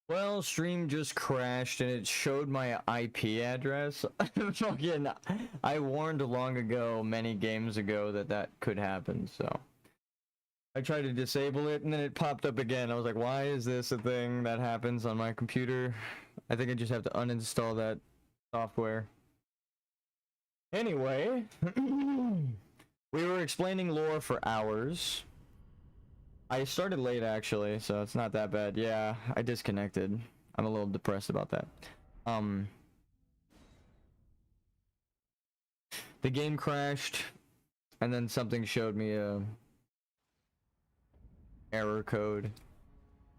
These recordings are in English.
Well, stream just crashed and it showed my IP address. Fucking, I warned long ago, many games ago, that that could happen, so. I tried to disable it and then it popped up again. I was like, why is this a thing that happens on my computer? I think I just have to uninstall that software. Anyway, we were explaining lore for hours. I started late actually, so it's not that bad. Yeah, I disconnected. I'm a little depressed about that. The game crashed, and then something showed me a error code.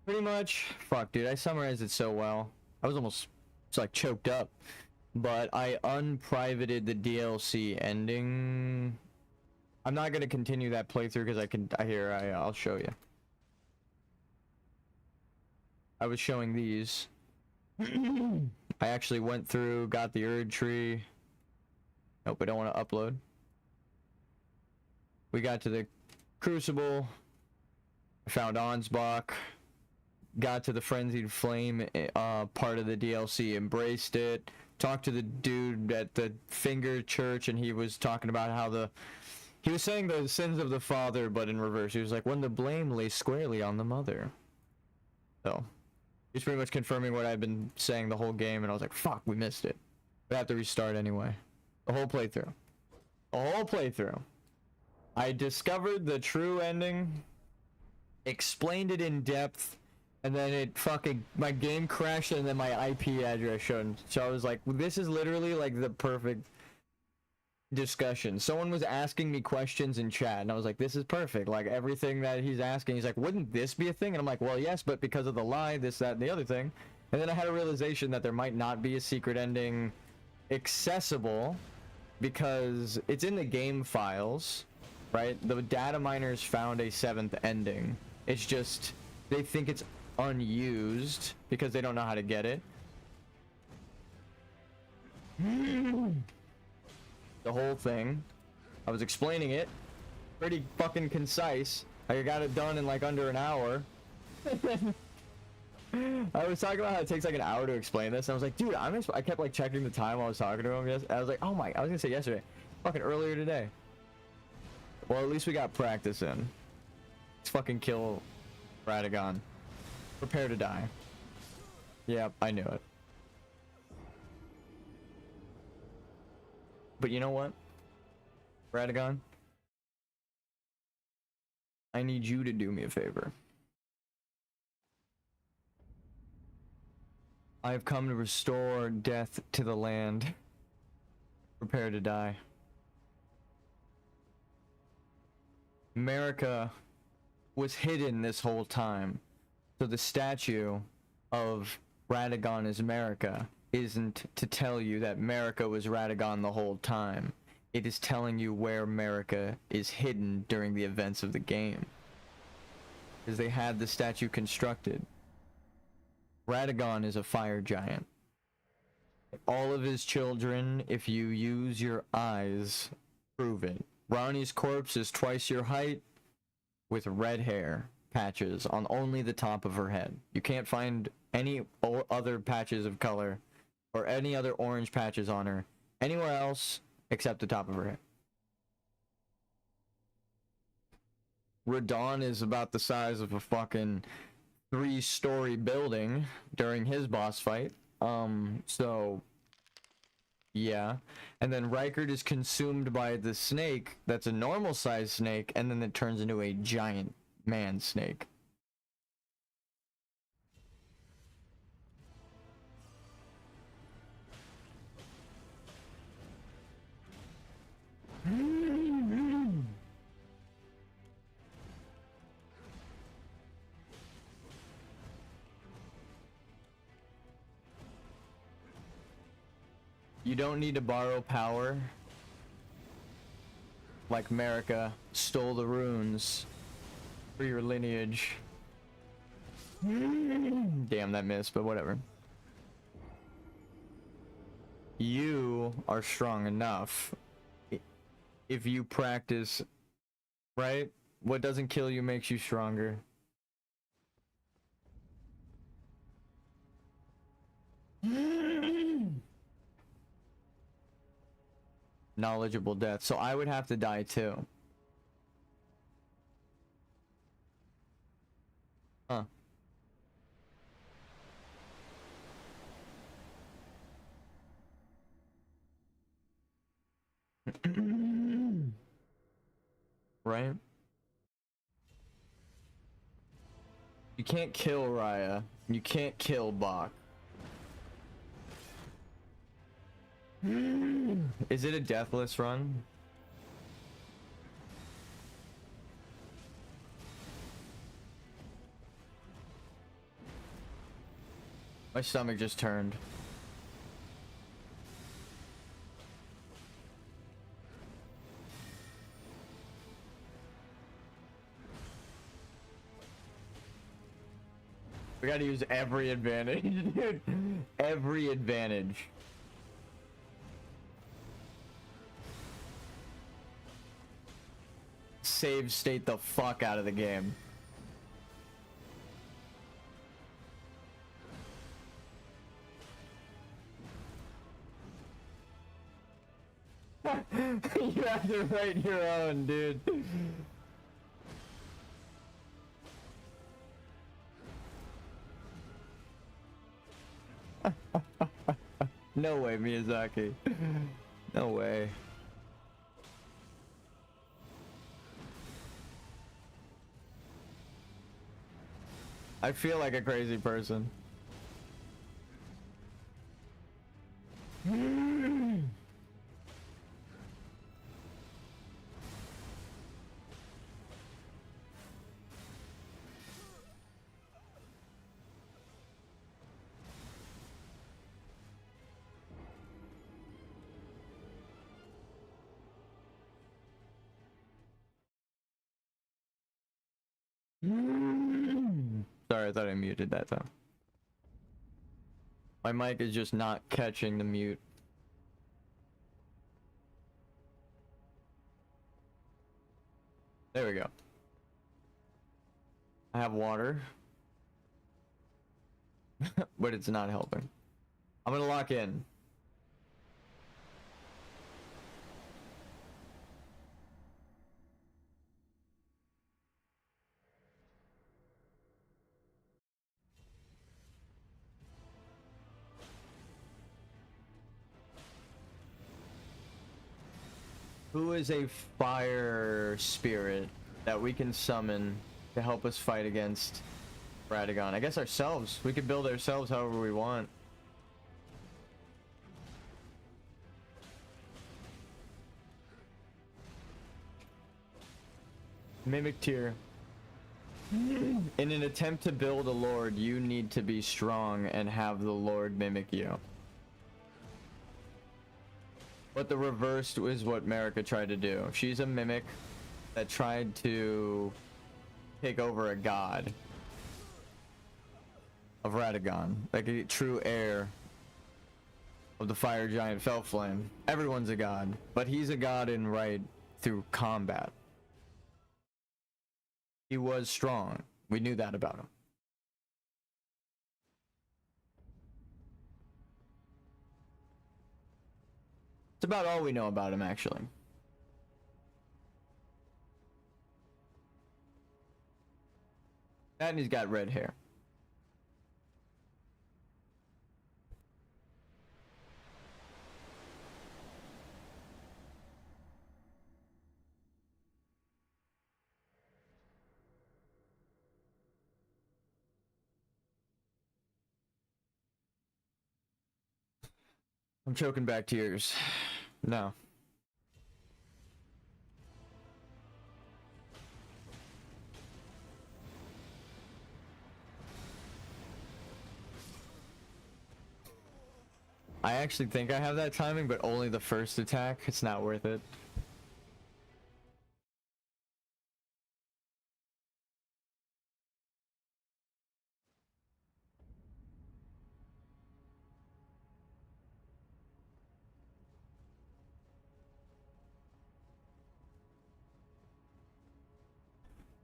Pretty much, fuck, dude, I summarized it so well. I was almost, it's like choked up. But I unprivated the DLC ending. I'm not gonna continue that playthrough because I'll show you. I was showing these. I actually went through, got the Erd tree. Nope, I don't want to upload. We got to the Crucible. I found Ansbach. Got to the Frenzied Flame part of the DLC, embraced it. Talked to the dude at the Finger Church, and he was talking about how he was saying the sins of the father, but in reverse. He was like, when the blame lay squarely on the mother. So, he's pretty much confirming what I've been saying the whole game, and I was like, fuck, we missed it. We have to restart anyway. The whole playthrough. The whole playthrough. I discovered the true ending, explained it in depth, and then it fucking, my game crashed and then my IP address showed. So I was like, this is literally like the perfect discussion. Someone was asking me questions in chat and I was like, this is perfect. Like everything that he's asking, he's like, wouldn't this be a thing? And I'm like, well, yes, but because of the lie, this, that, and the other thing. And then I had a realization that there might not be a secret ending accessible because it's in the game files, right? The data miners found a 7th ending. It's just, they think it's unused because they don't know how to get it. The whole thing, I was explaining it pretty fucking concise. I got it done in like under an hour. I was talking about how it takes like an hour to explain this, and I was like, dude, I kept like checking the time while I was talking to him. Yes, I was like, oh my, I was gonna say yesterday, fucking earlier today. Well, at least we got practice in. Let's fucking kill Radagon. Prepare to die. Yep, I knew it. But you know what, Radagon? I need you to do me a favor. I have come to restore death to the land. Prepare to die. America was hidden this whole time. So the statue of Radagon is America isn't to tell you that America was Radagon the whole time. It is telling you where America is hidden during the events of the game. Because they had the statue constructed. Radagon is a fire giant. All of his children, if you use your eyes, prove it. Ronnie's corpse is twice your height with red hair patches on only the top of her head. You can't find any other patches of color or any other orange patches on her anywhere else except the top of her head. Radon is about the size of a fucking 3-story building during his boss fight. So yeah. And then Rykard is consumed by the snake that's a normal sized snake, and then it turns into a giant man snake. You don't need to borrow power. Like America stole the runes for your lineage. Damn, that missed, but whatever. You are strong enough if you practice, right? What doesn't kill you makes you stronger. Knowledgeable death. So I would have to die too. Huh. Right? You can't kill Raya. You can't kill Bach. Is it a deathless run? My stomach just turned. We gotta use every advantage, dude. Every advantage. Save state the fuck out of the game. You have to write your own, dude. No way, Miyazaki. No way. I feel like a crazy person. Sorry, I thought I muted that time. My mic is just not catching the mute. There we go. I have water. But it's not helping. I'm gonna lock in. Who is a fire spirit that we can summon to help us fight against Radagon? I guess ourselves. We could build ourselves however we want. Mimic tier. In an attempt to build a lord, you need to be strong and have the lord mimic you. But the reversed is what Marika tried to do. She's a mimic that tried to take over a god of Radagon, like a true heir of the fire giant Felflame. Everyone's a god, but he's a god in right through combat. He was strong. We knew that about him. It's about all we know about him, actually. And he's got red hair. I'm choking back tears. No. I actually think I have that timing, but only the first attack. It's not worth it.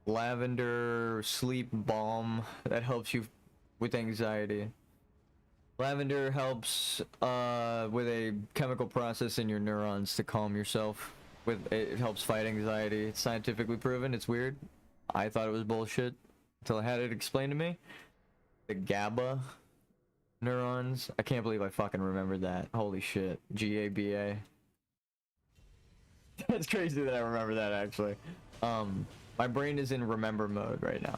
Lavender sleep balm that helps you with anxiety. Lavender helps with a chemical process in your neurons to calm yourself. It helps fight anxiety. It's scientifically proven. It's weird. I thought it was bullshit until I had it explained to me. The GABA neurons. I can't believe I fucking remembered that. Holy shit. GABA. That's crazy that I remember that actually. My brain is in remember mode right now.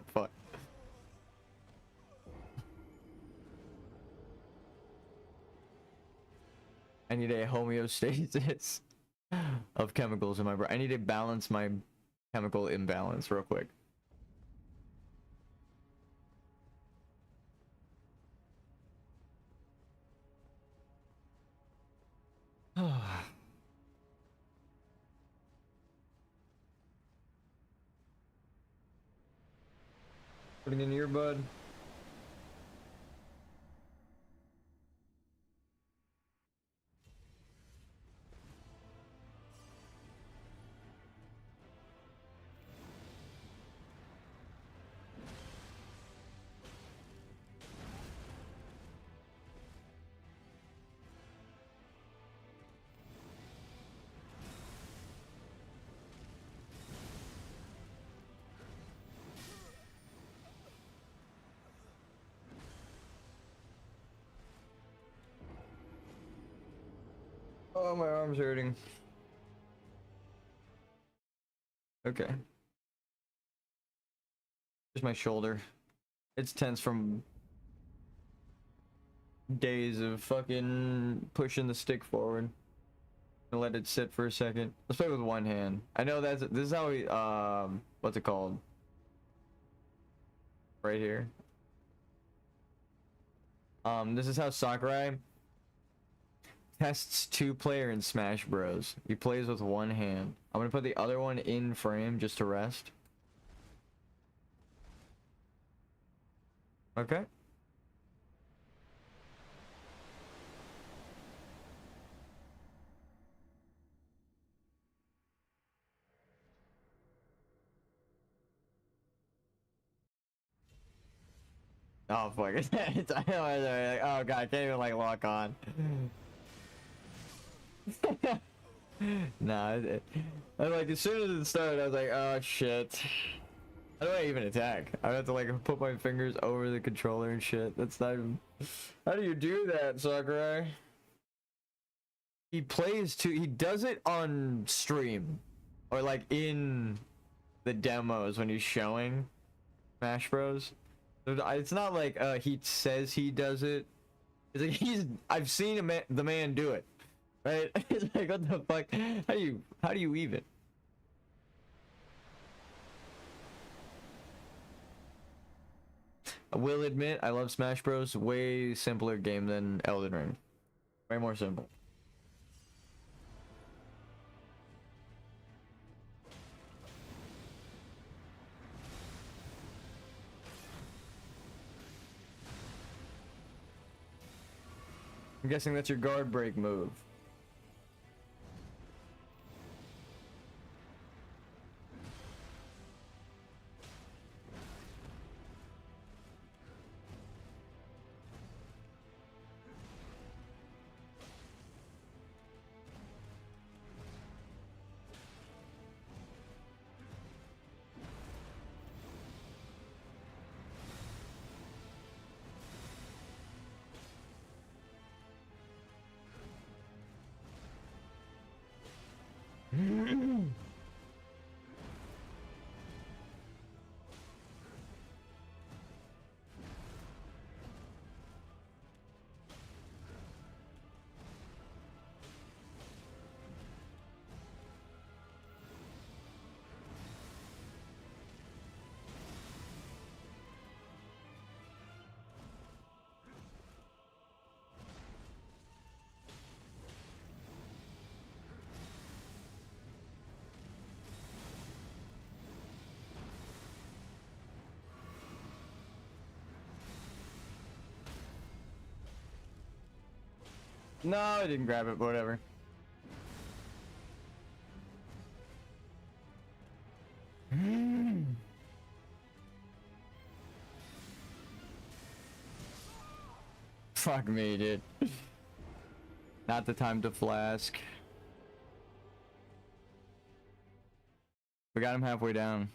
Fuck. I need a homeostasis of chemicals in my brain. I need to balance my chemical imbalance real quick. Putting in your earbud. Oh, my arm's hurting. Okay. Just my shoulder. It's tense from days of fucking pushing the stick forward. And let it sit for a second. Let's play with one hand. I know this is how we what's it called? Right here. This is how Sakurai tests two-player in Smash Bros. He plays with one hand. I'm gonna put the other one in frame just to rest. Okay. Oh fuck! Oh god, I can't even like lock on. Nah, I like as soon as it started, I was like, oh shit. How do I even attack? I have to like put my fingers over the controller and shit. That's not even. How do you do that, Sakurai? He does it on stream, or like in the demos when he's showing Smash Bros. It's not like he says he does it. It's like I've seen the man do it, right? It's like what the fuck? How do you even? I will admit I love Smash Bros. Way simpler game than Elden Ring. Way more simple. I'm guessing that's your guard break move. No, I didn't grab it, but whatever. Fuck me, dude. Not the time to flask. We got him halfway down.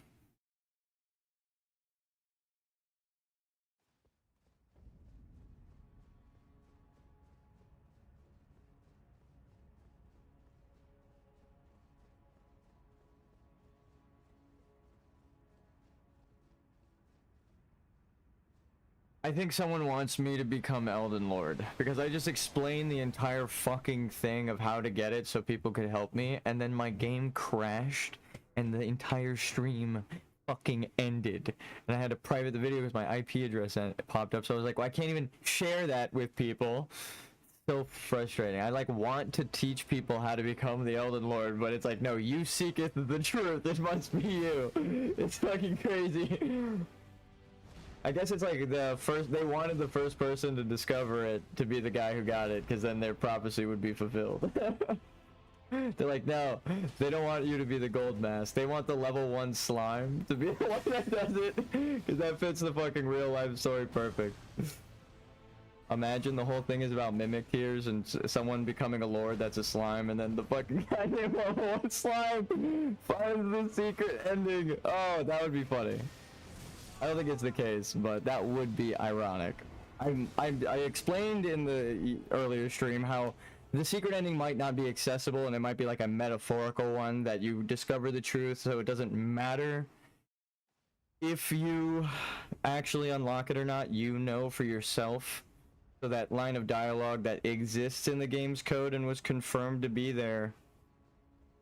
I think someone wants me to become Elden Lord because I just explained the entire fucking thing of how to get it so people could help me, and then my game crashed and the entire stream fucking ended, and I had to private the video because my IP address popped up. So I was like, well, I can't even share that with people. So frustrating. I like want to teach people how to become the Elden Lord, but it's like, no, you seeketh the truth. It must be you. It's fucking crazy. I guess it's like they wanted the first person to discover it to be the guy who got it, because then their prophecy would be fulfilled. They're like, no, they don't want you to be the gold mask. They want the level 1 slime to be the one that does it, because that fits the fucking real life story perfect. Imagine the whole thing is about mimic tears and someone becoming a lord that's a slime, and then the fucking guy named level 1 slime finds the secret ending. Oh, that would be funny. I don't think it's the case, but that would be ironic. I explained in the earlier stream how the secret ending might not be accessible, and it might be like a metaphorical one that you discover the truth, so it doesn't matter if you actually unlock it or not. You know for yourself. So that line of dialogue that exists in the game's code and was confirmed to be there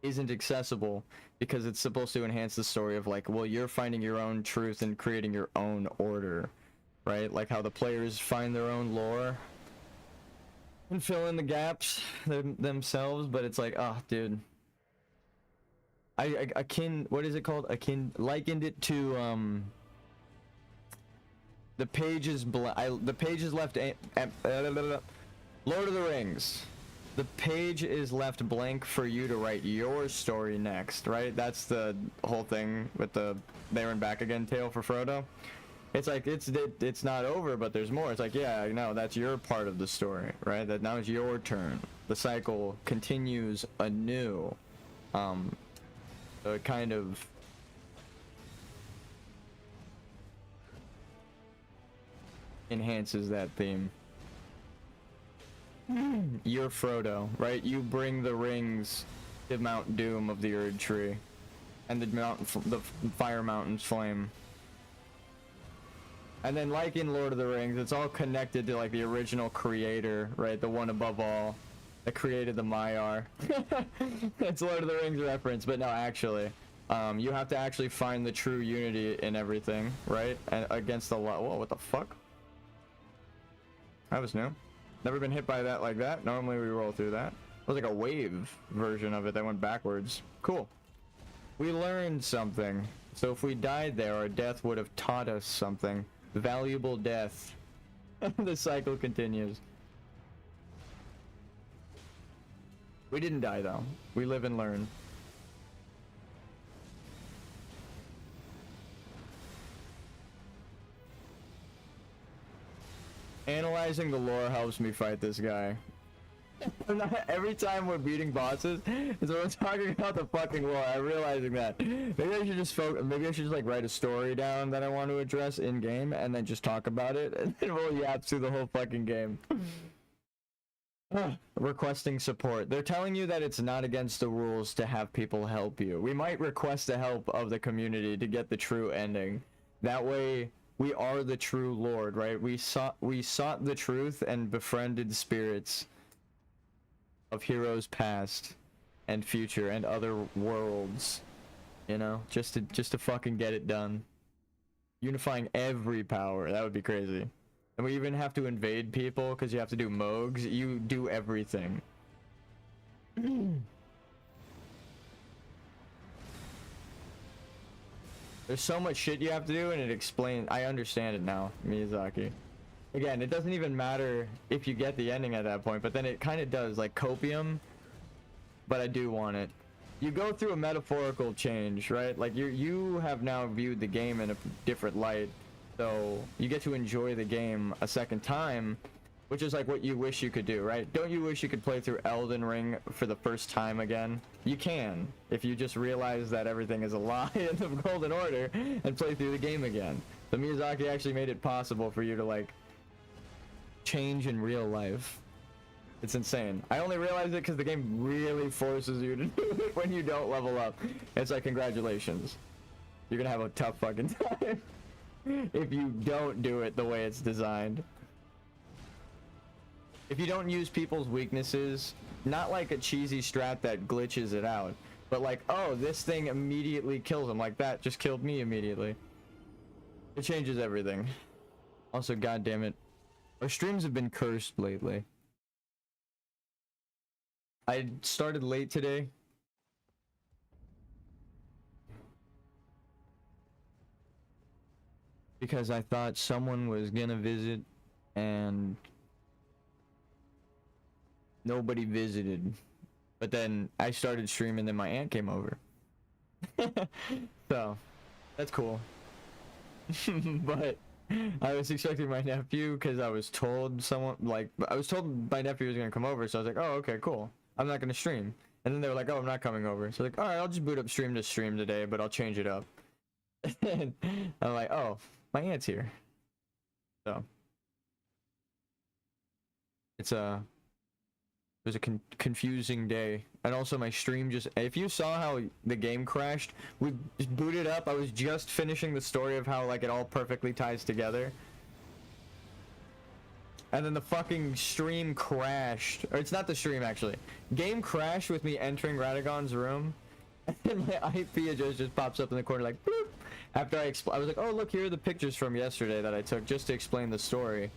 isn't accessible because it's supposed to enhance the story of like, well, you're finding your own truth and creating your own order, right? Like how the players find their own lore and fill in the gaps themselves, but it's like, oh, dude. I what is it called? Likened it to the page is left Lord of the Rings. The page is left blank for you to write your story next, right? That's the whole thing with the there and back again tale for Frodo. It's like it's not over, but there's more. It's like, yeah, I know, that's your part of the story, right? That now it's your turn. The cycle continues anew. So it kind of enhances that theme. You're Frodo, right? You bring the rings to Mount Doom of the Erd Tree, and the Fire Mountain's flame. And then, like in Lord of the Rings, it's all connected to like the original creator, right? The one above all that created the Maiar. It's Lord of the Rings reference, but no, actually, you have to actually find the true unity in everything, right? And against the law. Whoa, what the fuck? That was new. Never been hit by that like that. Normally we roll through that. It was like a wave version of it that went backwards. Cool. We learned something. So if we died there, our death would have taught us something. Valuable death. The cycle continues. We didn't die though. We live and learn. Analyzing the lore helps me fight this guy. Every time we're beating bosses, is when we're talking about the fucking lore. I'm realizing that. Maybe I should just maybe I should just like write a story down that I want to address in game, and then just talk about it, and then we'll yap through the whole fucking game. Requesting support. They're telling you that it's not against the rules to have people help you. We might request the help of the community to get the true ending. That way, we are the true Lord, right? We sought the truth and befriended spirits of heroes past and future and other worlds, you know, just to fucking get it done. Unifying every power, that would be crazy. And we even have to invade people because you have to do mogs. You do everything. There's so much shit you have to do, and it explains. I understand it now, Miyazaki. Again, it doesn't even matter if you get the ending at that point, but then it kind of does, like copium. But I do want it. You go through a metaphorical change, right? Like you have now viewed the game in a different light, so you get to enjoy the game a second time which is like what you wish you could do, right? Don't you wish you could play through Elden Ring for the first time again? You can, if you just realize that everything is a lie in the Golden Order and play through the game again. So Miyazaki actually made it possible for you to like change in real life. It's insane. I only realized it because the game really forces you to do it when you don't level up. It's like, congratulations. You're gonna have a tough fucking time if you don't do it the way it's designed. If you don't use people's weaknesses, not like a cheesy strat that glitches it out, but like, oh, this thing immediately kills him, like that just killed me immediately. It changes everything. Also, goddammit, our streams have been cursed lately. I started late today. Because I thought someone was gonna visit and nobody visited. But then I started streaming, then my aunt came over. So, that's cool. But I was expecting my nephew because I was told my nephew was gonna come over, so I was like, oh, okay, cool. I'm not gonna stream. And then they were like, oh, I'm not coming over. So like, all right, I'll just boot up stream to stream today, but I'll change it up. And I'm like, oh, my aunt's here. So it was a confusing day. And also my stream just, if you saw how the game crashed, we booted up. I was just finishing the story of how like it all perfectly ties together. And then the fucking stream crashed. Or it's not the stream, actually. Game crashed with me entering Radagon's room. And my IP address just pops up in the corner like, boop. After I was like, oh, look, here are the pictures from yesterday that I took just to explain the story.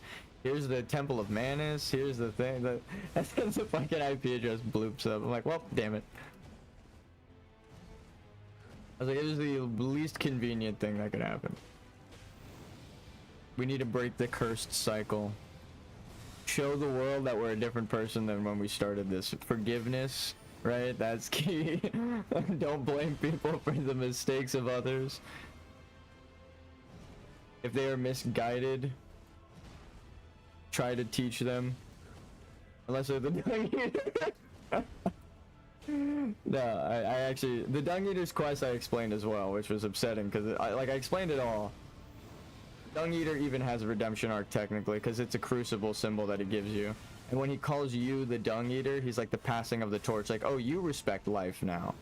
Here's the Temple of Manus. Here's the thing. And then the fucking IP address bloops up. I'm like, well, damn it. I was like, it was the least convenient thing that could happen. We need to break the cursed cycle. Show the world that we're a different person than when we started this. Forgiveness, right? That's key. Don't blame people for the mistakes of others. If they are misguided, try to teach them. Unless they're the Dung Eater. No, I actually, the Dung Eater's quest I explained as well, which was upsetting because I explained it all. Dung Eater even has a redemption arc technically because it's a crucible symbol that he gives you. And when he calls you the Dung Eater, he's like the passing of the torch, like, oh, you respect life now.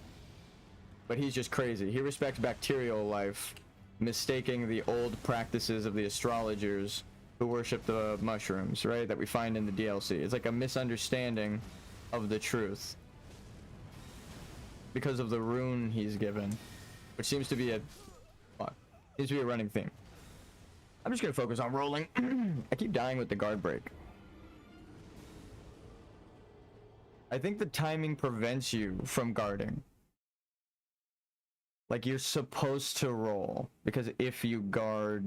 But he's just crazy. He respects bacterial life, mistaking the old practices of the astrologers who worship the mushrooms, right, that we find in the DLC. It's like a misunderstanding of the truth because of the rune he's given, which seems to be a running theme. I'm just gonna focus on rolling. I keep dying with the guard break. I think the timing prevents you from guarding. Like, you're supposed to roll, because if you guard,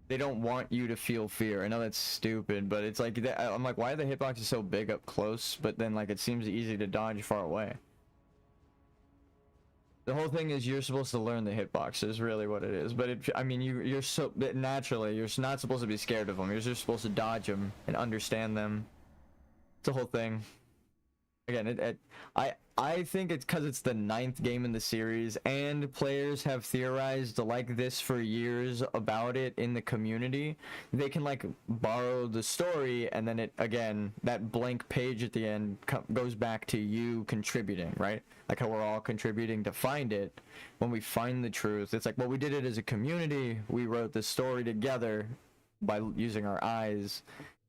they don't want you to feel fear. I know that's stupid, but it's like, I'm like, why are the hitboxes so big up close, but then like it seems easy to dodge far away? The whole thing is you're supposed to learn the hitbox is really what it is. But I mean, you're so naturally, you're not supposed to be scared of them. You're just supposed to dodge them and understand them. It's the whole thing. Again, I think it's because it's the 9th game in the series, and players have theorized like this for years about it in the community. They can like borrow the story, and then it, again, that blank page at the end goes back to you contributing, right? Like how we're all contributing to find it. When we find the truth, it's like, well, we did it as a community. We wrote the story together by using our eyes,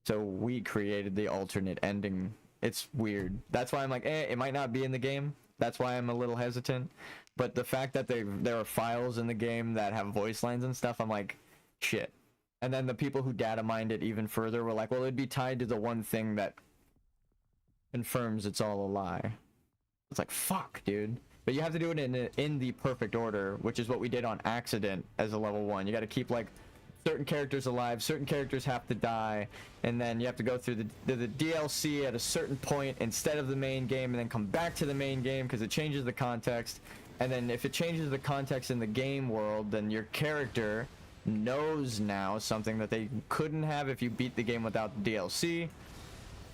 so we created the alternate ending. It's weird. That's why I'm like, it might not be in the game. That's why I'm a little hesitant. But the fact that there are files in the game that have voice lines and stuff, I'm like, shit. And then the people who data mined it even further were like, well, it'd be tied to the one thing that confirms it's all a lie. It's like, fuck, dude. But you have to do it in the perfect order, which is what we did on accident as a level 1. You got to keep like certain characters alive, certain characters have to die, and then you have to go through the DLC at a certain point instead of the main game, and then come back to the main game because it changes the context. And then if it changes the context in the game world, then your character knows now something that they couldn't have if you beat the game without the DLC,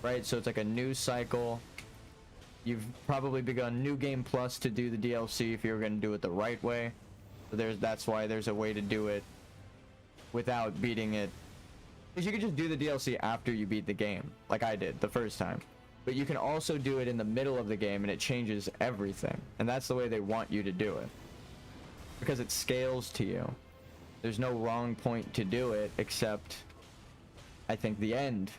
right? So it's like a news cycle. You've probably begun New Game Plus to do the DLC if you're going to do it the right way. So that's why there's a way to do it without beating it. Because you could just do the DLC after you beat the game, like I did the first time. But you can also do it in the middle of the game and it changes everything. And that's the way they want you to do it. Because it scales to you. There's no wrong point to do it except, I think, the end.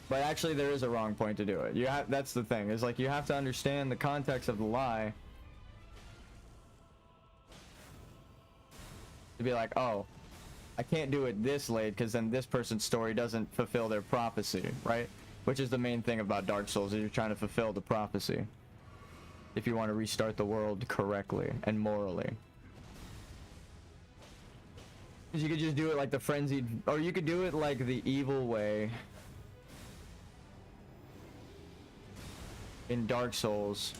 But actually there is a wrong point to do it. That's the thing. Is like you have to understand the context of the lie. To be like, oh, I can't do it this late because then this person's story doesn't fulfill their prophecy, right? Which is the main thing about Dark Souls, is you're trying to fulfill the prophecy. If you want to restart the world correctly and morally. Because you could just do it like the frenzied, or you could do it like the evil way in Dark Souls.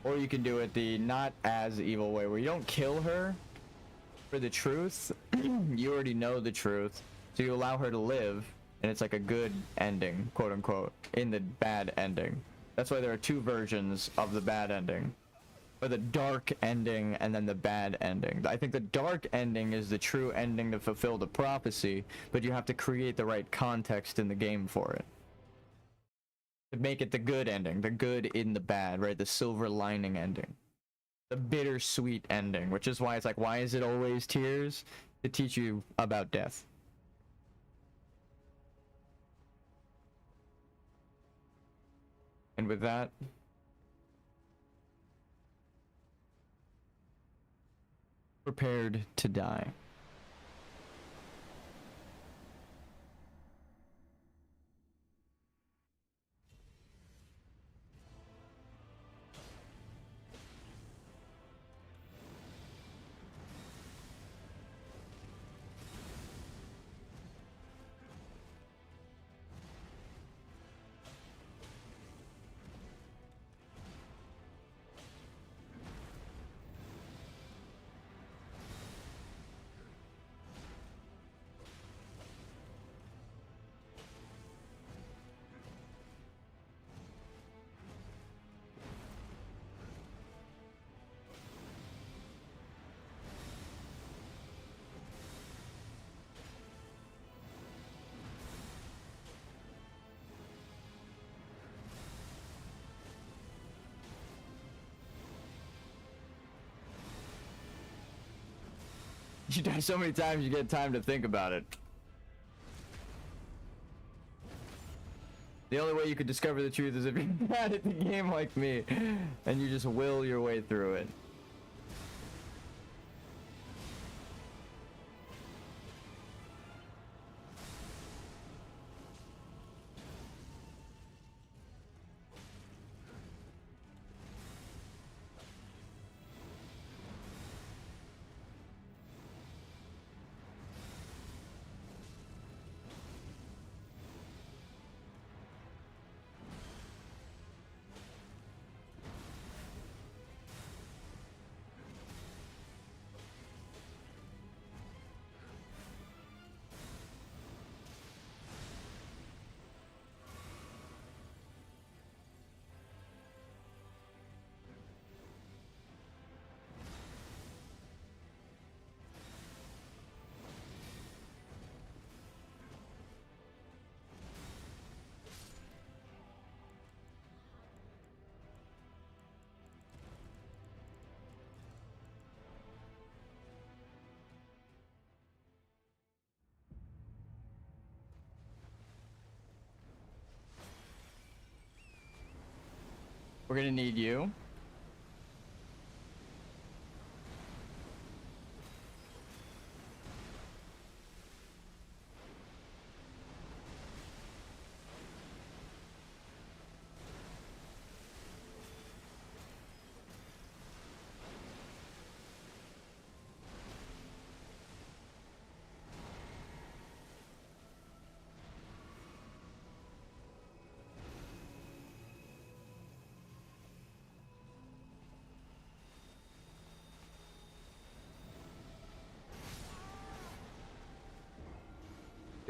Or you can do it the not as evil way, where you don't kill her for the truth. You already know the truth, so you allow her to live, and it's like a good ending, quote unquote, in the bad ending. That's why there are two versions of the bad ending, or the dark ending and then the bad ending. I think the dark ending is the true ending to fulfill the prophecy, but you have to create the right context in the game for it to make it the good ending, the good in the bad, right? The silver lining ending. The bittersweet ending, which is why it's like, why is it always tears? To teach you about death. And with that, prepared to die. You die so many times, you get time to think about it. The only way you could discover the truth is if you're bad at the game like me, and you just will your way through it. We're gonna need you.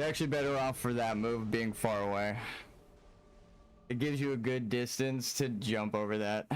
You're actually better off for that move being far away. It gives you a good distance to jump over that.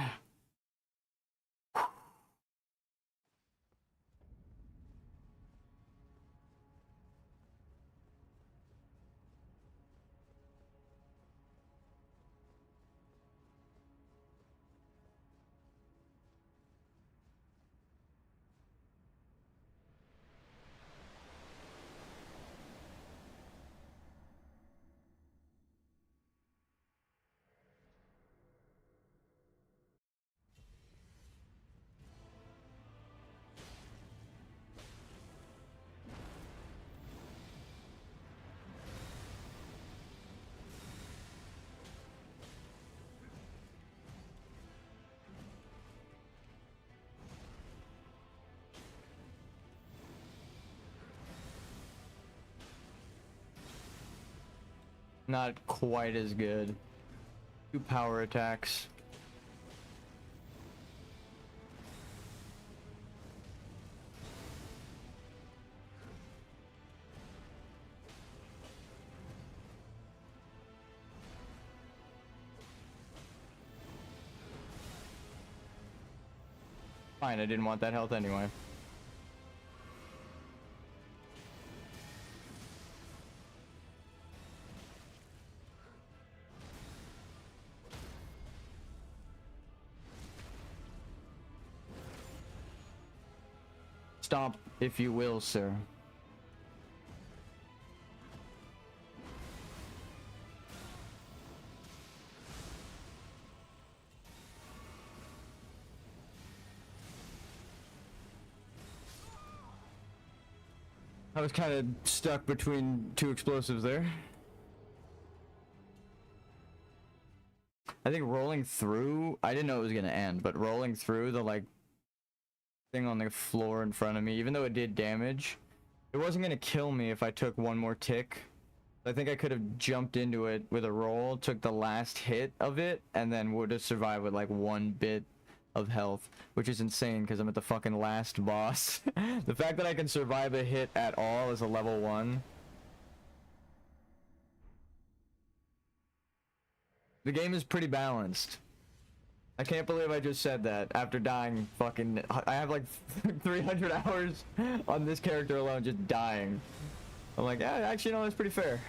Not quite as good. 2 power attacks. Fine, I didn't want that health anyway. Stomp, if you will, sir. I was kind of stuck between 2 explosives there. I think rolling through, I didn't know it was gonna end, but rolling through the like thing on the floor in front of me, even though it did damage, it wasn't gonna kill me if I took 1 more tick. I think I could have jumped into it with a roll, took the last hit of it, and then would have survived with like 1 bit of health, which is insane because I'm at the fucking last boss. The fact that I can survive a hit at all as a level 1. The game is pretty balanced. I can't believe I just said that after dying fucking... I have like 300 hours on this character alone just dying. I'm like, yeah, actually, no, that's pretty fair.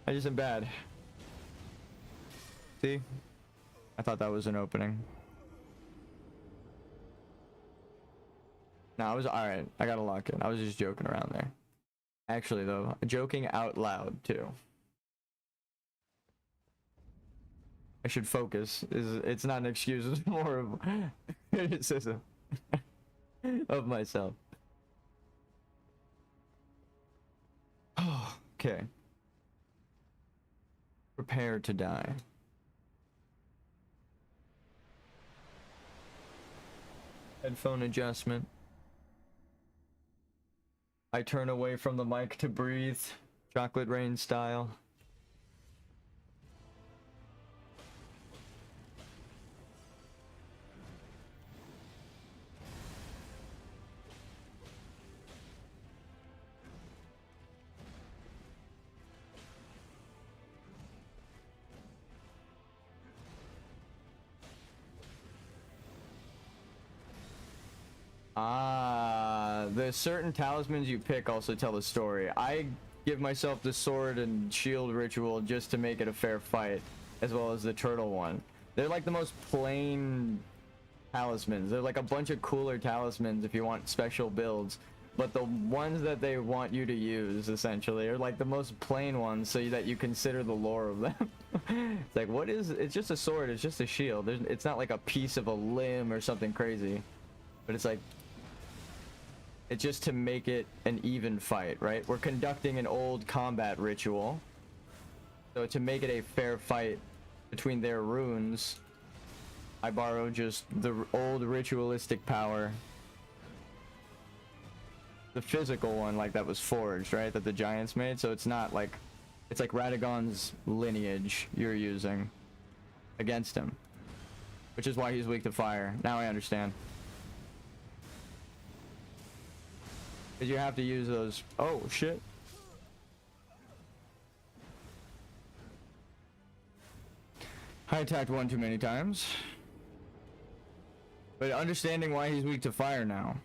I just am bad. See? I thought that was an opening. No, I was alright. I gotta lock in. I was just joking around there. Actually, though, joking out loud, too. I should focus. It's not an excuse, it's more of criticism of myself. Okay. Prepare to die. Headphone adjustment. I turn away from the mic to breathe. Chocolate rain style. The certain talismans you pick also tell the story. I give myself the sword and shield ritual just to make it a fair fight, as well as the turtle one. They're like the most plain talismans. They're like a bunch of cooler talismans if you want special builds, but the ones that they want you to use essentially are like the most plain ones, so that you consider the lore of them. It's like, what is it's just a sword, it's just a shield. It's not like a piece of a limb or something crazy, but it's like, it's just to make it an even fight, right? We're conducting an old combat ritual, so to make it a fair fight between their runes, I borrow just the old ritualistic power, the physical one, like that was forged, right, that the giants made. So it's not like, it's like Radagon's lineage you're using against him, which is why he's weak to fire. Now I understand. Because you have to use those. Oh shit. I attacked one too many times. But understanding why he's weak to fire now.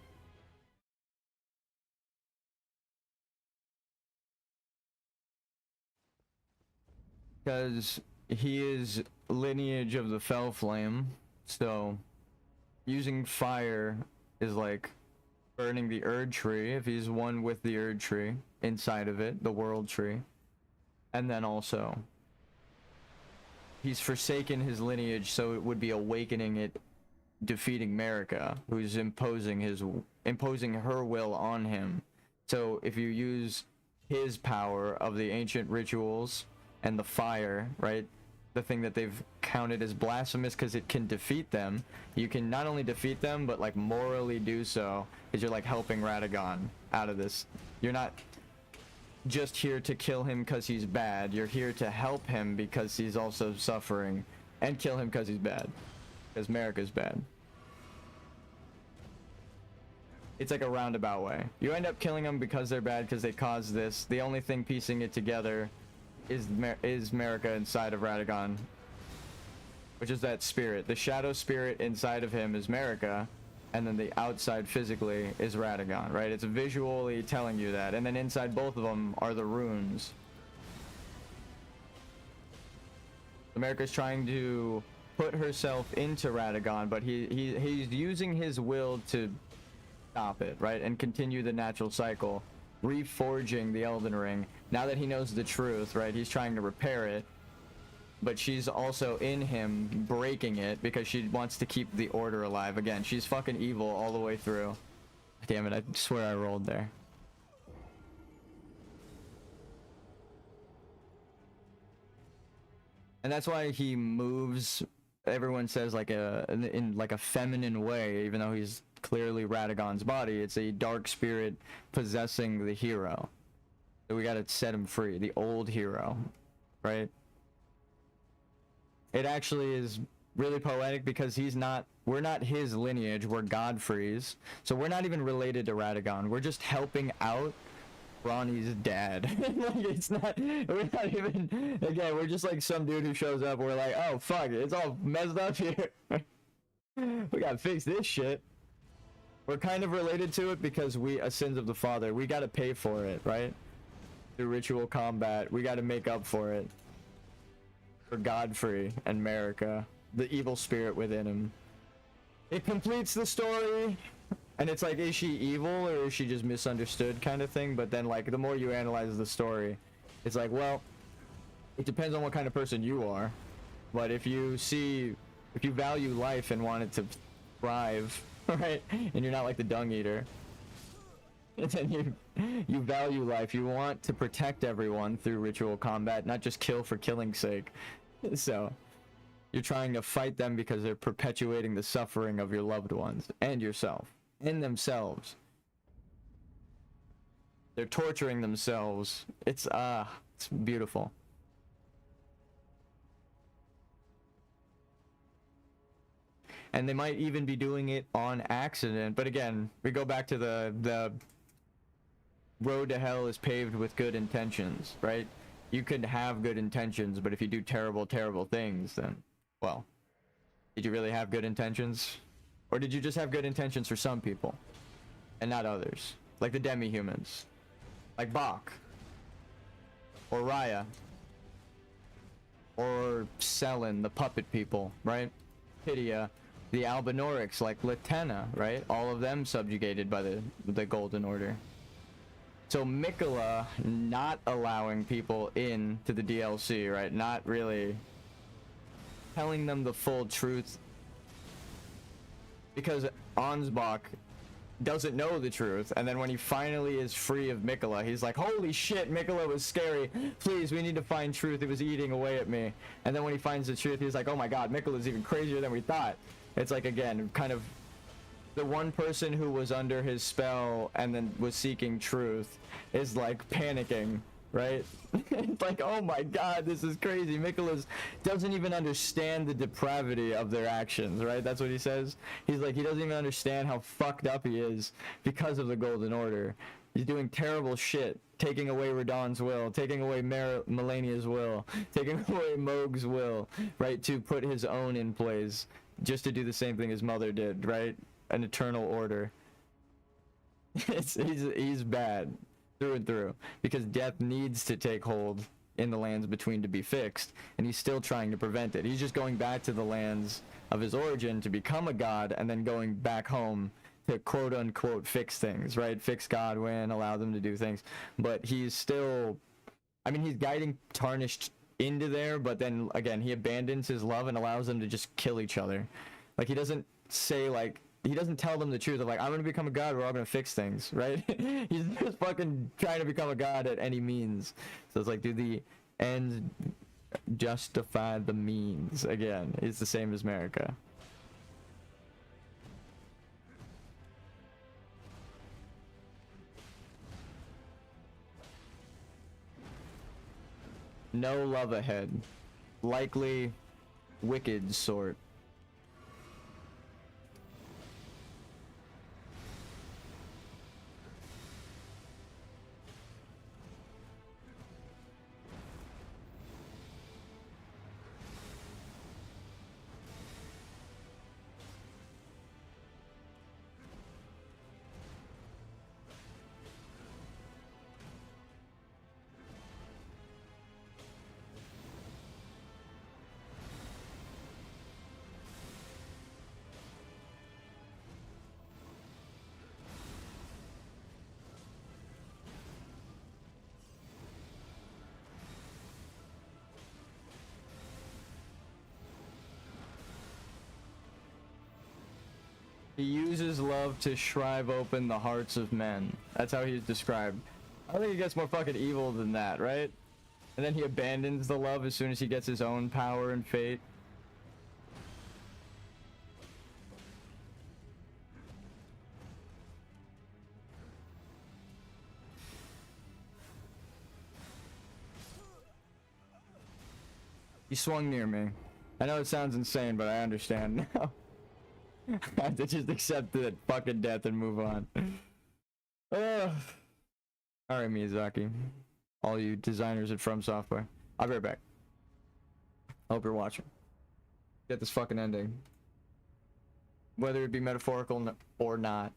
Because he is lineage of the Fell Flame, so using fire is like burning the Erd Tree if he's one with the Erd Tree inside of it, the World Tree. And then also, he's forsaken his lineage, so it would be awakening it, defeating Marika, who's imposing her will on him. So if you use his power of the ancient rituals and the fire, right, the thing that they've counted as blasphemous because it can defeat them, you can not only defeat them but like morally do so, because you're like helping Radagon out of this. You're not just here to kill him because he's bad, you're here to help him because he's also suffering, and kill him because he's bad, because Marika's bad. It's like a roundabout way. You end up killing them because they're bad, because they caused this. The only thing piecing it together is Marika inside of Radagon, which is that spirit. The shadow spirit inside of him is Marika, and then the outside physically is Radagon, right? It's visually telling you that. And then inside both of them are the runes. Marika's trying to put herself into Radagon, but he's using his will to stop it, right? And continue the natural cycle, reforging the Elden Ring. Now that he knows the truth, right? He's trying to repair it, but she's also in him breaking it because she wants to keep the order alive. Again, she's fucking evil all the way through. Damn it, I swear I rolled there. And that's why he moves, everyone says, like in like a feminine way, even though he's clearly Radagon's body. It's a dark spirit possessing the hero. So we gotta set him free, the old hero, right? It actually is really poetic because we're not his lineage, we're Godfrey's. So we're not even related to Radagon. We're just helping out Ronnie's dad. Like, we're not even, again, we're just like some dude who shows up, we're like, oh fuck, it's all messed up here. We gotta fix this shit. We're kind of related to it because we are sins of the father. We gotta pay for it, right? Through ritual combat, we gotta make up for it. For Godfrey and Marika, the evil spirit within him. It completes the story, and it's like, is she evil or is she just misunderstood kind of thing? But then like the more you analyze the story, it's like, well, it depends on what kind of person you are. But if you value life and want it to thrive, right, and you're not like the dung eater, and then you value life, you want to protect everyone through ritual combat, not just kill for killing's sake. So you're trying to fight them because they're perpetuating the suffering of your loved ones and yourself and themselves. They're torturing themselves. It's beautiful. And they might even be doing it on accident. But again, we go back to the road to hell is paved with good intentions, right? You could have good intentions, but if you do terrible, terrible things, then, well, did you really have good intentions? Or did you just have good intentions for some people and not others? Like the demi-humans, like Bach, or Raya, or Selen, the puppet people, right? Pydia, the Albinorics, like Latenna, right? All of them subjugated by the Golden Order. So Miquella not allowing people in to the DLC, right? Not really telling them the full truth, because Ansbach doesn't know the truth, and then when he finally is free of Miquella, he's like, holy shit, Miquella was scary, please, we need to find truth, it was eating away at me. And then when he finds the truth, he's like, oh my god, Miquella's even crazier than we thought. It's like, again, kind of the one person who was under his spell and then was seeking truth is like panicking, right? It's like, oh my god, this is crazy. Miquella doesn't even understand the depravity of their actions, right? That's what he says. He's like, he doesn't even understand how fucked up he is because of the Golden Order. He's doing terrible shit, taking away Radahn's will, taking away Melania's will, taking away Mohg's will, right, to put his own in place, just to do the same thing his mother did, right? An eternal order. He's bad through and through, because death needs to take hold in the lands between to be fixed, and he's still trying to prevent it. He's just going back to the lands of his origin to become a god, and then going back home to quote unquote fix things, right? Fix Godwyn, allow them to do things. But he's still, I mean, he's guiding Tarnished into there, but then again, he abandons his love and allows them to just kill each other. Like, he doesn't say, like, he doesn't tell them the truth of, like, I'm gonna become a god, we're all gonna fix things, right? He's just fucking trying to become a god at any means. So it's like, do the ends justify the means? Again, it's the same as America. No love ahead. Likely wicked sort. He uses love to shrive open the hearts of men. That's how he's described. I don't think he gets more fucking evil than that, right? And then he abandons the love as soon as he gets his own power and fate. He swung near me. I know it sounds insane, but I understand now. I have to just accept the fucking death and move on. Alright, Miyazaki. All you designers at From Software. I'll be right back. I hope you're watching. Get this fucking ending. Whether it be metaphorical or not.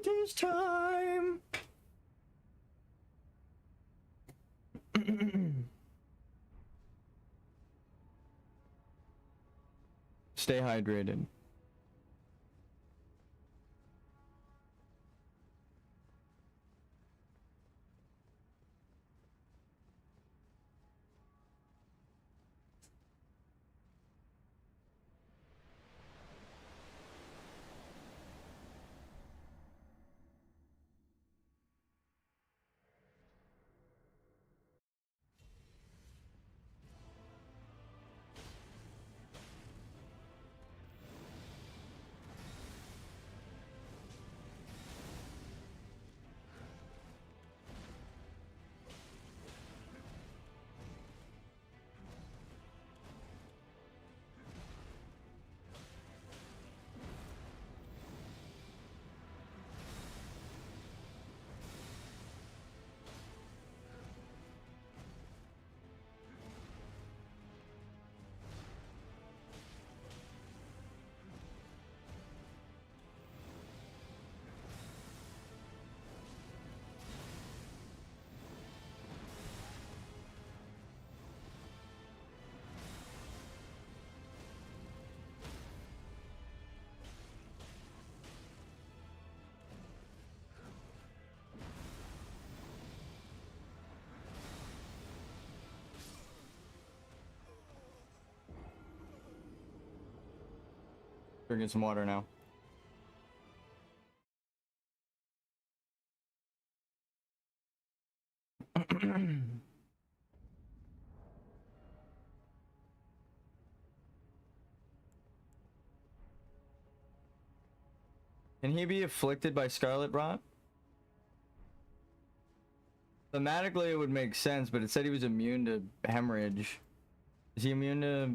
It is time. Stay hydrated. Drinking some water now. Can he be afflicted by scarlet rot? Thematically, it would make sense, but it said he was immune to hemorrhage. Is he immune to...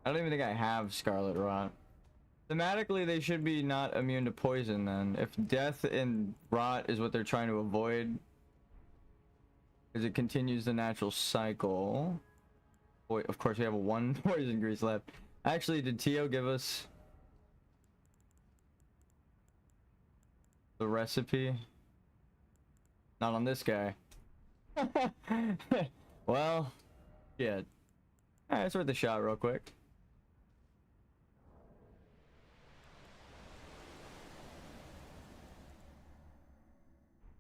I don't even think I have scarlet rot. Thematically, they should be not immune to poison then. If death and rot is what they're trying to avoid, because it continues the natural cycle. Boy, of course, we have one poison grease left. Actually, did Tio give us the recipe? Not on this guy. Well, shit. Alright, let's worth a shot real quick.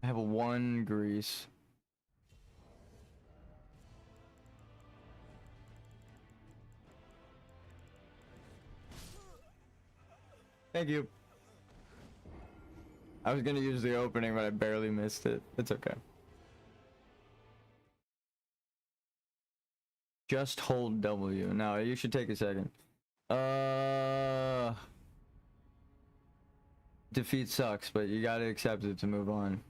I have a 1 grease. Thank you. I was gonna use the opening, but I barely missed it. It's okay. Just hold W. No, you should take a second. Defeat sucks, but you gotta accept it to move on.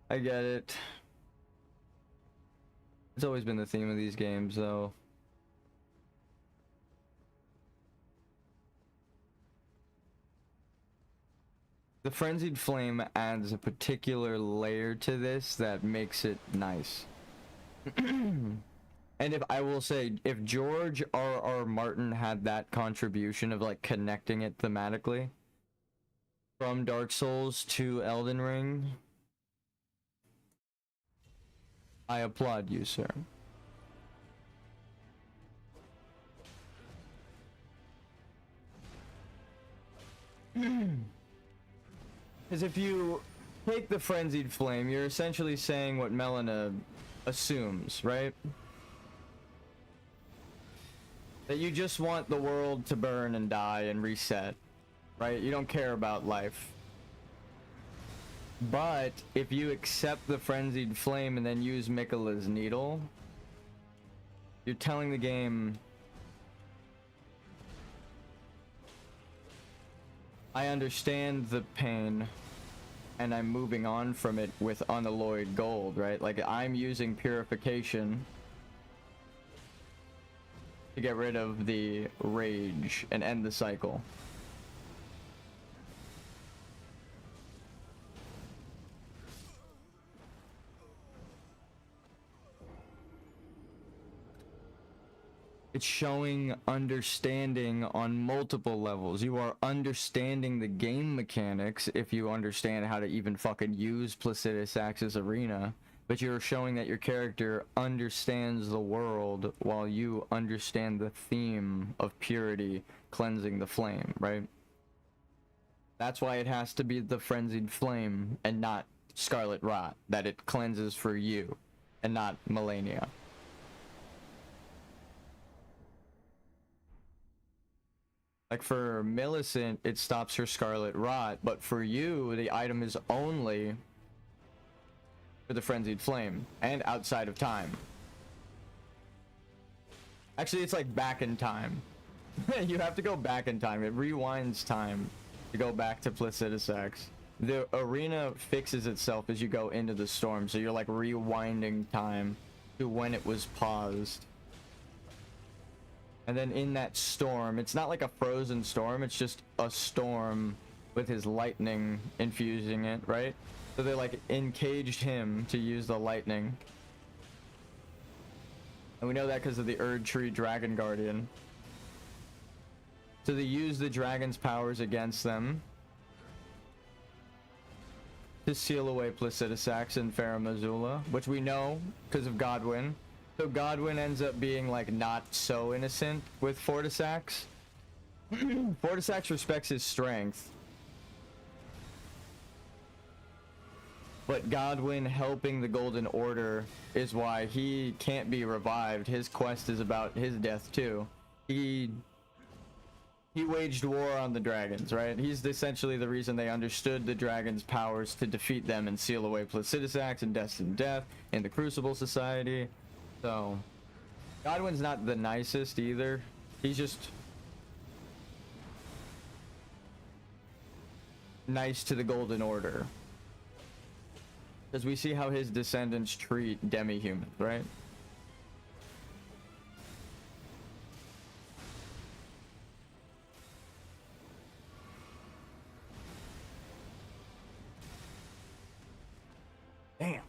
I get it. It's always been the theme of these games, though. The Frenzied Flame adds a particular layer to this that makes it nice. And if I will say, if George R.R. Martin had that contribution of like connecting it thematically from Dark Souls to Elden Ring, I applaud you, sir. Because if you take the Frenzied Flame, you're essentially saying what Melina assumes, right? That you just want the world to burn and die and reset, right? You don't care about life. But if you accept the Frenzied Flame and then use Miquella's Needle, you're telling the game, I understand the pain and I'm moving on from it with unalloyed gold, right? Like, I'm using purification to get rid of the rage and end the cycle. It's showing understanding on multiple levels. You are understanding the game mechanics if you understand how to even fucking use Placidus Axis Arena, but you're showing that your character understands the world while you understand the theme of purity, cleansing the flame, right? That's why it has to be the Frenzied Flame and not Scarlet Rot, that it cleanses for you and not Melania. Like for Millicent, it stops her Scarlet Rot, but for you, the item is only for the Frenzied Flame and outside of time. Actually, it's like back in time. You have to go back in time. It rewinds time to go back to Placidus X. The arena fixes itself as you go into the storm, so you're like rewinding time to when it was paused. And then in that storm, it's not like a frozen storm, it's just a storm with his lightning infusing it, right? So they like encaged him to use the lightning. And we know that because of the Erd Tree Dragon Guardian. So they use the dragon's powers against them to seal away Placidus Axe and Farah Mazula, which we know because of Godwin. So Godwin ends up being like not so innocent with Fortisax. Fortisax respects his strength, but Godwin helping the Golden Order is why he can't be revived. His quest is about his death too. He waged war on the dragons, right? He's essentially the reason they understood the dragons' powers to defeat them and seal away Placidus Axe and Destined Death in the Crucible Society. So, Godwin's not the nicest either. He's just nice to the Golden Order. Because we see how his descendants treat demi-humans, right? Damn.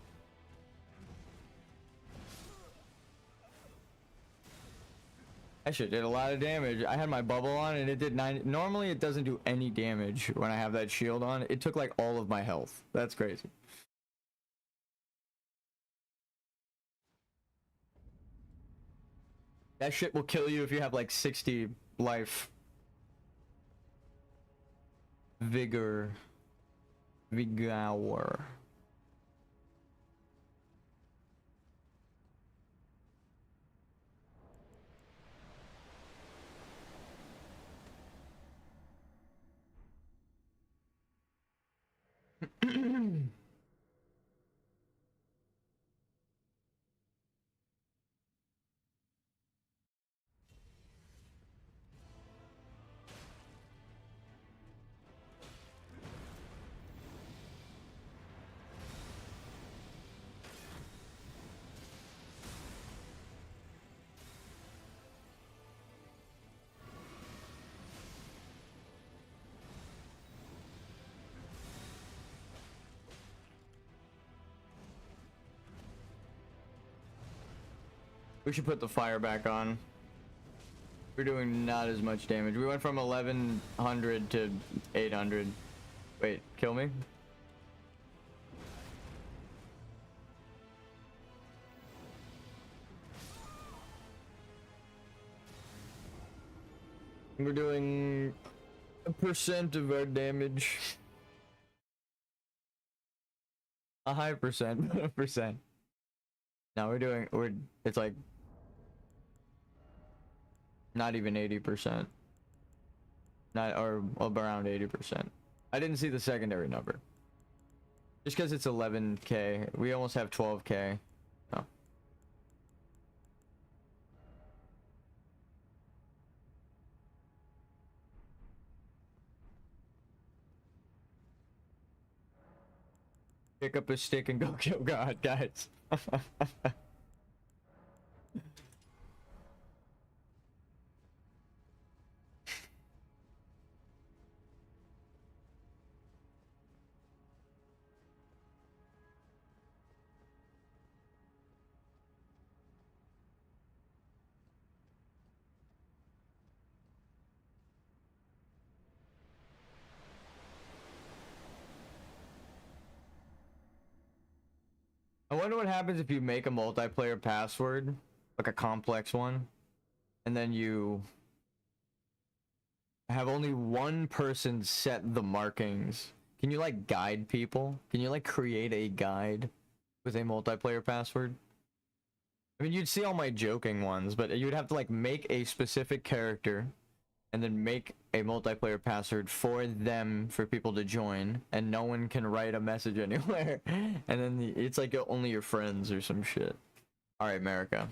That shit did a lot of damage. I had my bubble on and it did 9. Normally it doesn't do any damage when I have that shield on. It took like all of my health. That's crazy. That shit will kill you if you have like 60 life. Vigor. Vigor. We should put the fire back on. We're doing not as much damage. We went from 1100 to 800. Wait, kill me? We're doing 1% of our damage. A high percent, but a percent. Now it's like not even 80%. Not, or around 80%. I didn't see the secondary number. Just because it's 11k. We almost have 12k. Oh. Pick up a stick and go kill God, guys. wonder what happens if you make a multiplayer password, like a complex one, and then you have only one person set the markings. Can you like guide people? Can you like create a guide with a multiplayer password? I mean, you'd see all my joking ones, but you'd have to like make a specific character and then make a multiplayer password for them for people to join, and no one can write a message anywhere. And then it's like only your friends or some shit. All right, America.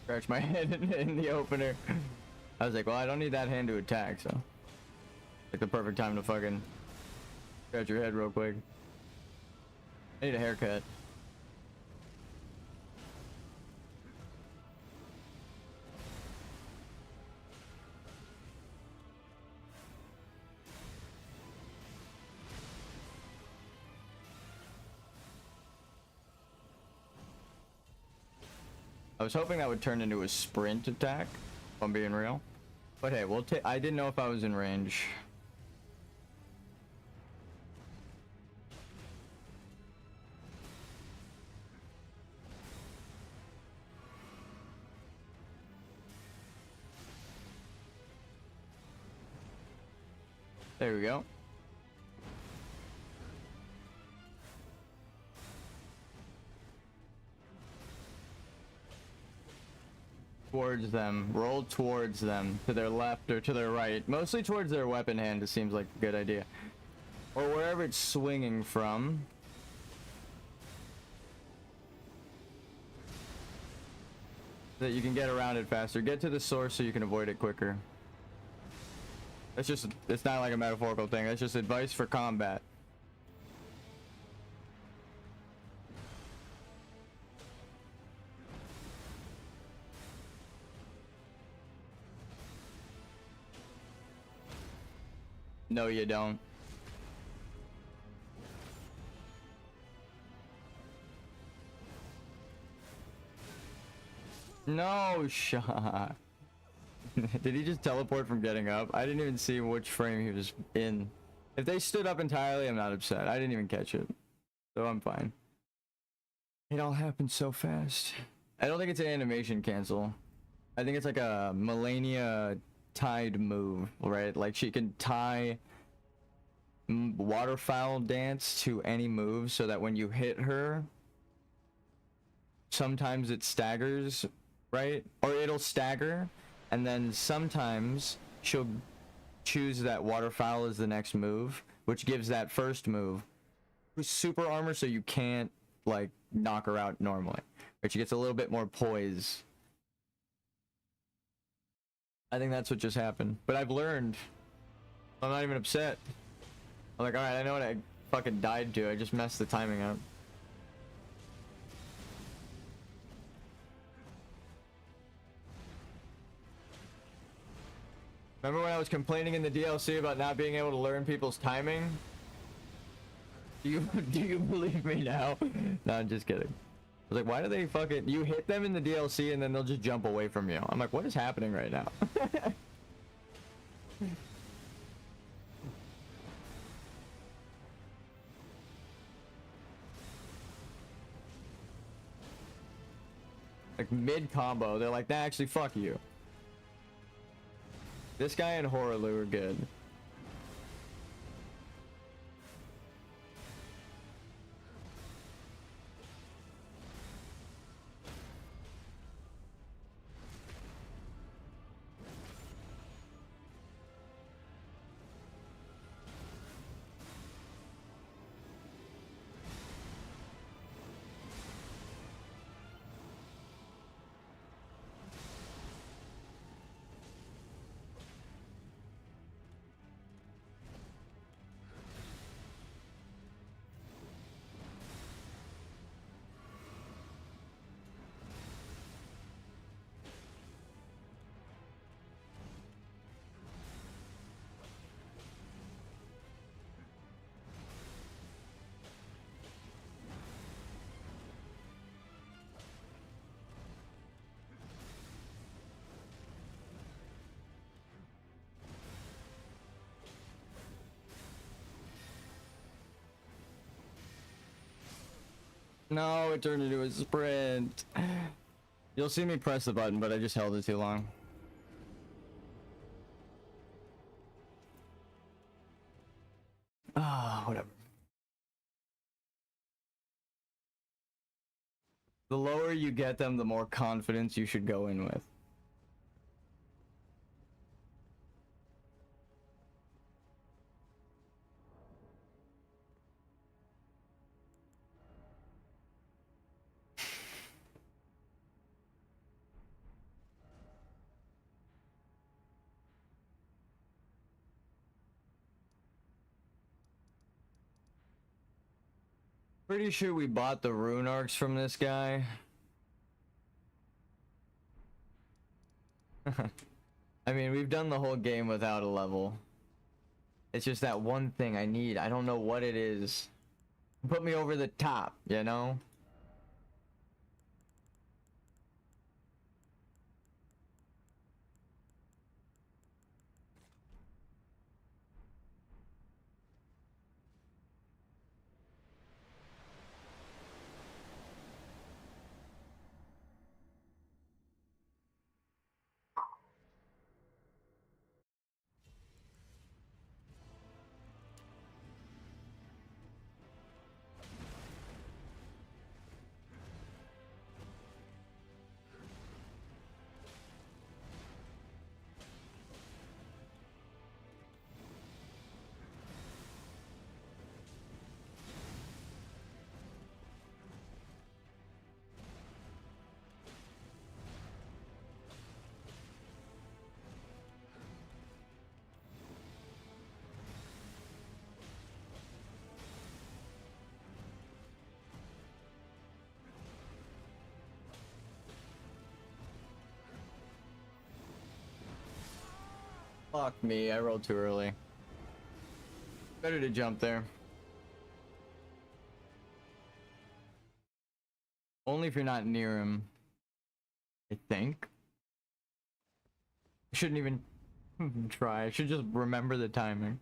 Scratch my head in the opener. I was like, well, I don't need that hand to attack, so like the perfect time to fucking scratch your head real quick. I need a haircut. I was hoping that would turn into a sprint attack, if I'm being real. But hey, we'll take. I didn't know if I was in range. There we go. Towards them. Roll towards them. To their left or to their right. Mostly towards their weapon hand, it seems like a good idea. Or wherever it's swinging from. So that you can get around it faster. Get to the source so you can avoid it quicker. That's just, it's not like a metaphorical thing. That's just advice for combat. No, you don't. No shot. Did he just teleport from getting up? I didn't even see which frame he was in. If they stood up entirely, I'm not upset. I didn't even catch it. So I'm fine. It all happened so fast. I don't think it's an animation cancel. I think it's like a Melania tied move, right? Like she can tie waterfowl dance to any move so that when you hit her, sometimes it staggers, right? Or it'll stagger, and then sometimes she'll choose that waterfowl as the next move, which gives that first move super armor so you can't like knock her out normally, but she gets a little bit more poise. I think that's what just happened, but I've learned. I'm not even upset. I'm like, alright, I know what I fucking died to. I just messed the timing up. Remember when I was complaining in the DLC about not being able to learn people's timing? Do you believe me now? No, I'm just kidding. I was like, why do they fucking... You hit them in the DLC and then they'll just jump away from you. I'm like, what is happening right now? Like mid-combo, they're like, nah, actually, fuck you. This guy and Horaloo are good. No, it turned into a sprint. You'll see me press the button, but I just held it too long. Ah, whatever. The lower you get them, the more confidence you should go in with. Pretty sure we bought the rune arcs from this guy. I mean, we've done the whole game without a level. It's just that one thing I need. I don't know what it is. Put me over the top, you know? Fuck me, I rolled too early. Better to jump there. Only if you're not near him. I think. I shouldn't even try. I should just remember the timing.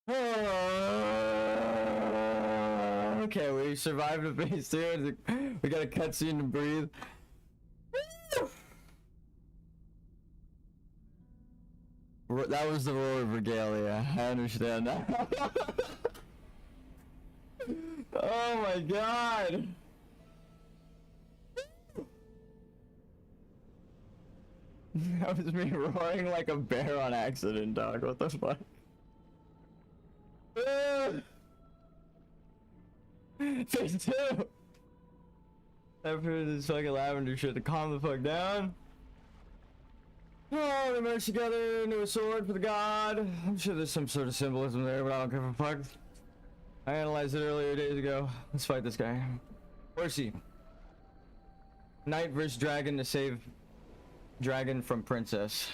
Okay, we survived the phase 2. We got a cutscene to breathe. That was the roar of regalia. I understand now. Oh my god. That was me roaring like a bear on accident, dog. What the fuck? Phase 2! After this fucking lavender shit to calm the fuck down. Oh, they merged together into a sword for the god. I'm sure there's some sort of symbolism there, but I don't give a fuck. I analyzed it earlier days ago. Let's fight this guy. Where's he? Knight versus dragon to save dragon from princess.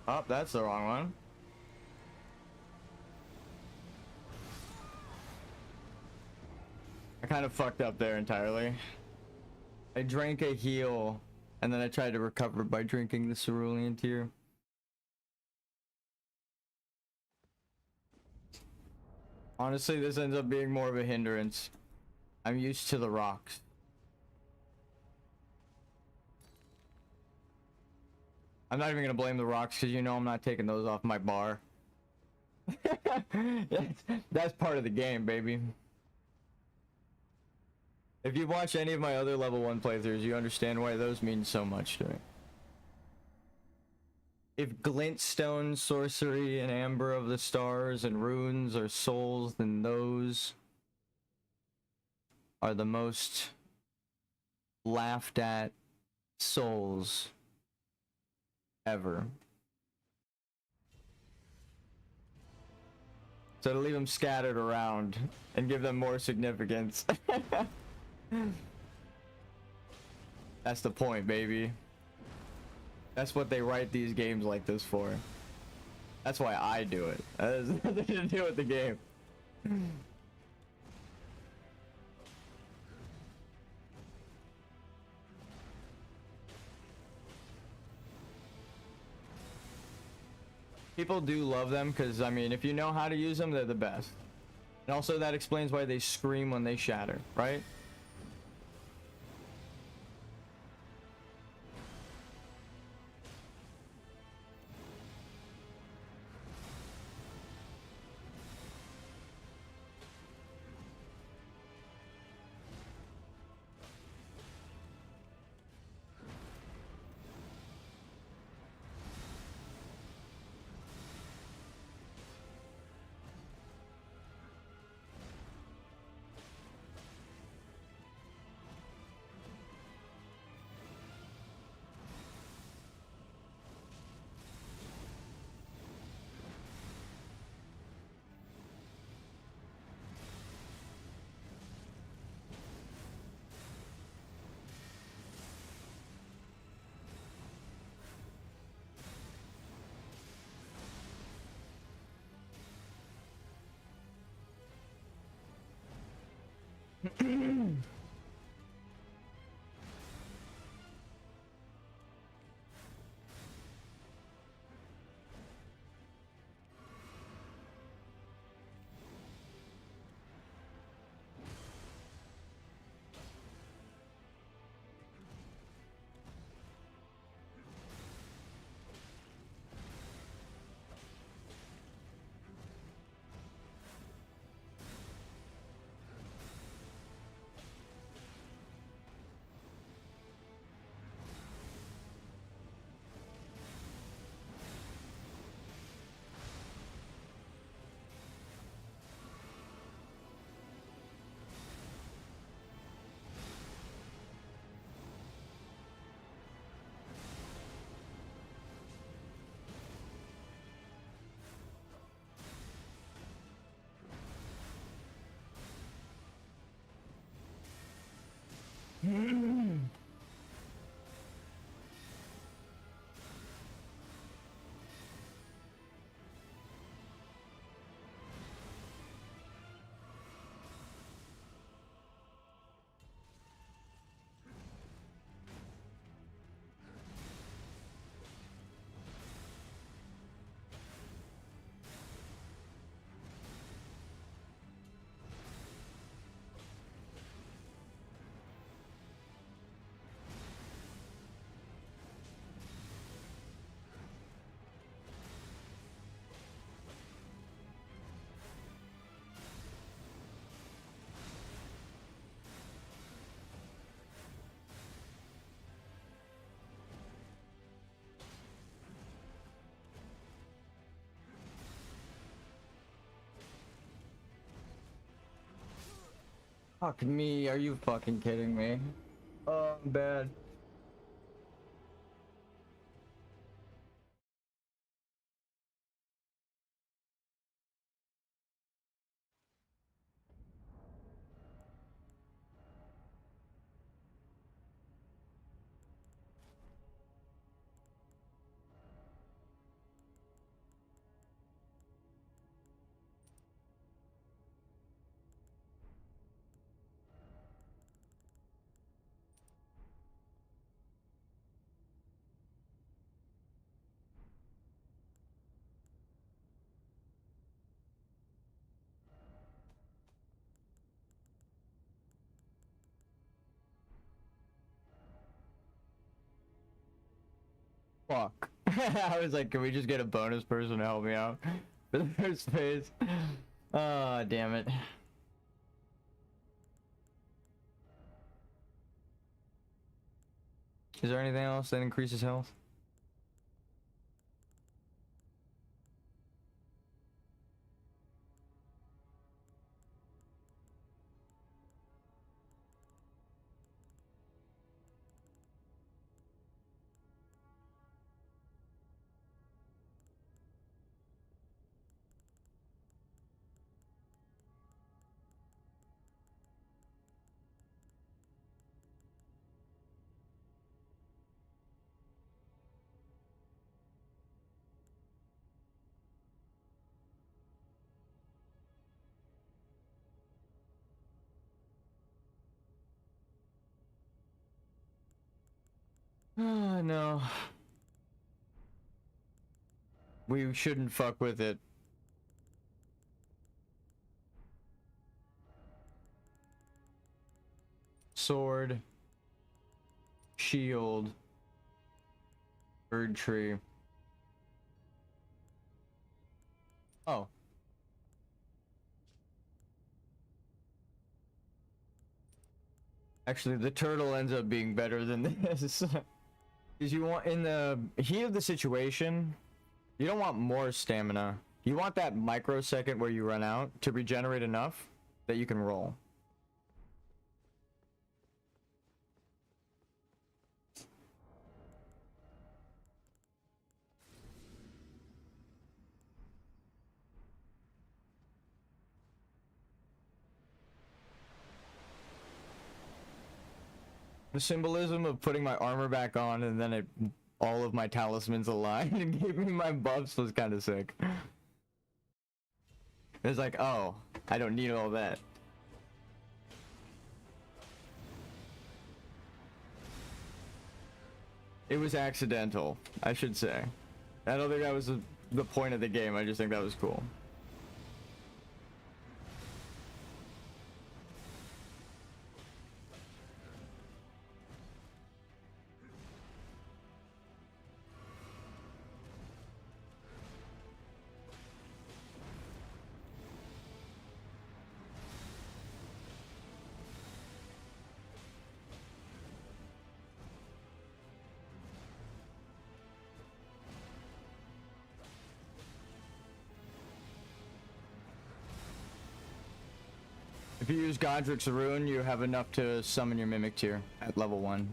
Oh, that's the wrong one. I kind of fucked up there entirely. I drank a heal, and then I tried to recover by drinking the cerulean tear. Honestly, this ends up being more of a hindrance. I'm used to the rocks. I'm not even gonna blame the rocks, because you know I'm not taking those off my bar. That's part of the game, baby. If you've watched any of my other level 1 playthroughs, you understand why those mean so much to me. If glintstone, sorcery, and amber of the stars, and runes are souls, then those are the most laughed at souls ever. So to leave them scattered around and give them more significance. That's the point, baby. That's what they write these games like this for. That's why I do it. That has nothing to do with the game. People do love them because, I mean, if you know how to use them, they're the best. And also that explains why they scream when they shatter, right? Fuck me, are you fucking kidding me? Oh, I'm bad. Fuck. I was like, can we just get a bonus person to help me out for the first phase? Ah, damn it. Is there anything else that increases health? Oh, no. We shouldn't fuck with it. Sword. Shield. Bird tree. Oh. Actually, the turtle ends up being better than this. Because you want, in the heat of the situation, you don't want more stamina. You want that microsecond where you run out to regenerate enough that you can roll. The symbolism of putting my armor back on and then all of my talismans aligned and gave me my buffs was kind of sick. It's like, oh, I don't need all that. It was accidental, I should say. I don't think that was the point of the game, I just think that was cool. If you use Godric's Rune, you have enough to summon your Mimic tier at level 1.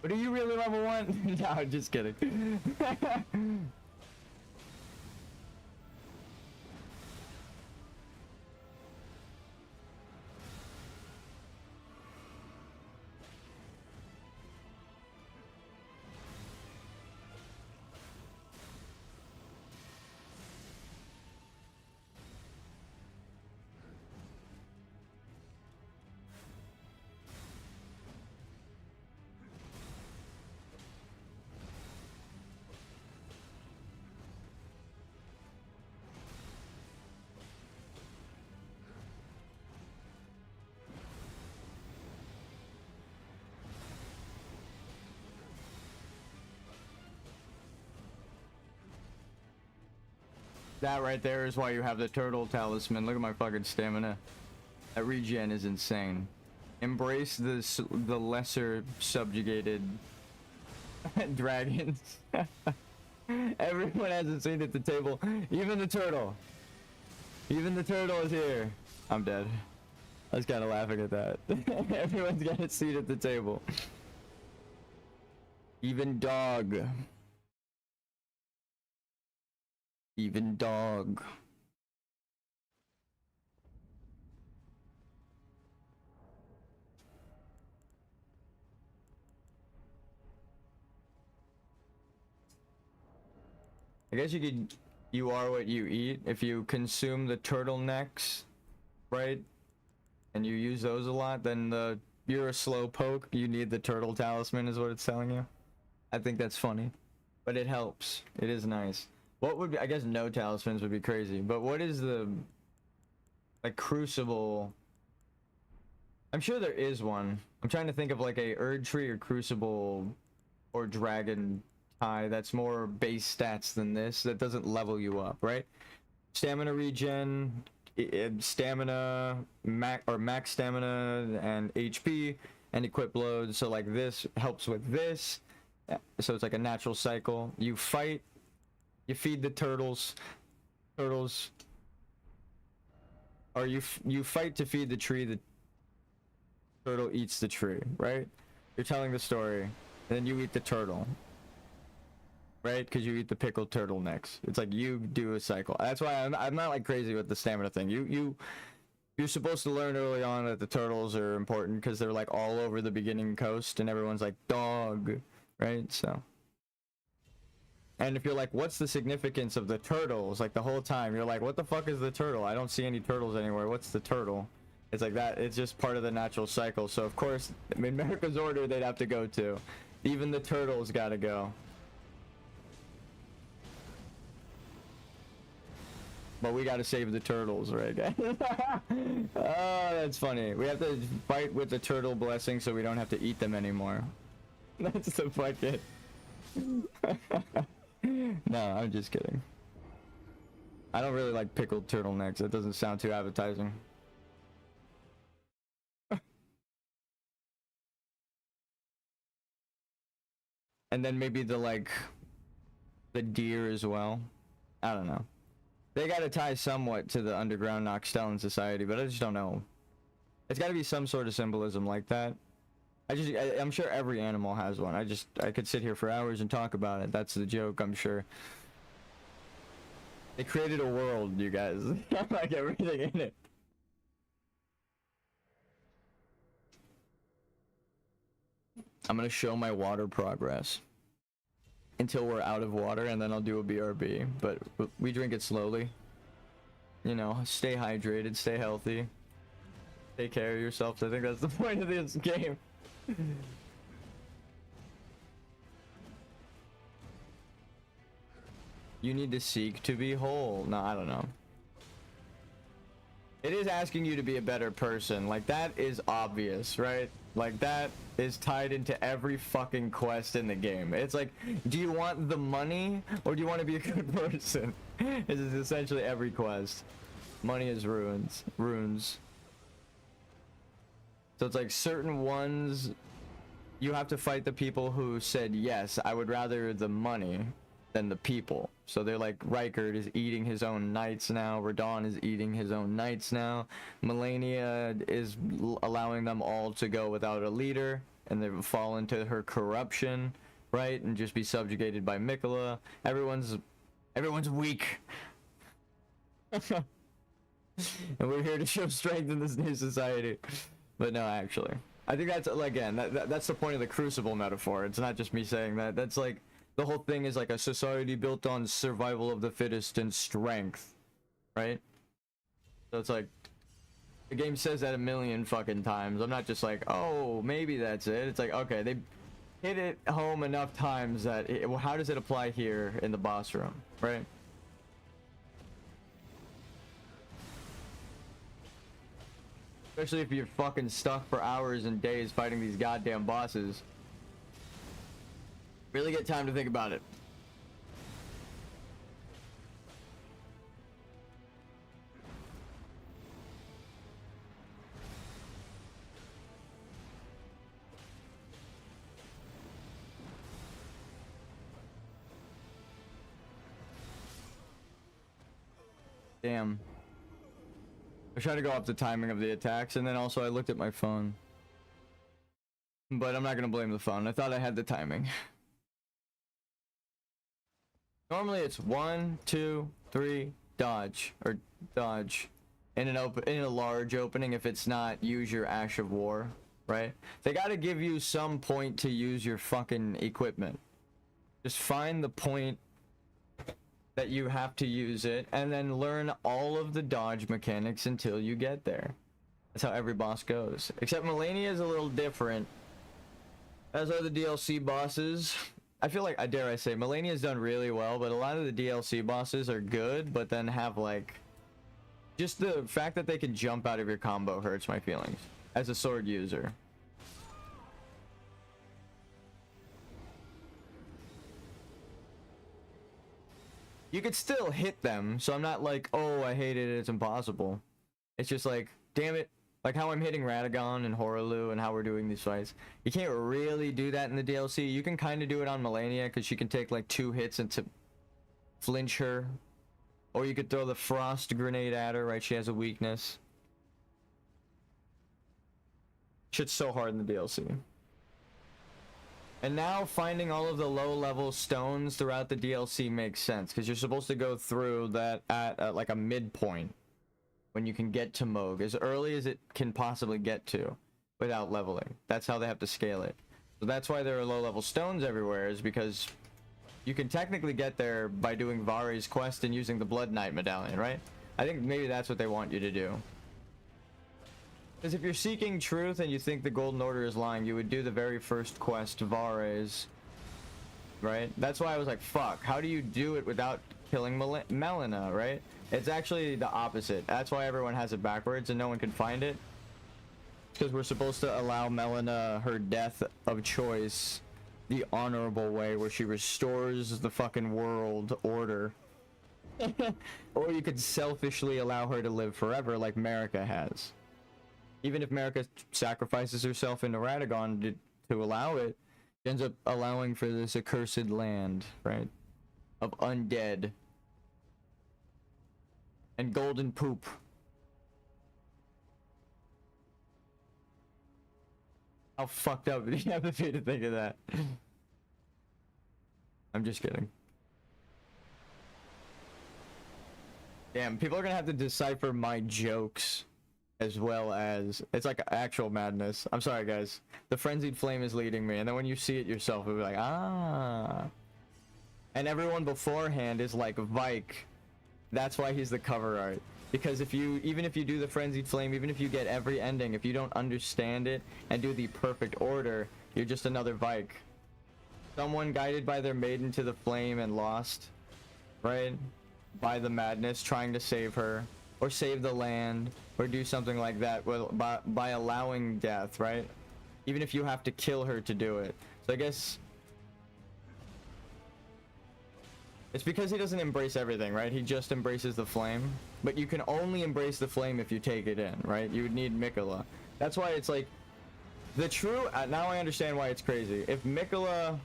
But are you really level 1? No, just kidding. That right there is why you have the turtle talisman. Look at my fucking stamina. That regen is insane. Embrace the lesser subjugated dragons. Everyone has a seat at the table. Even the turtle. Even the turtle is here. I'm dead. I was kind of laughing at that. Everyone's got a seat at the table. Even dog. Even dog. I guess you could, you are what you eat. If you consume the turtlenecks, right, and you use those a lot, then you're a slow poke. You need the turtle talisman is what it's telling you. I think that's funny, but it helps. It is nice. What would be, I guess no talismans would be crazy, but what is the, like, crucible? I'm sure there is one. I'm trying to think of like a Erdtree or crucible or dragon tie that's more base stats than this, that doesn't level you up, right? Stamina regen, stamina, max stamina and HP, and equip load. So like this helps with this. So it's like a natural cycle. You fight, you feed the turtles, or you fight to feed the tree, the turtle eats the tree, right? You're telling the story, and then you eat the turtle, right? Because you eat the pickled turtlenecks. It's like you do a cycle. That's why I'm not like crazy with the stamina thing. You're supposed to learn early on that the turtles are important because they're like all over the beginning coast, and everyone's like dog, right? So, and if you're like, what's the significance of the turtles? Like the whole time you're like, what the fuck is the turtle? I don't see any turtles anywhere. What's the turtle? It's like that. It's just part of the natural cycle. So of course, in America's order, they'd have to go to. Even the turtles gotta go. But we gotta save the turtles, right, guys? Oh, that's funny. We have to fight with the turtle blessing so we don't have to eat them anymore. That's the fucking... No, I'm just kidding. I don't really like pickled turtlenecks. That doesn't sound too appetizing. And then maybe the deer as well. I don't know. They gotta tie somewhat to the underground Noxtellan society, but I just don't know. It's gotta be some sort of symbolism like that. I'm sure every animal has one. I could sit here for hours and talk about it. That's the joke, I'm sure. They created a world, you guys. Like everything in it. I'm gonna show my water progress until we're out of water, and then I'll do a BRB. But we drink it slowly. You know, stay hydrated, stay healthy, take care of yourself. I think that's the point of this game. You need to seek to be whole. No, I don't know. It is asking you to be a better person. Like, that is obvious, right? Like, that is tied into every fucking quest in the game. It's like, do you want the money or do you want to be a good person? This is essentially every quest. Money is runes. So it's like certain ones, you have to fight the people who said, yes, I would rather the money than the people. So they're like, Rykard is eating his own knights now, Radon is eating his own knights now, Melania is allowing them all to go without a leader, and they fall into her corruption, right, and just be subjugated by Mikola. Everyone's weak. And we're here to show strength in this new society. But no, actually, I think that's, again, that's the point of the crucible metaphor. It's not just me saying that. That's like, the whole thing is like a society built on survival of the fittest and strength, right? So it's like, the game says that a million fucking times. I'm not just like, oh, maybe that's it. It's like, okay, they hit it home enough times that, well, how does it apply here in the boss room, right? Especially if you're fucking stuck for hours and days fighting these goddamn bosses. Really get time to think about it. Damn. I tried to go up the timing of the attacks, and then also I looked at my phone. But I'm not gonna blame the phone. I thought I had the timing. Normally it's 1, 2, 3, dodge, or dodge. In a large opening, if it's not, use your Ash of War, right? They gotta give you some point to use your fucking equipment. Just find the point that you have to use it, and then learn all of the dodge mechanics until you get there. That's how every boss goes. Except Melania is a little different, as are the DLC bosses. I feel like, I dare I say, Melania's done really well, but a lot of the DLC bosses are good, but then have like... just the fact that they can jump out of your combo hurts my feelings as a sword user. You could still hit them, so I'm not like, oh, I hate it, it's impossible. It's just like, damn it, like how I'm hitting Radagon and Horalu and how we're doing these fights. You can't really do that in the DLC. You can kind of do it on Melania, because she can take like 2 hits and to flinch her. Or you could throw the frost grenade at her, right? She has a weakness. Shit's so hard in the DLC. And now finding all of the low-level stones throughout the DLC makes sense, because you're supposed to go through that at like a midpoint when you can get to Moog, as early as it can possibly get to without leveling. That's how they have to scale it. So that's why there are low-level stones everywhere, is because you can technically get there by doing Vari's quest and using the Blood Knight medallion, right? I think maybe that's what they want you to do. Because if you're seeking truth and you think the Golden Order is lying, you would do the very first quest, Vari's, right? That's why I was like, fuck, how do you do it without killing Melina, right? It's actually the opposite. That's why everyone has it backwards and no one can find it. Because we're supposed to allow Melina her death of choice the honorable way, where she restores the fucking world order. Or you could selfishly allow her to live forever like Marika has. Even if Marika sacrifices herself into Radagon to allow it, she ends up allowing for this accursed land, right? Of undead. And golden poop. How fucked up do you have to be to think of that? I'm just kidding. Damn, people are gonna have to decipher my jokes as well as... it's like actual madness. I'm sorry, guys. The Frenzied Flame is leading me, and then when you see it yourself, it'll be like, ah. And everyone beforehand is like, Vike. That's why he's the cover art. Because if you, even if you do the Frenzied Flame, even if you get every ending, if you don't understand it and do the perfect order, you're just another Vike. Someone guided by their maiden to the flame and lost, right? By the madness, trying to save her, or save the land, or do something like that by allowing death, right? Even if you have to kill her to do it. So I guess it's because he doesn't embrace everything, right? He just embraces the flame. But you can only embrace the flame if you take it in, right? You would need Mikola. That's why it's like the true... now I understand why it's crazy. If Mikola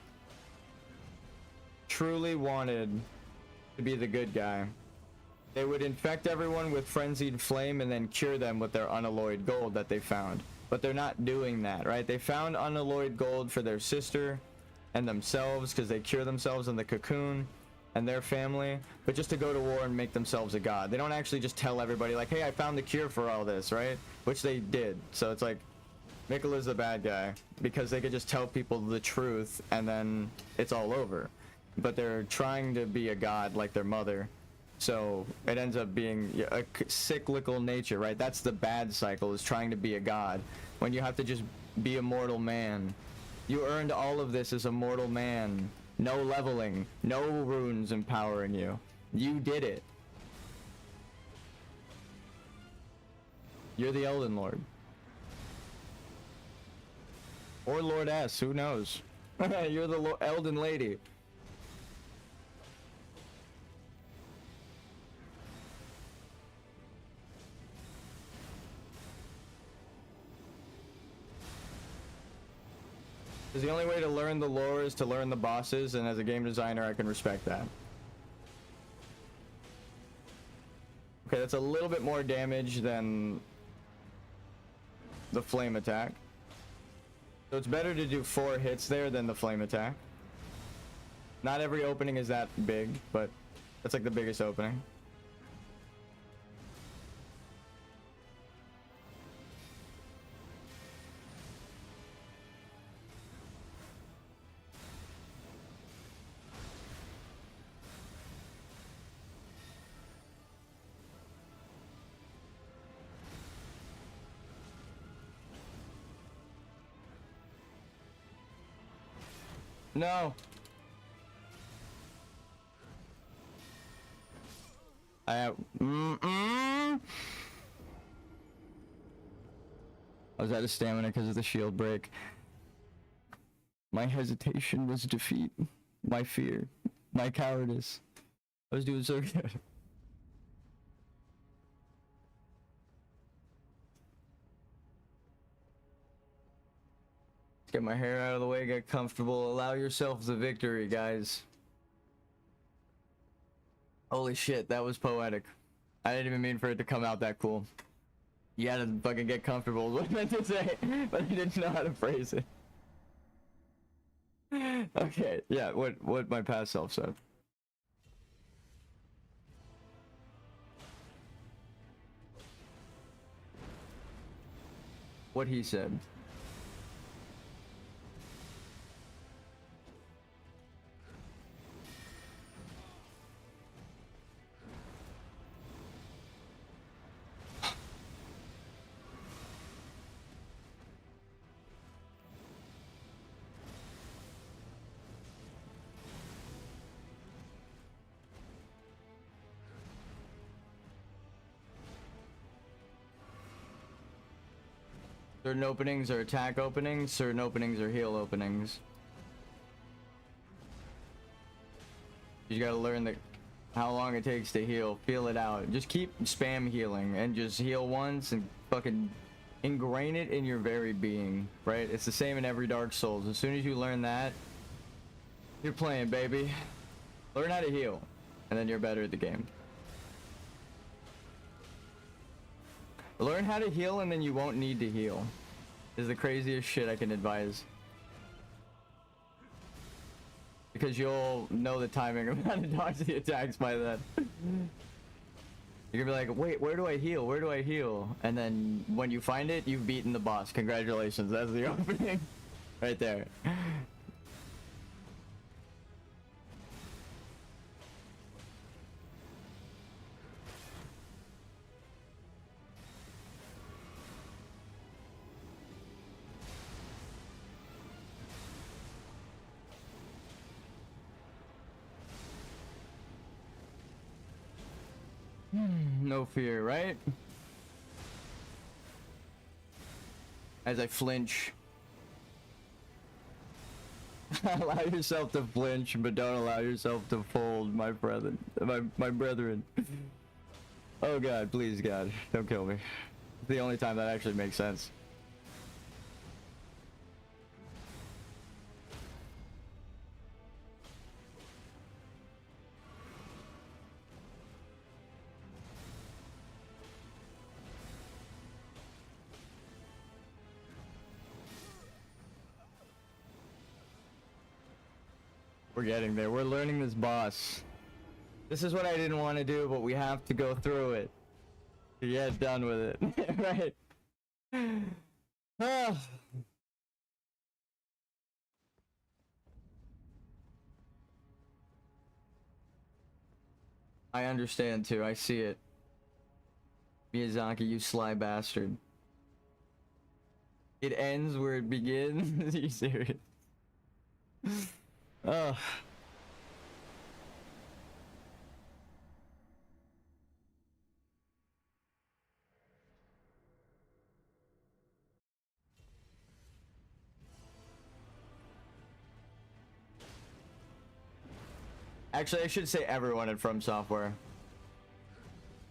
truly wanted to be the good guy, they would infect everyone with Frenzied Flame and then cure them with their unalloyed gold that they found. But they're not doing that, right? They found unalloyed gold for their sister and themselves because they cure themselves in the cocoon and their family, but just to go to war and make themselves a god. They don't actually just tell everybody like, hey, I found the cure for all this, right? Which they did. So it's like, Mikola's the bad guy because they could just tell people the truth and then it's all over. But they're trying to be a god like their mother. So it ends up being a cyclical nature, right? That's the bad cycle, is trying to be a god. When you have to just be a mortal man. You earned all of this as a mortal man. No leveling, no runes empowering you. You did it. You're the Elden Lord. Or Lord S, who knows? You're the Elden Lady. Because the only way to learn the lore is to learn the bosses, and as a game designer, I can respect that. Okay, that's a little bit more damage than the flame attack. So it's better to do 4 hits there than the flame attack. Not every opening is that big, but that's like the biggest opening. No. I have. I was out of stamina because of the shield break. My hesitation was defeat. My fear. My cowardice. I was doing so good. Let's get my hair out of the way, get comfortable. Allow yourself the victory, guys. Holy shit, that was poetic. I didn't even mean for it to come out that cool. You gotta fucking get comfortable, is what I meant to say, but I didn't know how to phrase it. Okay, yeah, what my past self said. What he said. Certain openings are attack openings, certain openings are heal openings. You gotta learn how long it takes to heal, feel it out. Just keep spam healing and just heal once and fucking ingrain it in your very being, right? It's the same in every Dark Souls. As soon as you learn that, you're playing, baby. Learn how to heal, and then you're better at the game. Learn how to heal and then you won't need to heal. Is the craziest shit I can advise. Because you'll know the timing of how to dodge the attacks by then. You're gonna be like, wait, where do I heal? Where do I heal? And then when you find it, you've beaten the boss. Congratulations, that's the opening. Right there. No fear, right? As I flinch. Allow yourself to flinch, but don't allow yourself to fold, my brethren. My brethren. Oh god, please god, don't kill me. It's the only time that actually makes sense. We're getting there. We're learning this boss. This is what I didn't want to do, but we have to go through it to get done with it. Right? Ah. I understand too. I see it. Miyazaki, you sly bastard. It ends where it begins? Are you serious? Ugh. Actually, I should say everyone at From Software.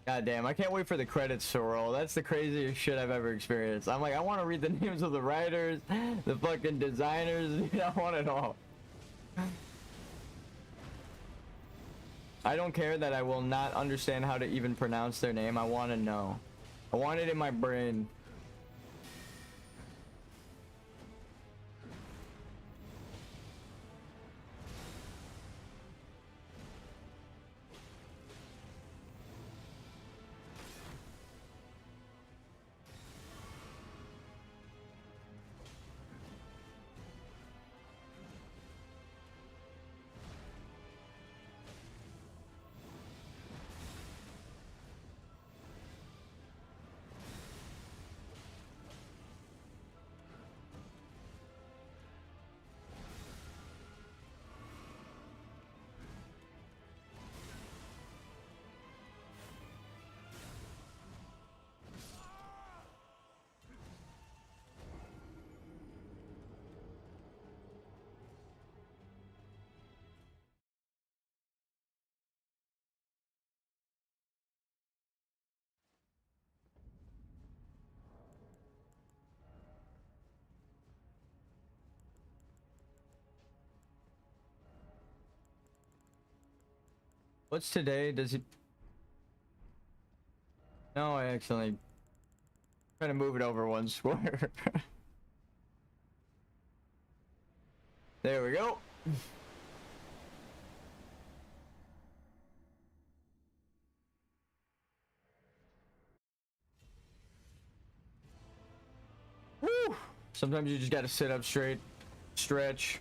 God damn, I can't wait for the credits to roll. That's the craziest shit I've ever experienced. I'm like, I want to read the names of the writers, the fucking designers, I want it all. I don't care that I will not understand how to even pronounce their name. I want to know. I want it in my brain. What's today? Does it? No, I accidentally trying to move it over one square. There we go. Woo! Sometimes you just gotta sit up straight, stretch.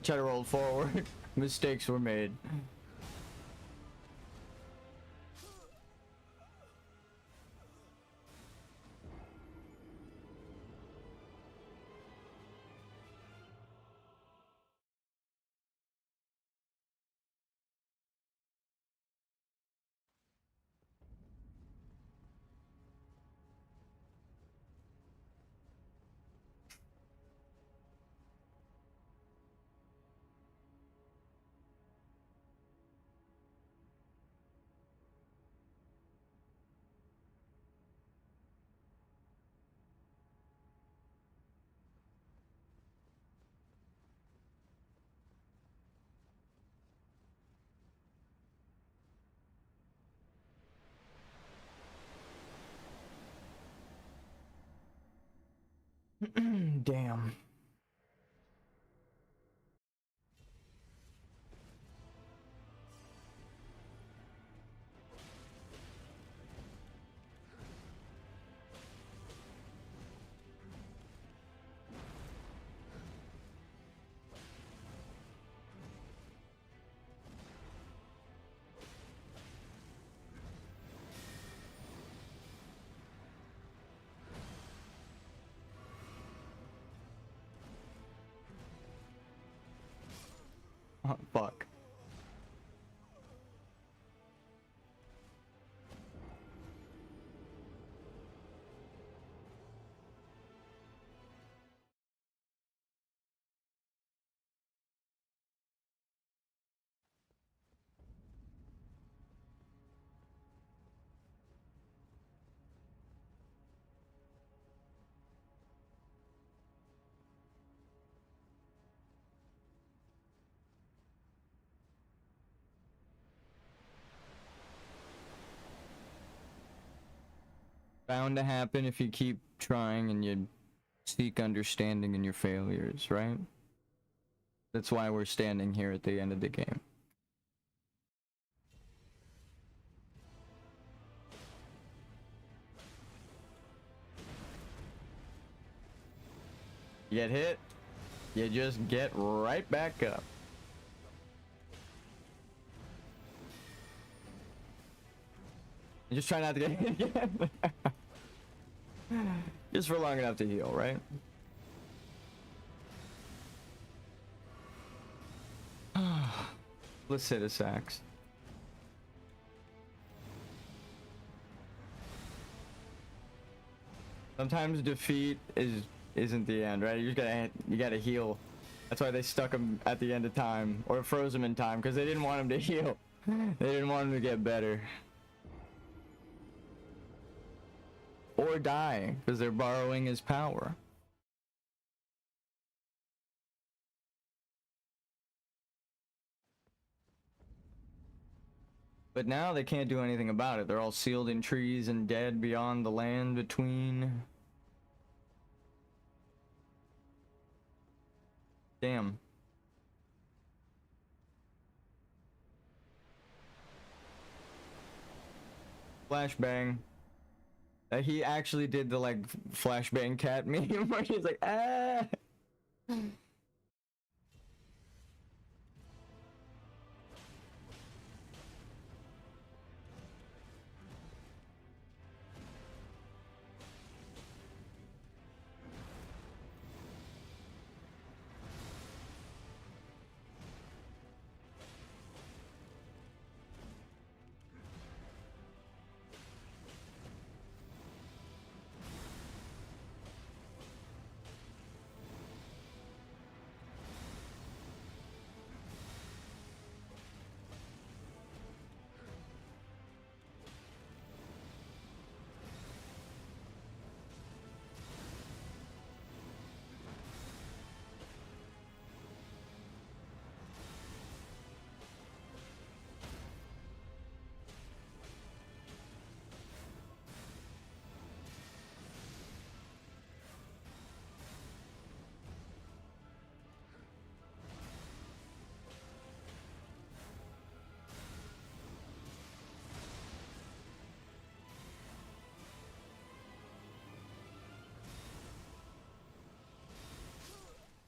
Try to roll forward. Mistakes were made. Damn. Oh, fuck. Bound to happen if you keep trying and you seek understanding in your failures, right? That's why we're standing here at the end of the game. You get hit, You just get right back up. You just try not to get hit again. Just for long enough to heal, right? Let's hit a sax. Sometimes defeat isn't the end, right? You gotta heal. That's why they stuck him at the end of time, or froze him in time, because they didn't want him to heal. They didn't want him to get better. Or die, because they're borrowing his power. But now they can't do anything about it. They're all sealed in trees and dead beyond the land between. Damn. Flashbang. He actually did the like flashbang cat meme where he's like, ah.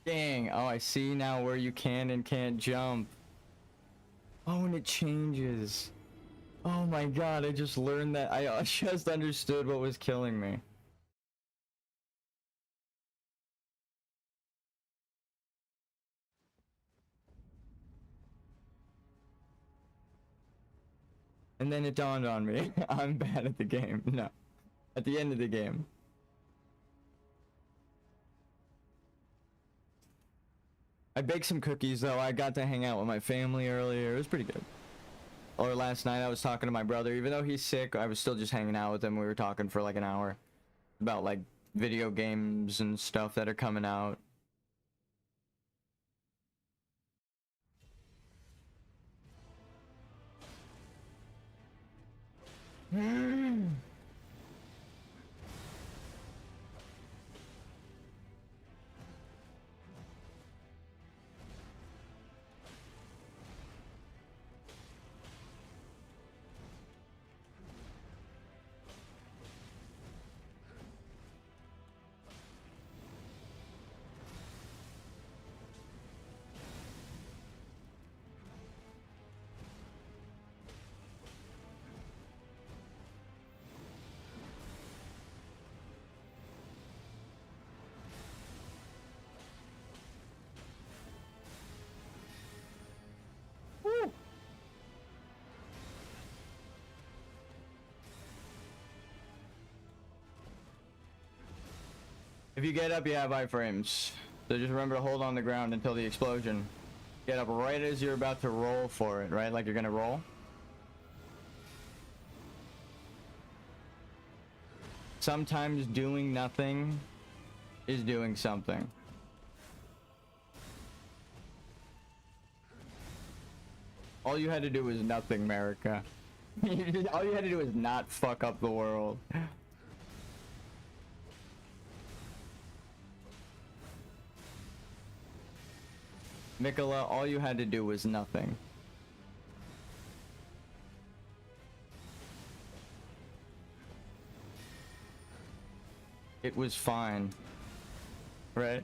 Dang, oh, I see now where you can and can't jump. Oh, and it changes. Oh my god, I just learned that. I just understood what was killing me. And then it dawned on me, I'm bad at the game. No, at the end of the game. I baked some cookies though. I got to hang out with my family earlier. It was pretty good. Or last night I was talking to my brother. Even though he's sick, I was still just hanging out with him. We were talking for like an hour about like video games and stuff that are coming out. If you get up, you have iframes. So just remember to hold on the ground until the explosion. Get up right as you're about to roll for it, right? Like you're gonna roll. Sometimes doing nothing is doing something. All you had to do was nothing, America. All you had to do was not fuck up the world. Nicola, all you had to do was nothing. It was fine. Right?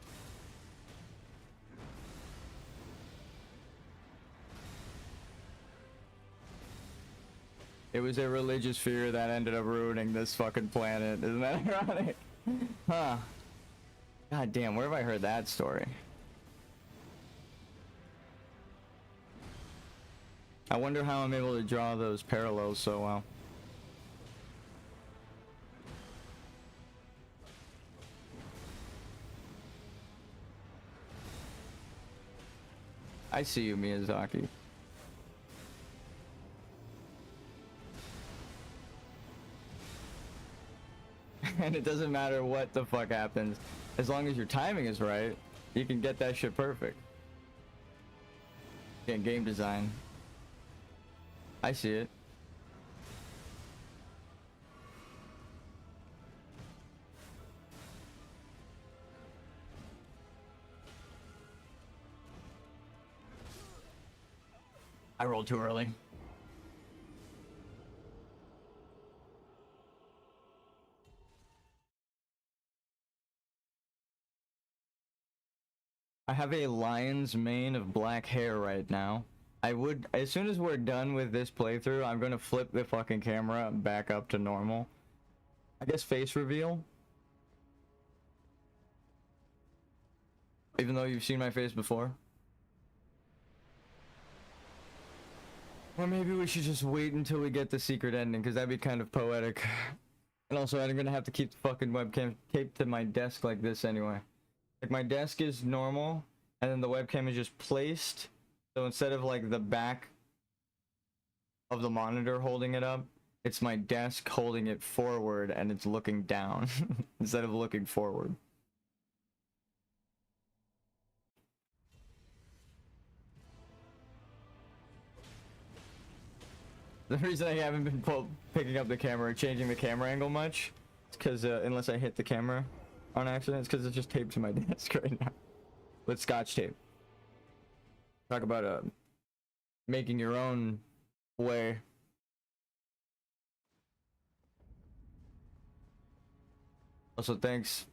It was a religious fear that ended up ruining this fucking planet. Isn't that ironic? Huh. God damn, where have I heard that story? I wonder how I'm able to draw those parallels so well. I see you, Miyazaki. And it doesn't matter what the fuck happens. As long as your timing is right, you can get that shit perfect. Again, game design. I see it. I rolled too early. I have a lion's mane of black hair right now. I would, as soon as we're done with this playthrough, I'm gonna flip the fucking camera back up to normal. I guess face reveal. Even though you've seen my face before. Or maybe we should just wait until we get the secret ending, because that'd be kind of poetic. And also, I'm gonna have to keep the fucking webcam taped to my desk like this anyway. Like, my desk is normal, and then the webcam is just placed. So instead of like the back of the monitor holding it up, it's my desk holding it forward and it's looking down instead of looking forward. The reason I haven't been picking up the camera or changing the camera angle much is because unless I hit the camera on accident, it's because it's just taped to my desk right now with scotch tape. Talk about making your own way. Also, thanks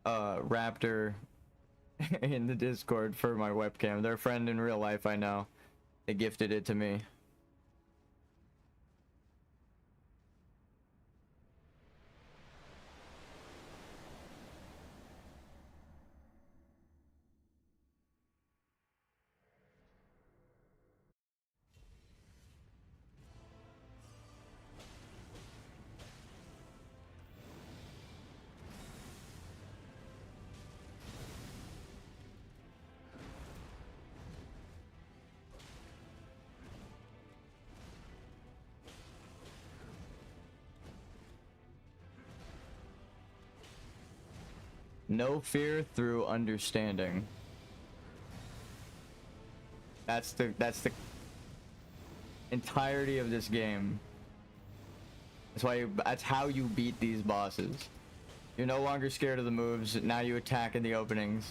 Raptor in the Discord for my webcam. They're a friend in real life, I know. They gifted it to me. No fear through understanding. That's the entirety of this game. That's how you beat these bosses. You're no longer scared of the moves, now you attack in the openings.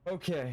Okay.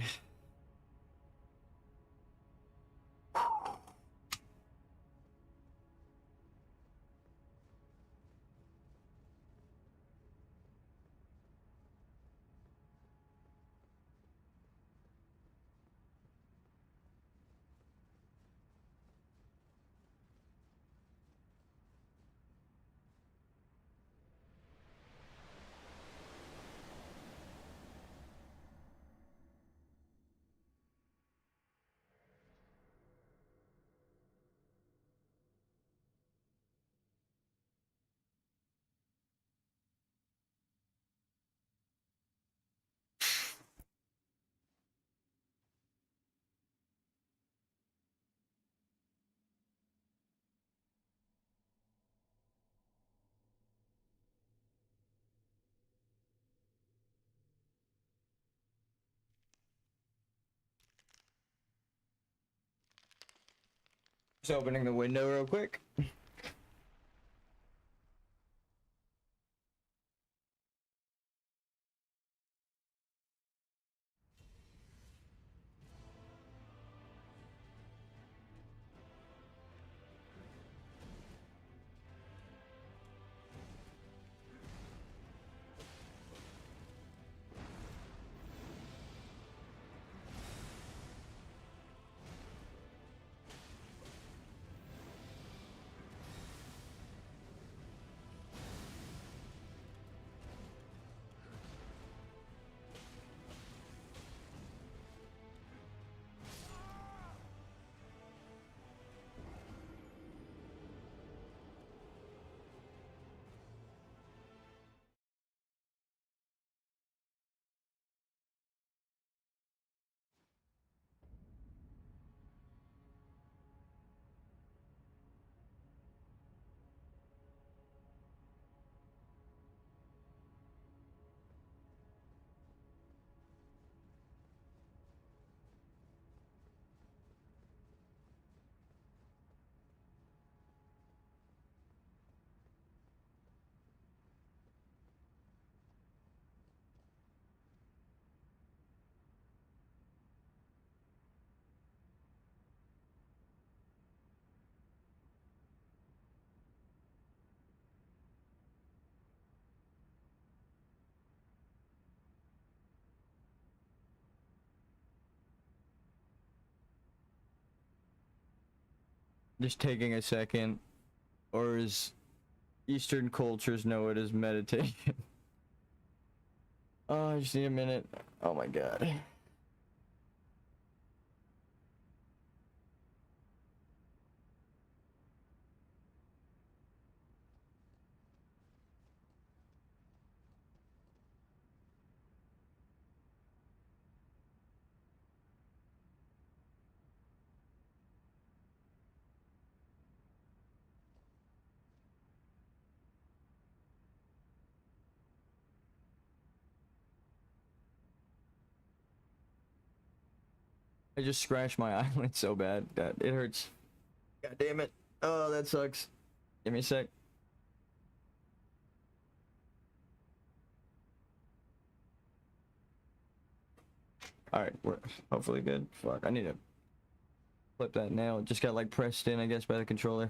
Just opening the window real quick. Just taking a second, or as Eastern cultures know it as meditation. Oh, I just need a minute. Oh my god. I just scratched my eyelid so bad that it hurts. God damn it. Oh, that sucks. Give me a sec. Alright, we're hopefully good. Fuck, I need to flip that nail. It just got like pressed in, I guess, by the controller.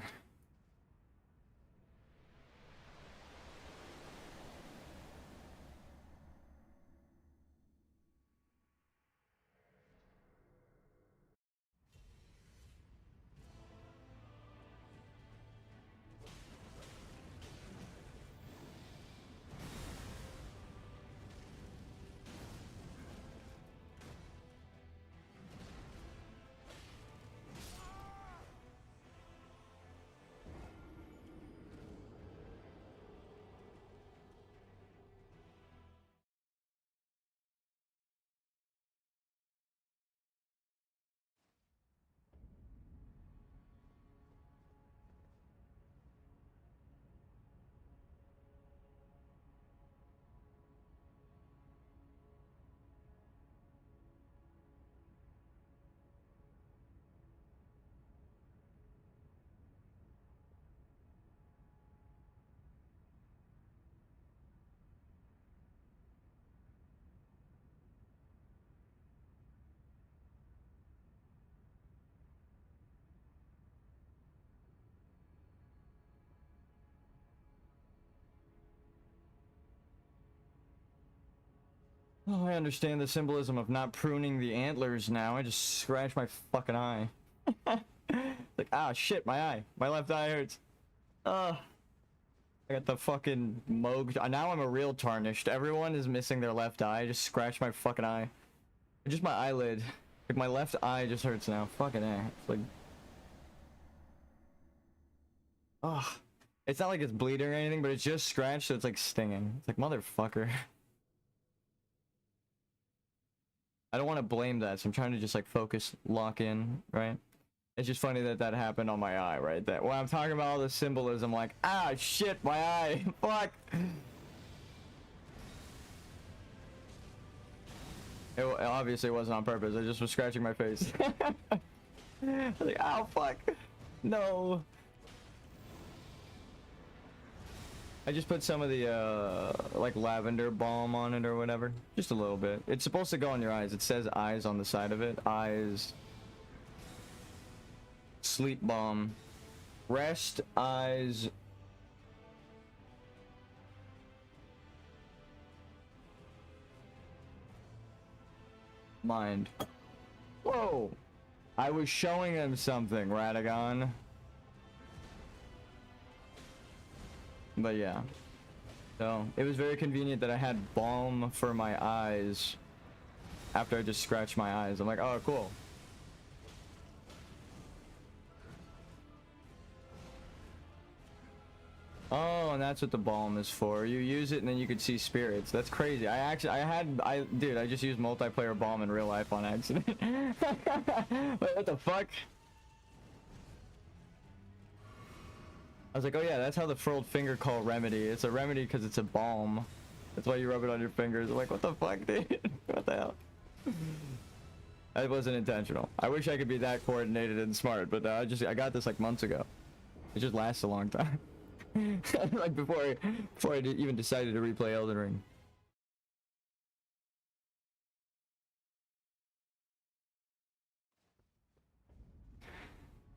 Oh, I understand the symbolism of not pruning the antlers now. I just scratched my fucking eye. Like, ah, shit, my eye. My left eye hurts. I got the fucking moog. Now I'm a real tarnished. Everyone is missing their left eye. I just scratched my fucking eye. Just my eyelid. Like, my left eye just hurts now. Fucking A. It's like... Ugh. It's not like it's bleeding or anything, but it's just scratched, so it's like stinging. It's like, motherfucker. I don't want to blame that, so I'm trying to just like focus, lock in, right? It's just funny that that happened on my eye, right? That when I'm talking about all the symbolism, like, ah, shit, my eye, fuck. It obviously wasn't on purpose. I just was scratching my face. I was like, ow, fuck. No. I just put some of the like lavender balm on it or whatever, just a little bit. It's supposed to go on your eyes. It says eyes on the side of it. Eyes. Sleep balm. Rest, eyes. Mind. Whoa! I was showing him something, Radagon. But yeah. So, it was very convenient that I had balm for my eyes after I just scratched my eyes. I'm like, oh, cool. Oh, and that's what the balm is for. You use it and then you could see spirits. That's crazy. Dude, I just used multiplayer balm in real life on accident. Wait, what the fuck? I was like, oh yeah, that's how the furled finger call remedy. It's a remedy because it's a balm. That's why you rub it on your fingers. I'm like, what the fuck, dude? What the hell? That wasn't intentional. I wish I could be that coordinated and smart, but I got this like months ago. It just lasts a long time. Like before I even decided to replay Elden Ring.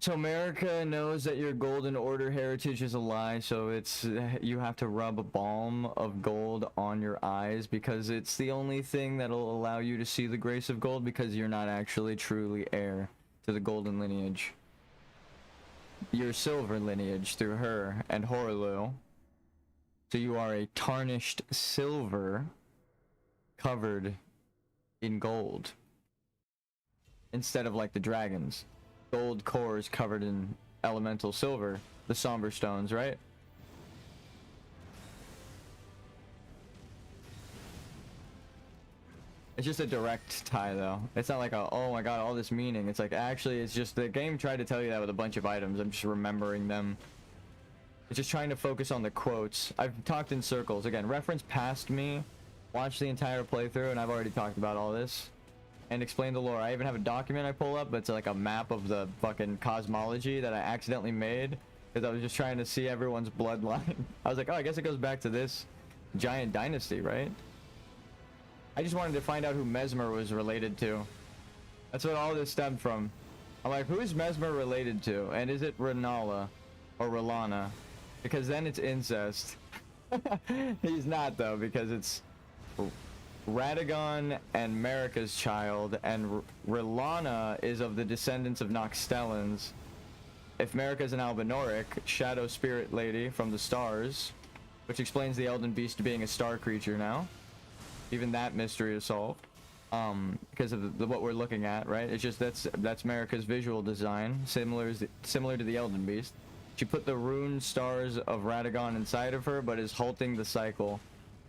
So America knows that your Golden Order heritage is a lie, so it's you have to rub a balm of gold on your eyes because it's the only thing that'll allow you to see the grace of gold, because you're not actually truly heir to the golden lineage. You're silver lineage through her and Horlu. So you are a tarnished silver covered in gold. Instead of like the dragons. Gold cores covered in elemental silver. The somber stones, right? It's just a direct tie though. It's not like a, oh my god, all this meaning. It's like, actually, it's just the game tried to tell you that with a bunch of items. I'm just remembering them. It's just trying to focus on the quotes. I've talked in circles. Again, reference past me, watch the entire playthrough, and I've already talked about all this. And explain the lore. I even have a document I pull up, but it's like a map of the fucking cosmology that I accidentally made. Because I was just trying to see everyone's bloodline. I was like, oh, I guess it goes back to this giant dynasty, right? I just wanted to find out who Mesmer was related to. That's what all this stemmed from. I'm like, who is Mesmer related to? And is it Renala or Relana? Because then it's incest. He's not though, because it's Radagon and Marika's child, and Relana is of the descendants of Noxtellans. If Marika's an Albinoric, shadow spirit lady from the stars, which explains the Elden Beast being a star creature now. Even that mystery is solved. Because of what we're looking at, right? It's just that's Marika's visual design, similar to the Elden Beast. She put the rune stars of Radagon inside of her, but is halting the cycle,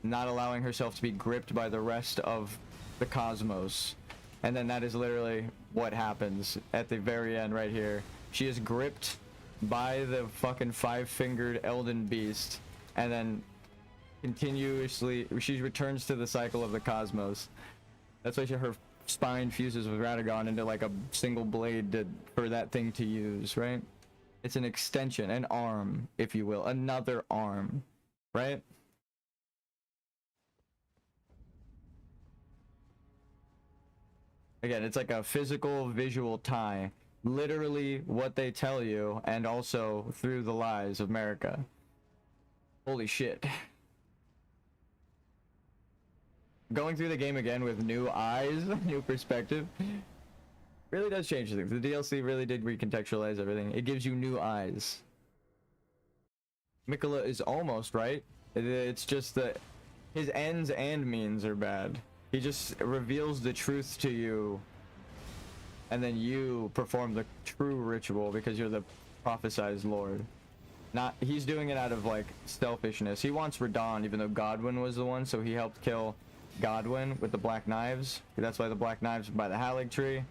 not allowing herself to be gripped by the rest of the cosmos. And then that is literally what happens at the very end right here. She is gripped by the fucking five-fingered Elden Beast, and then continuously she returns to the cycle of the cosmos. That's why her spine fuses with Radagon into like a single blade for that thing to use, right? It's an extension, an arm, if you will, another arm, right? Again, it's like a physical visual tie, literally what they tell you, and also through the lies of Marika. Holy shit. Going through the game again with new eyes, new perspective, really does change things. The DLC really did recontextualize everything. It gives you new eyes. Mikola is almost right. It's just that his ends and means are bad. He just reveals the truth to you, and then you perform the true ritual because you're the prophesized lord. Not, he's doing it out of like selfishness. He wants Radahn, even though Godwyn was the one, so he helped kill Godwyn with the black knives. That's why the black knives are by the Halig tree.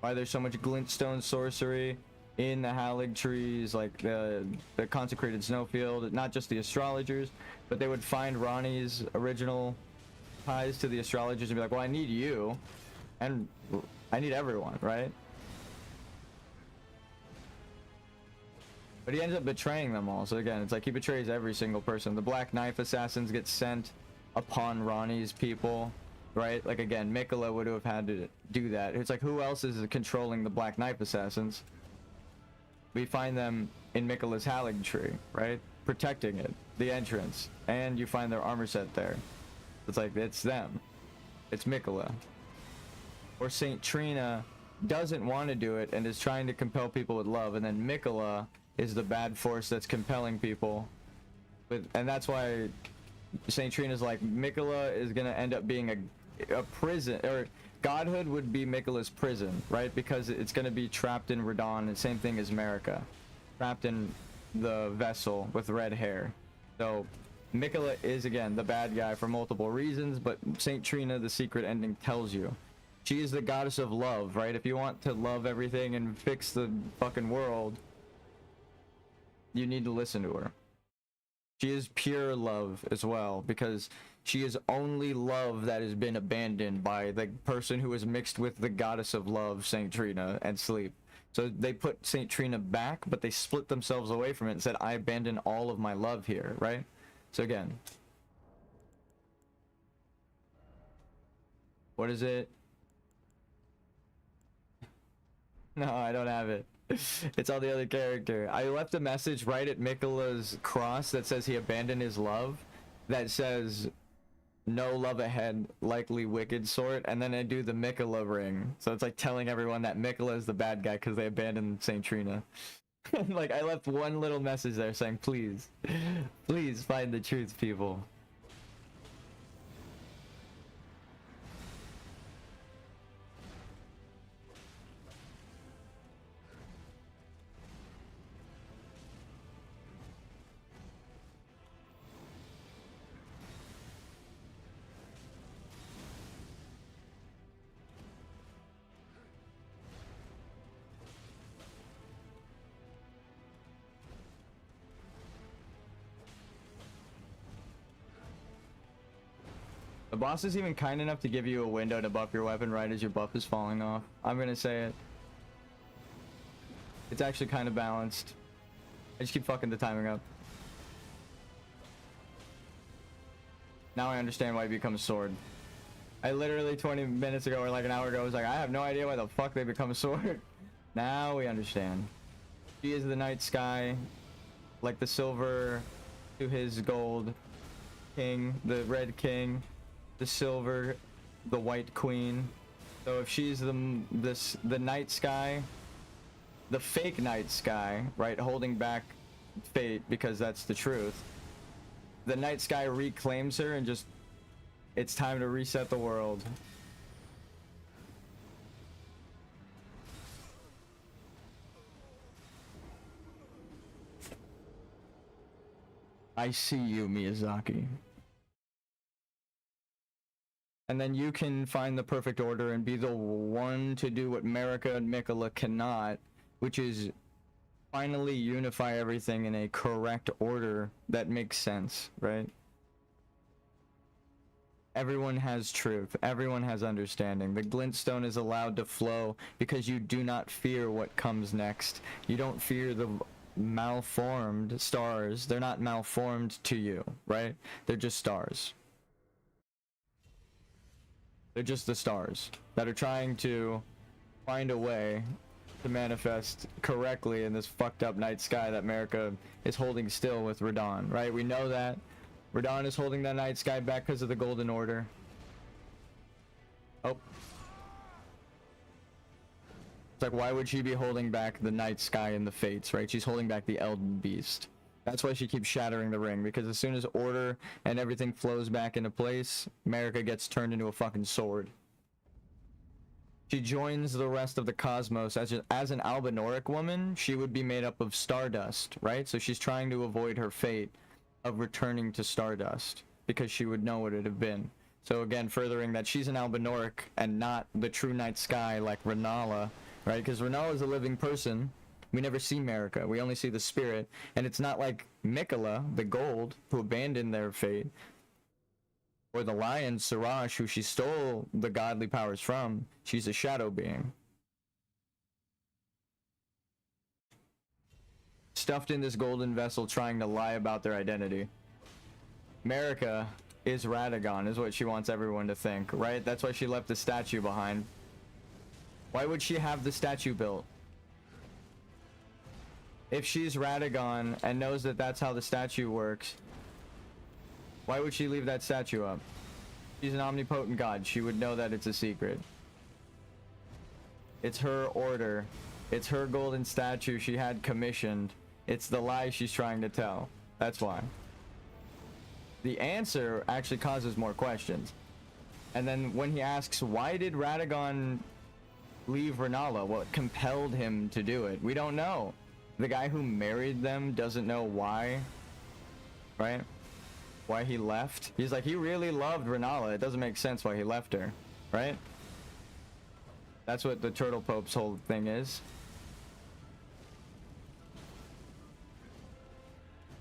Why there's so much glintstone sorcery in the Halig trees, like the consecrated snowfield. Not just the astrologers, but they would find Ronnie's original ties to the astrologers and be like, well, I need you, and I need everyone, right? But he ends up betraying them all. So again, it's like he betrays every single person. The Black Knife assassins get sent upon Ronnie's people, right? Like again, Mikola would have had to do that. It's like, who else is controlling the Black Knife assassins? We find them in Mikola's Halig tree, right? Protecting it, the entrance, and you find their armor set there. It's like, it's them. It's Mikola. Or Saint Trina doesn't want to do it and is trying to compel people with love, and then Mikola is the bad force that's compelling people. And that's why Saint Trina's like, Mikola is gonna end up being a prison, or godhood would be Mikola's prison, right? Because it's gonna be trapped in Radon, and same thing as Marika, trapped in the vessel with red hair. So Mikola is again the bad guy for multiple reasons, but Saint Trina, the secret ending tells you, she is the goddess of love, right? If you want to love everything and fix the fucking world, you need to listen to her. She is pure love as well, because she is only love that has been abandoned by the person who is mixed with the goddess of love, Saint Trina, and sleep. So they put Saint Trina back, but they split themselves away from it and said, I abandon all of my love here, right? So again, what is it? No, I don't have it. It's on the other character. I left a message right at Mikola's cross that says he abandoned his love, that says no love ahead, likely wicked sort, and then I do the Mikola ring. So it's like telling everyone that Mikola is the bad guy because they abandoned Saint Trina. Like, I left one little message there saying, please, please find the truth, people. The boss is even kind enough to give you a window to buff your weapon right as your buff is falling off. I'm gonna say it. It's actually kind of balanced. I just keep fucking the timing up. Now I understand why it becomes sword. I literally 20 minutes ago or like an hour ago was like, I have no idea why the fuck they become sword. Now we understand. She is the night sky, like the silver to his gold king, the red king, the silver, the white queen. So if she's the night sky, the fake night sky, right, holding back fate because that's the truth, the night sky reclaims her and just, it's time to reset the world. I see you, Miyazaki. And then you can find the perfect order and be the one to do what Marika and Mikola cannot, which is finally unify everything in a correct order that makes sense, right? Everyone has truth. Everyone has understanding. The glintstone is allowed to flow because you do not fear what comes next. You don't fear the malformed stars. They're not malformed to you, right? They're just stars. They're just the stars that are trying to find a way to manifest correctly in this fucked up night sky that Marika is holding still with Radon, right? We know that. Radon is holding that night sky back because of the Golden Order. Oh. It's like, why would she be holding back the night sky and the fates, right? She's holding back the Elden beast. That's why she keeps shattering the ring, because as soon as order and everything flows back into place, Marika gets turned into a fucking sword. She joins the rest of the cosmos. As an Albinoric woman, she would be made up of stardust, right? So she's trying to avoid her fate of returning to stardust, because she would know what it had been. So again, furthering that she's an Albinoric and not the true night sky like Renala, right? Because Renala is a living person. We never see Marika. We only see the spirit. And it's not like Mikola, the gold, who abandoned their fate, or the lion, Siraj, who she stole the godly powers from. She's a shadow being. stuffed in this golden vessel trying to lie about their identity. Marika is Radagon, is what she wants everyone to think, right? That's why she left the statue behind. Why would she have the statue built? If she's Radagon and knows that that's how the statue works, why would she leave that statue up? She's an omnipotent god. She would know that it's a secret. It's her order. It's her golden statue she had commissioned. It's the lie she's trying to tell. That's why. The answer actually causes more questions. And then when he asks, why did Radagon leave Renala? What compelled him to do it? We don't know. The guy who married them doesn't know why, right? Why he left. He's like, he really loved Renala. It doesn't make sense why he left her, right? That's what the Turtle Pope's whole thing is.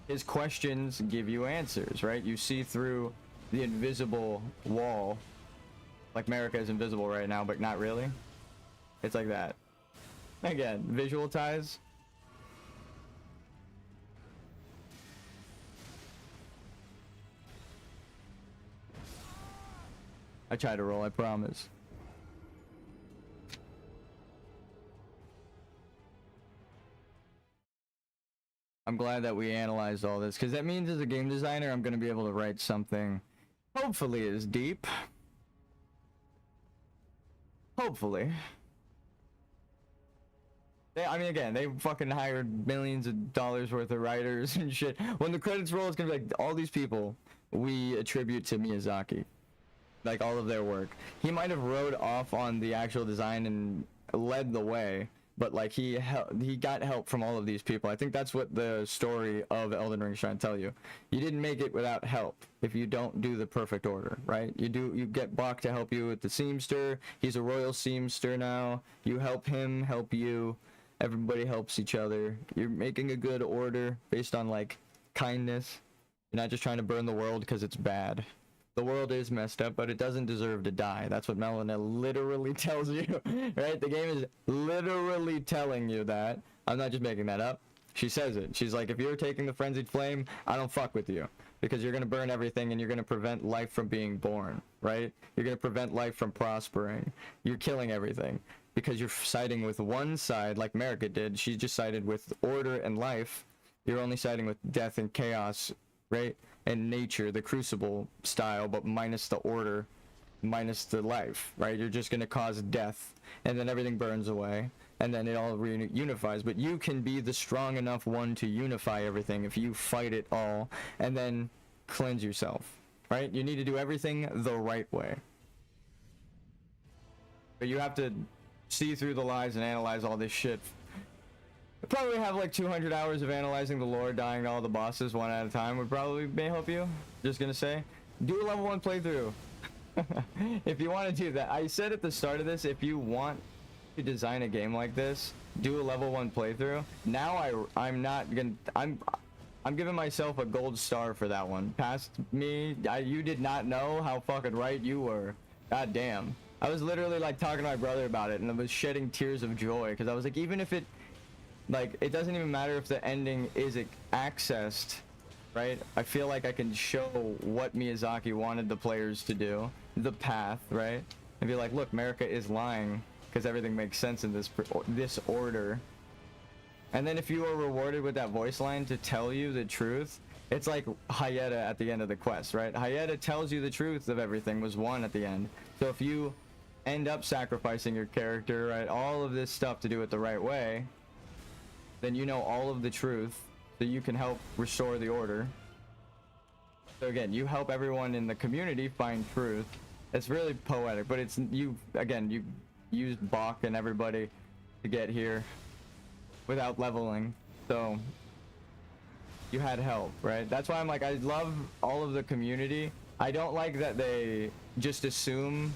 His questions give you answers, right? You see through the invisible wall. Like Marika is invisible right now, but not really. It's like that. Again, visual ties. I try to roll, I promise. I'm glad that we analyzed all this, because that means as a game designer, I'm going to be able to write something hopefully as deep. Hopefully. I mean, again, they fucking hired millions of dollars worth of writers and shit. When the credits roll, it's going to be like, all these people we attribute to Miyazaki. Like, all of their work. He might have rode off on the actual design and led the way, but like he got help from all of these people. I think that's what the story of Elden Ring is trying to tell you. You didn't make it without help if you don't do the perfect order, right? You get Bach to help you with the seamster. He's a royal seamster now. You help him, help you. Everybody helps each other. You're making a good order based on like kindness. You're not just trying to burn the world because it's bad. The world is messed up, but it doesn't deserve to die. That's what Melina literally tells you, right? The game is literally telling you that. I'm not just making that up. She says it. She's like, if you're taking the frenzied flame, I don't fuck with you. Because you're going to burn everything and you're going to prevent life from being born, right? You're going to prevent life from prospering. You're killing everything. Because you're siding with one side, like Marika did. She just sided with order and life. You're only siding with death and chaos, right? And nature, the crucible style, but minus the order, minus the life, right? You're just going to cause death, and then everything burns away, and then it all reunifies. But you can be the strong enough one to unify everything if you fight it all, and then cleanse yourself, right? You need to do everything the right way. But you have to see through the lies and analyze all this shit. I probably have like 200 hours of analyzing the lore, dying to all the bosses one at a time would probably may help you. Just gonna say, do a level 1 playthrough. If you want to do that. I said at the start of this, if you want to design a game like this, do a level 1 playthrough. Now I'm not gonna, I'm giving myself a gold star for that one. Past me, you did not know how fucking right you were. God damn. I was literally like talking to my brother about it and I was shedding tears of joy because I was like, even if it, like, it doesn't even matter if the ending is accessed, right? I feel like I can show what Miyazaki wanted the players to do, the path, right? And be like, look, Marika is lying because everything makes sense in this order. And then if you are rewarded with that voice line to tell you the truth, it's like Hayeta at the end of the quest, right? Hayeta tells you the truth of everything was one at the end. So if you end up sacrificing your character, right, all of this stuff to do it the right way, then you know all of the truth, so you can help restore the order. So again, you help everyone in the community find truth. It's really poetic, but it's you used Bach and everybody to get here without leveling, so you had help, right? That's why I'm like, I love all of the community. I don't like that they just assume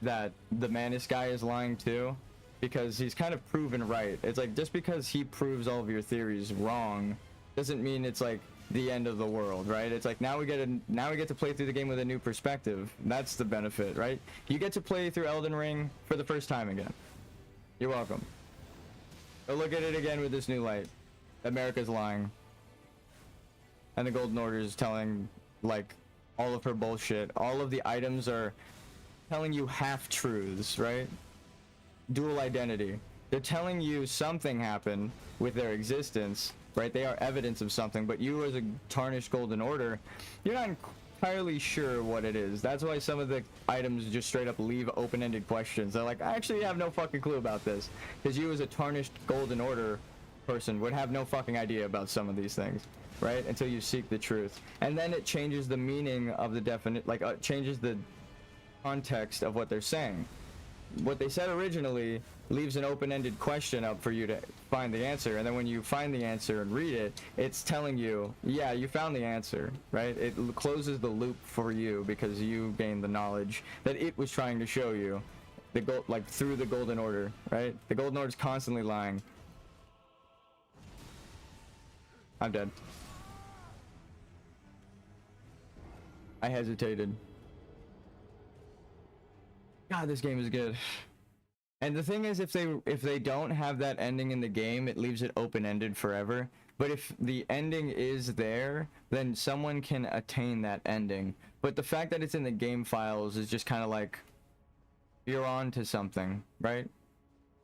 that the Manus guy is lying too, because he's kind of proven right. It's like, just because he proves all of your theories wrong doesn't mean it's like the end of the world, right? It's like now we get to play through the game with a new perspective. That's the benefit, right? You get to play through Elden Ring for the first time again. You're welcome. Go look at it again with this new light. America's lying. And the Golden Order is telling, like, all of her bullshit. All of the items are telling you half-truths, right? Dual identity. They're telling you something happened with their existence, right? They are evidence of something, but you as a tarnished Golden Order, you're not entirely sure what it is. That's why some of the items just straight up leave open-ended questions. They're like, I actually have no fucking clue about this. Because you as a tarnished Golden Order person would have no fucking idea about some of these things, right? Until you seek the truth. And then it changes the meaning of the definite, like, changes the context of what they're saying. What they said originally leaves an open-ended question up for you to find the answer, and then when you find the answer and read it, it's telling you, yeah, you found the answer, right? It closes the loop for you because you gained the knowledge that it was trying to show you, like through the Golden Order, right? The Golden Order's constantly lying. I'm dead. I hesitated. God, this game is good. And the thing is, if they don't have that ending in the game, it leaves it open-ended forever. But if the ending is there, then someone can attain that ending. But the fact that it's in the game files is just kind of like, you're on to something, right?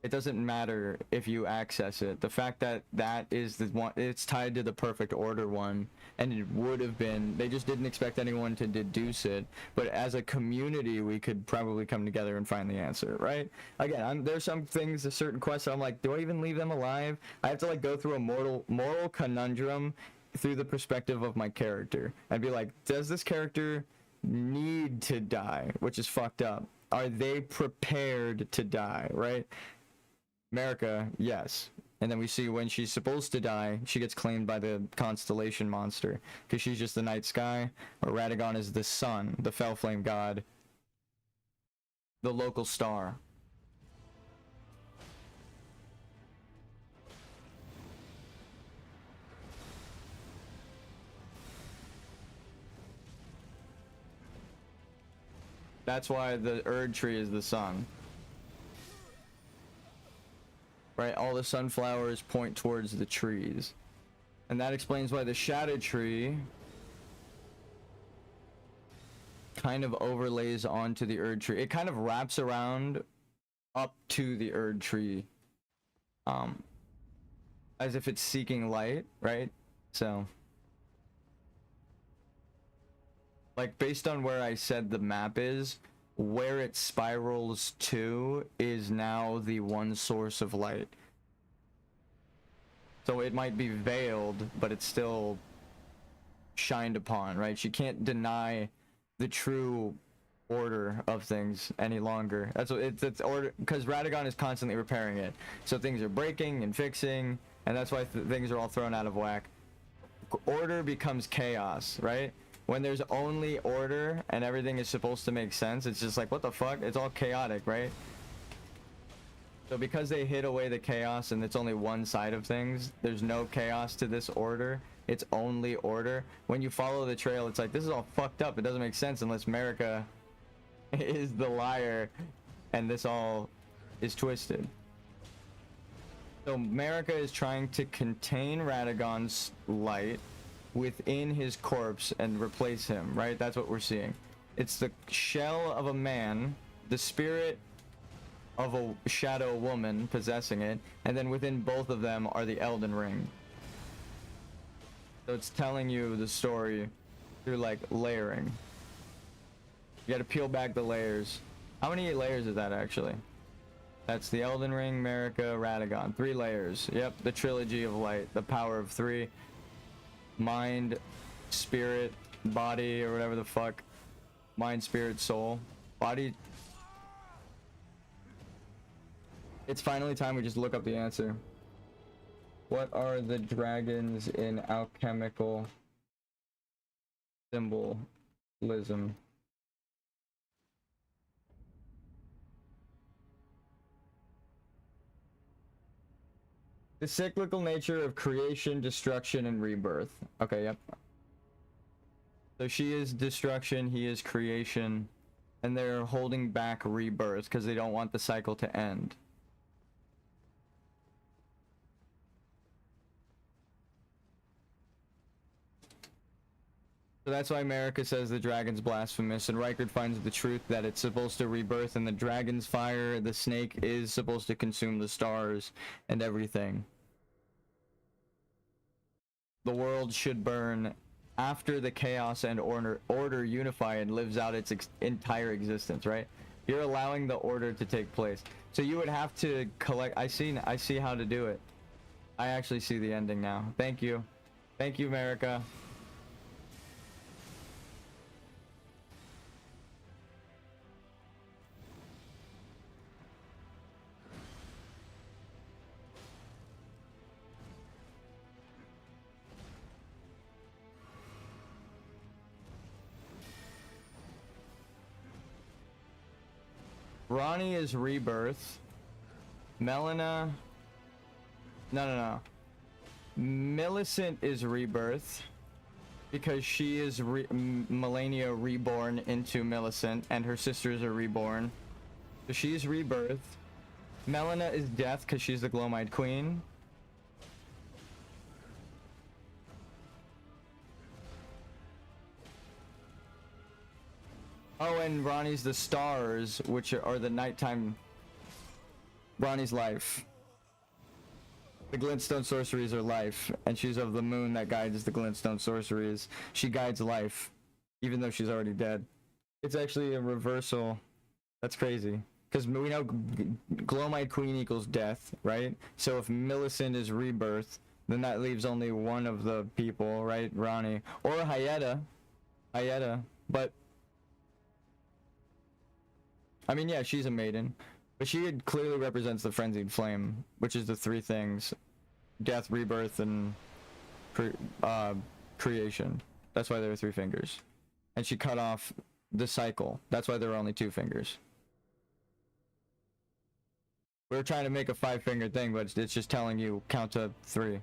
It doesn't matter if you access it. The fact that that is the one, it's tied to the perfect order one, and it would have been, they just didn't expect anyone to deduce it. But as a community, we could probably come together and find the answer, right? Again, there's some things, a certain quests, I'm like, do I even leave them alive? I have to like go through a moral conundrum through the perspective of my character. I'd be like, does this character need to die? Which is fucked up. Are they prepared to die, right? America, yes. And then we see when she's supposed to die, she gets claimed by the constellation monster because she's just the night sky, or Radagon is the sun, the fell flame god, the local star. That's why the Erd tree is the sun. Right, all the sunflowers point towards the trees. And that explains why the shadow tree kind of overlays onto the Erd tree. It kind of wraps around up to the Erd tree. As if it's seeking light, right? So, like, based on where I said the map is, where it spirals to is now the one source of light. So it might be veiled, but it's still shined upon, right? She can't deny the true order of things any longer. That's what it's order, because Radagon is constantly repairing it. So things are breaking and fixing, and that's why things are all thrown out of whack. Order becomes chaos, right? When there's only order and everything is supposed to make sense, it's just like, what the fuck? It's all chaotic, right? So because they hid away the chaos and it's only one side of things, there's no chaos to this order. It's only order. When you follow the trail, it's like, this is all fucked up. It doesn't make sense unless America is the liar and this all is twisted. So America is trying to contain Radagon's light within his corpse and replace him, right? That's what we're seeing. It's the shell of a man, the spirit of a shadow woman possessing it, and then within both of them are the Elden Ring. So it's telling you the story through like layering. You gotta peel back the layers. How many layers is that actually? That's the Elden Ring, America, Radagon. 3 layers. Yep, the trilogy of light, the power of 3. Mind, spirit, body, or whatever the fuck. Mind, spirit, soul. Body. It's finally time we just look up the answer. What are the dragons in alchemical symbolism? The cyclical nature of creation, destruction, and rebirth. Okay, yep. So she is destruction, he is creation, and they're holding back rebirth because they don't want the cycle to end. So that's why America says the dragon's blasphemous, and Reichard finds the truth that it's supposed to rebirth, and the dragon's fire, the snake, is supposed to consume the stars and everything. The world should burn after the chaos and order unify and lives out its entire existence, right? You're allowing the order to take place. So you would have to collect. I see how to do it. I actually see the ending now. Thank you. Thank you, America. Ronnie is rebirth. Melina. No. Millicent is rebirth. Because she is Melania reborn into Millicent, and her sisters are reborn. So she's rebirth. Melina is death because she's the Glowmite Queen. Oh, and Ronnie's the stars, which are the nighttime. Ronnie's life. The glintstone sorceries are life, and she's of the moon that guides the glintstone sorceries. She guides life, even though she's already dead. It's actually a reversal. That's crazy. Because we know Glowmite Queen equals death, right? So if Millicent is rebirth, then that leaves only one of the people, right? Ronnie. Or Hyetta. But I mean, yeah, she's a maiden. But she clearly represents the frenzied flame, which is the three things: death, rebirth, and creation. That's why there are 3 fingers. And she cut off the cycle. That's why there are only 2 fingers. We were trying to make a 5-finger thing, but it's just telling you count to 3.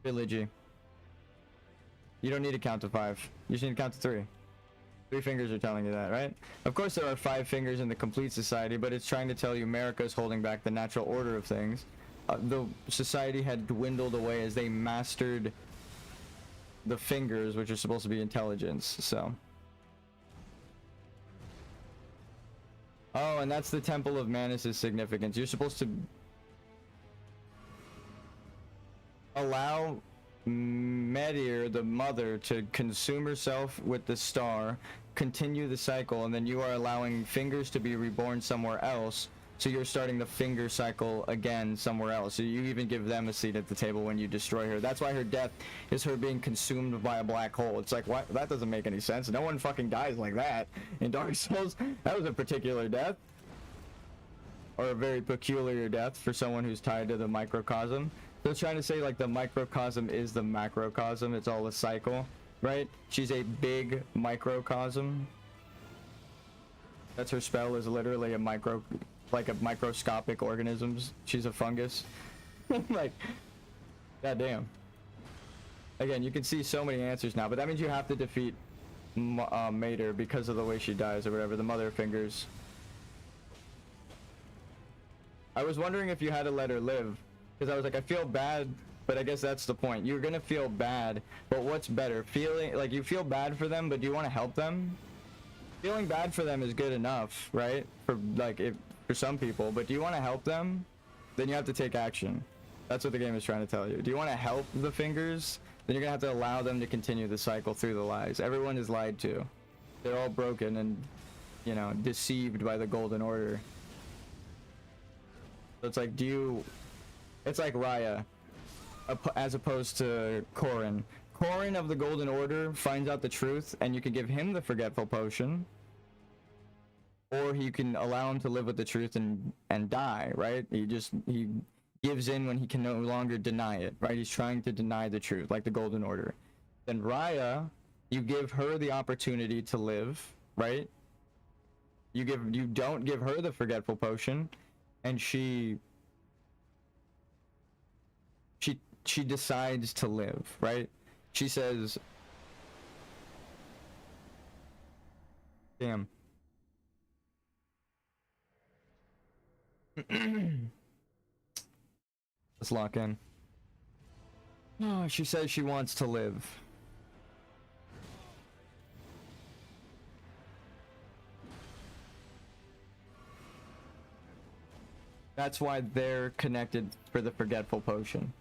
Trilogy. You don't need to count to 5. You just need to count to 3. 3 fingers are telling you that, right? Of course there are 5 fingers in the complete society, but it's trying to tell you America is holding back the natural order of things. The society had dwindled away as they mastered the fingers, which are supposed to be intelligence, so. Oh, and that's the Temple of Manus' significance. You're supposed to allow Medir, the mother, to consume herself with the star, continue the cycle, and then you are allowing fingers to be reborn somewhere else, so you're starting the finger cycle again somewhere else. So you even give them a seat at the table when you destroy her. That's why her death is her being consumed by a black hole. It's like, what? That doesn't make any sense. No one fucking dies like that in Dark Souls. That was a particular death, or a very peculiar death for someone who's tied to the microcosm. They're trying to say like the microcosm is the macrocosm. It's all a cycle, right? She's a big microcosm. That's her spell, is literally a microscopic organisms. She's a fungus. Like, goddamn. Again, you can see so many answers now, but that means you have to defeat Mater because of the way she dies or whatever. The Mother of Fingers. I was wondering if you had to let her live. Because I was like, I feel bad, but I guess that's the point. You're gonna feel bad, but what's better? Feeling like you feel bad for them, but do you want to help them? Feeling bad for them is good enough, right? For some people, but do you want to help them? Then you have to take action. That's what the game is trying to tell you. Do you want to help the fingers? Then you're gonna have to allow them to continue the cycle through the lies. Everyone is lied to. They're all broken and, you know, deceived by the Golden Order. So it's like, it's like Raya, as opposed to Corrin. Corrin of the Golden Order finds out the truth, and you can give him the Forgetful Potion, or you can allow him to live with the truth and die, right? He gives in when he can no longer deny it, right? He's trying to deny the truth, like the Golden Order. Then Raya, you give her the opportunity to live, right? You don't give her the Forgetful Potion, and she decides to live, right? She says, damn. Let's lock in. Oh, she says she wants to live. That's why they're connected for the forgetful potion.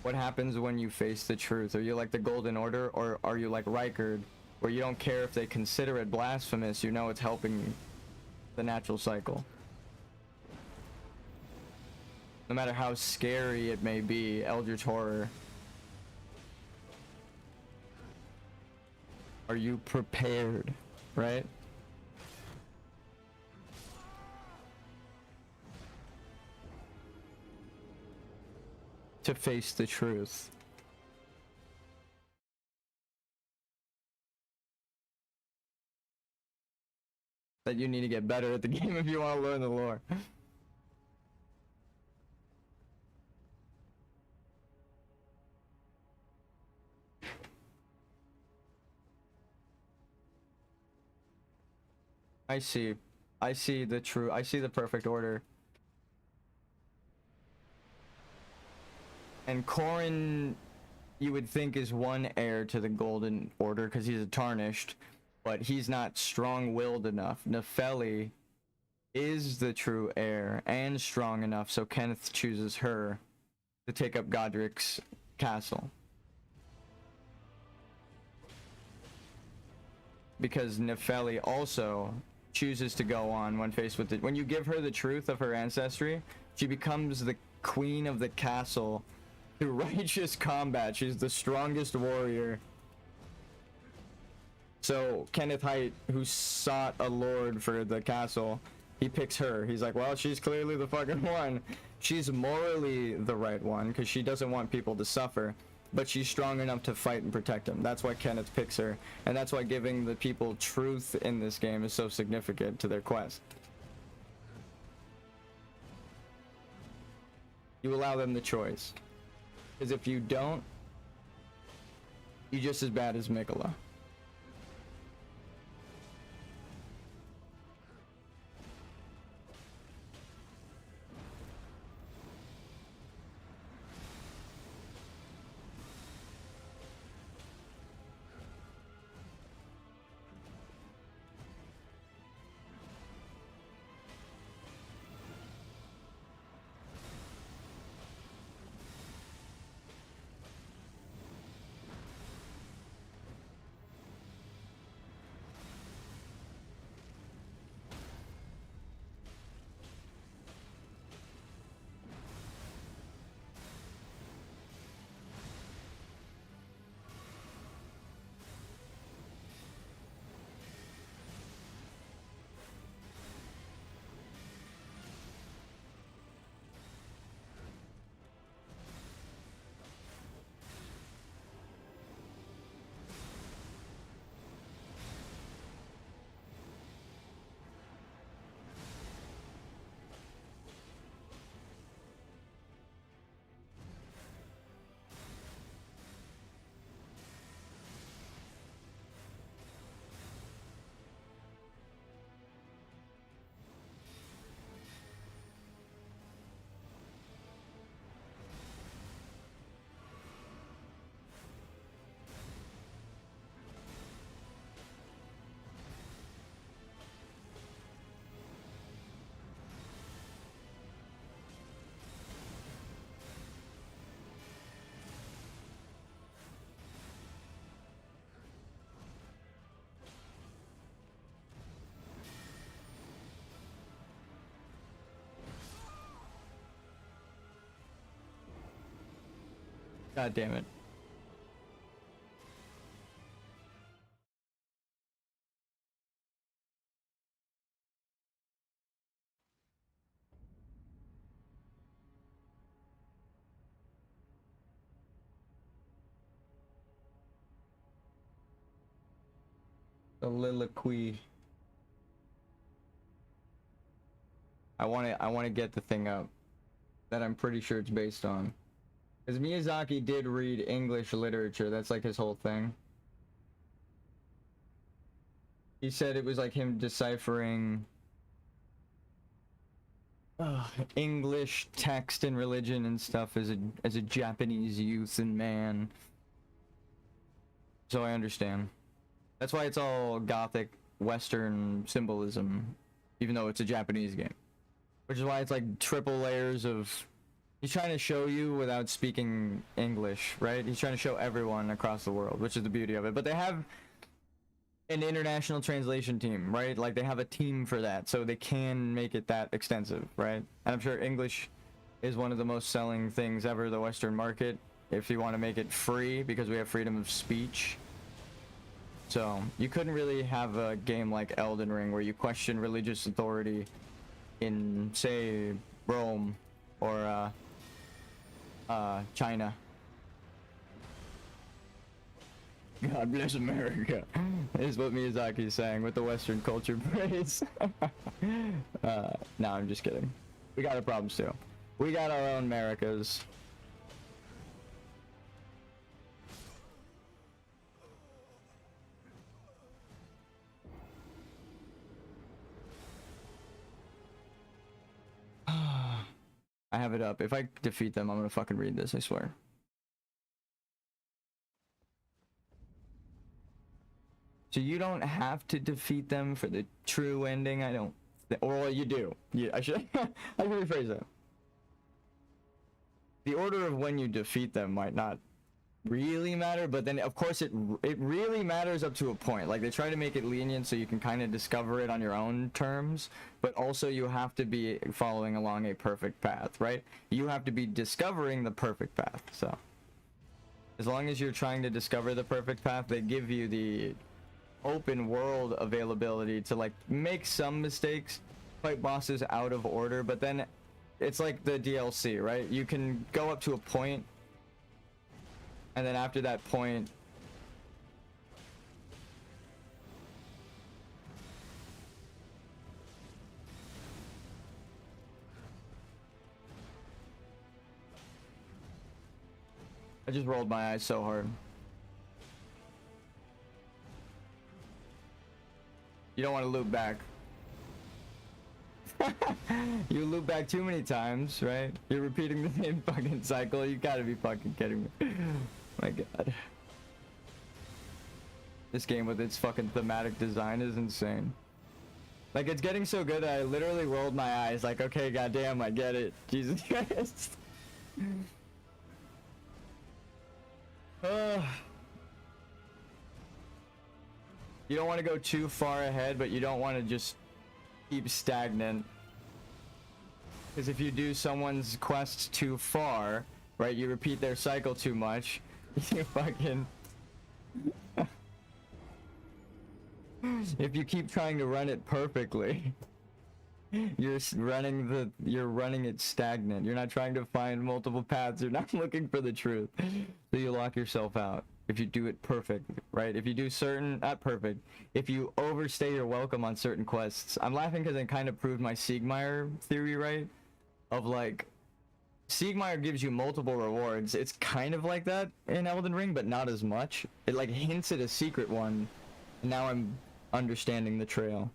What happens when you face the truth? Are you like the Golden Order, or are you like Rykard, where you don't care if they consider it blasphemous, you know it's helping the natural cycle? No matter how scary it may be, Eldritch Horror. Are you prepared, right? To face the truth. That you need to get better at the game if you want to learn the lore. I see. I see the perfect order. And Corrin, you would think, is one heir to the Golden Order because he's a tarnished, but he's not strong-willed enough. Nefeli is the true heir and strong enough, so Kenneth chooses her to take up Godric's castle. Because Nefeli also chooses to go on when faced with it. When you give her the truth of her ancestry, she becomes the queen of the castle through righteous combat. She's the strongest warrior. So Kenneth Haight, who sought a lord for the castle, he picks her. He's like, well, she's clearly the fucking one. She's morally the right one because she doesn't want people to suffer, but she's strong enough to fight and protect them. That's why Kenneth picks her, and that's why giving the people truth in this game is so significant to their quest. You allow them the choice. Because if you don't, you're just as bad as Mikola. God damn it. Soliloquy. I want to get the thing up that I'm pretty sure it's based on. Because Miyazaki did read English literature. That's like his whole thing. He said it was like him deciphering English text and religion and stuff as a Japanese youth and man. So I understand. That's why it's all Gothic Western symbolism, even though it's a Japanese game. which is why it's like triple layers of. He's trying to show you without speaking English, right? He's trying to show everyone across the world, which is the beauty of it. But they have an international translation team, right? Like they have a team for that, so they can make it that extensive, right? And I'm sure English is one of the most selling things ever, the Western market, if you want to make it free, because we have freedom of speech. So you couldn't really have a game like Elden Ring where you question religious authority in, say, Rome or China. God bless America is what Miyazaki is saying with the Western culture praise. No, I'm just kidding. We got our problems too. We got our own Americas. I have it up. If I defeat them, I'm gonna fucking read this, I swear. So you don't have to defeat them for the true ending. I don't, or well, you do. Yeah, I should I should rephrase that. The order of when you defeat them might not really matter, but then of course it really matters up to a point. Like they try to make it lenient so you can kind of discover it on your own terms, but also you have to be following along a perfect path, right? You have to be discovering the perfect path. So as long as you're trying to discover the perfect path, they give you the open world availability to like make some mistakes, fight bosses out of order, but then it's like the DLC, right? You can go up to a point, and then after that point, I just rolled my eyes so hard. You don't want to loop back. You loop back too many times, right? You're repeating the same fucking cycle. You gotta be fucking kidding me. My god. This game with its fucking thematic design is insane. Like, it's getting so good that I literally rolled my eyes like, okay, goddamn, I get it. Jesus Christ. You don't want to go too far ahead, but you don't want to just keep stagnant. Because if you do someone's quests too far, right, you repeat their cycle too much, you fucking... If you keep trying to run it perfectly, you're running it stagnant. You're not trying to find multiple paths. You're not looking for the truth. So you lock yourself out. If you do it perfect, right? If you do certain, not perfect, if you overstay your welcome on certain quests. I'm laughing because I kind of proved my Siegmeyer theory right. Of like, Siegmeyer gives you multiple rewards. It's kind of like that in Elden Ring, but not as much. It like hints at a secret one. And now I'm understanding the trail.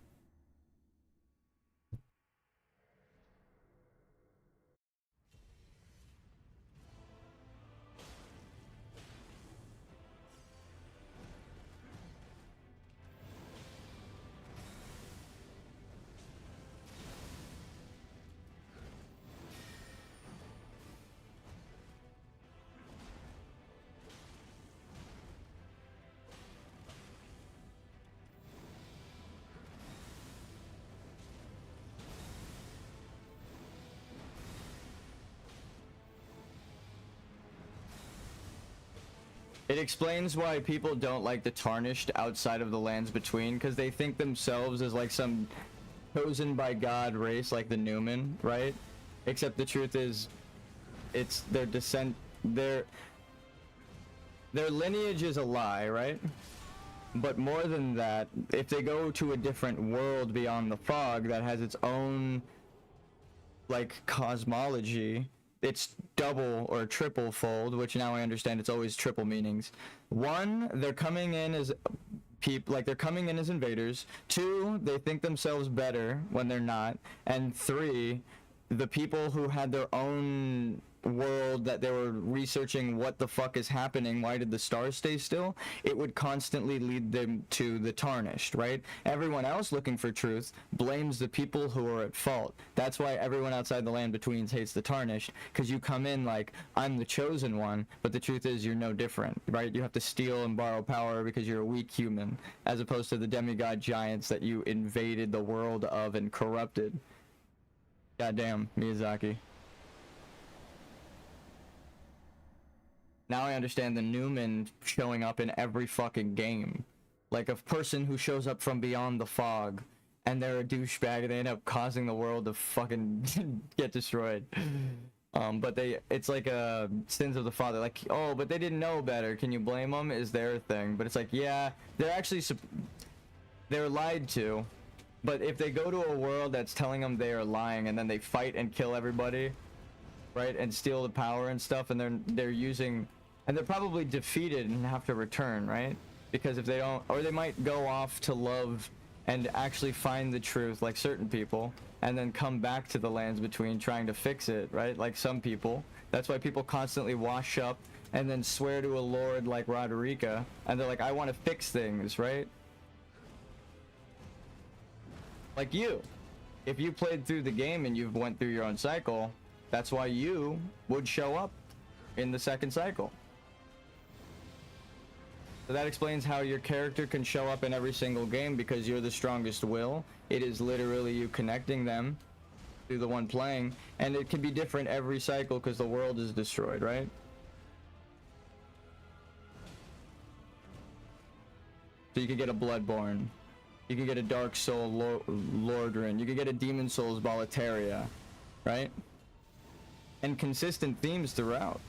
It explains why people don't like the Tarnished outside of the Lands Between, because they think themselves as like some chosen by God race like the Newman, right? Except the truth is, it's their descent, their lineage is a lie, right? But more than that, if they go to a different world beyond the fog that has its own like cosmology, it's double or triple fold, which now I understand it's always triple meanings. One, they're coming in as they're coming in as invaders. Two, they think themselves better when they're not. And three, the people who had their own world that they were researching what the fuck is happening, why did the stars stay still, it would constantly lead them to the tarnished, right? Everyone else looking for truth blames the people who are at fault. That's why everyone outside the land betweens hates the tarnished, because you come in like, I'm the chosen one, but the truth is you're no different, right? You have to steal and borrow power because you're a weak human, as opposed to the demigod giants that you invaded the world of and corrupted. Goddamn, Miyazaki. Now I understand the Newman showing up in every fucking game. Like a person who shows up from beyond the fog, and they're a douchebag, and they end up causing the world to fucking get destroyed. But it's like sins of the father. Like, oh, but they didn't know better. Can you blame them? Is their thing. But it's like, yeah, they're actually, they're lied to. But if they go to a world that's telling them they are lying, and then they fight and kill everybody, right, and steal the power and stuff, and they're using, and they're probably defeated and have to return, right? Because if they don't, or they might go off to love and actually find the truth, like certain people, and then come back to the lands between trying to fix it, right? Like some people. That's why people constantly wash up and then swear to a lord like Roderica, and they're like, I want to fix things, right? Like you. If you played through the game and you've went through your own cycle, that's why you would show up in the second cycle. So that explains how your character can show up in every single game, because you're the strongest will. It is literally you connecting them to the one playing, and it can be different every cycle because the world is destroyed, right? So you could get a Bloodborne. You could get a Dark Soul Lordran. You could get a Demon Souls Boletaria, right? And consistent themes throughout.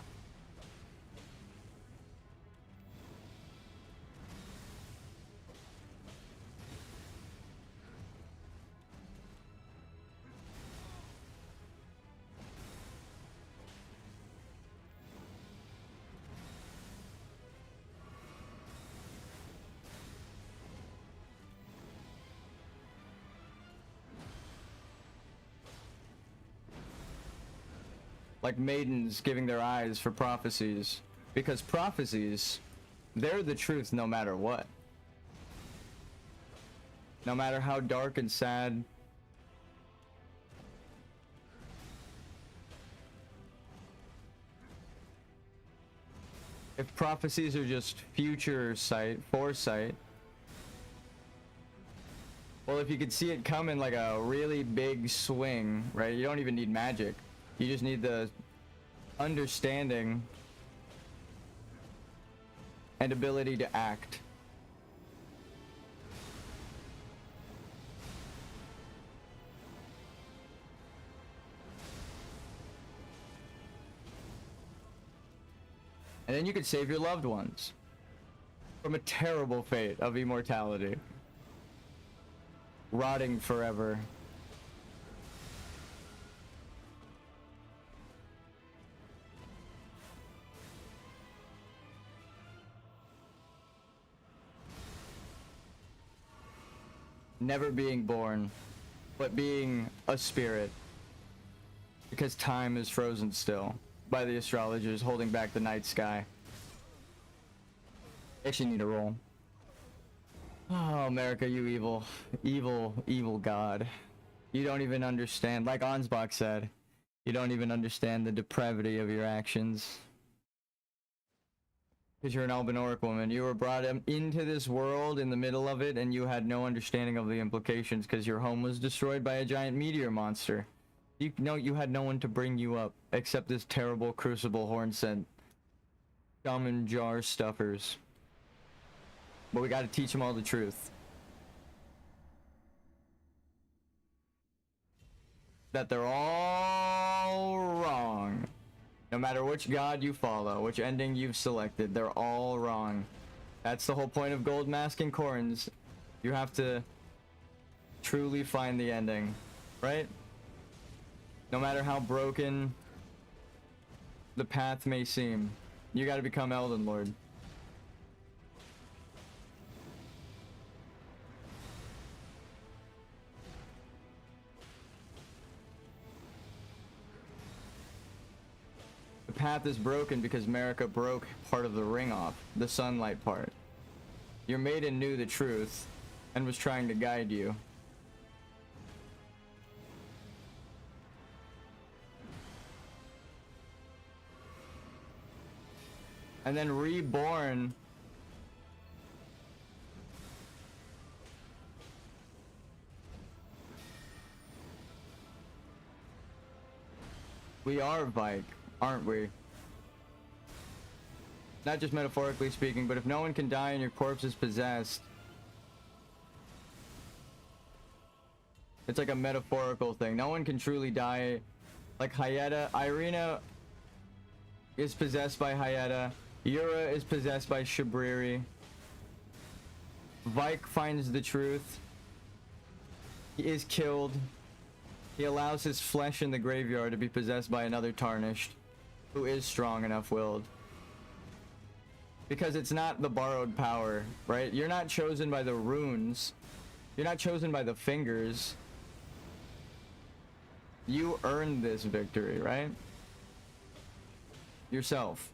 Like maidens giving their eyes for prophecies, because prophecies, they're the truth no matter what. No matter how dark and sad. If prophecies are just future sight, foresight, well, if you could see it coming like a really big swing, right? You don't even need magic. You just need the understanding and ability to act. And then you could save your loved ones from a terrible fate of immortality, rotting forever. Never being born, but being a spirit, because time is frozen still by the astrologers holding back the night sky. Actually need a roll. Oh, America, you evil, evil, evil god. You don't even understand, like Ansbach said, you don't even understand the depravity of your actions. Because you're an Albinoric woman. You were brought into this world in the middle of it, and you had no understanding of the implications because your home was destroyed by a giant meteor monster. You had no one to bring you up except this terrible crucible horn-sent gum and jar stuffers. But we gotta teach them all the truth. That they're all wrong. No matter which god you follow, which ending you've selected, they're all wrong. That's the whole point of gold masking corns. You have to truly find the ending, right? No matter how broken the path may seem, you gotta become Elden Lord. path is broken because America broke part of the ring off, the sunlight part. Your maiden knew the truth and was trying to guide you. And then reborn. We are Vike, aren't we? Not just metaphorically speaking, but if no one can die and your corpse is possessed, it's like a metaphorical thing. No one can truly die. Like Hyetta, Irina is possessed by Hyetta. Yura is possessed by Shabriri. Vike finds the truth. He is killed. He allows his flesh in the graveyard to be possessed by another Tarnished, who is strong enough willed. Because it's not the borrowed power, right? You're not chosen by the runes. You're not chosen by the fingers. You earned this victory, right? Yourself.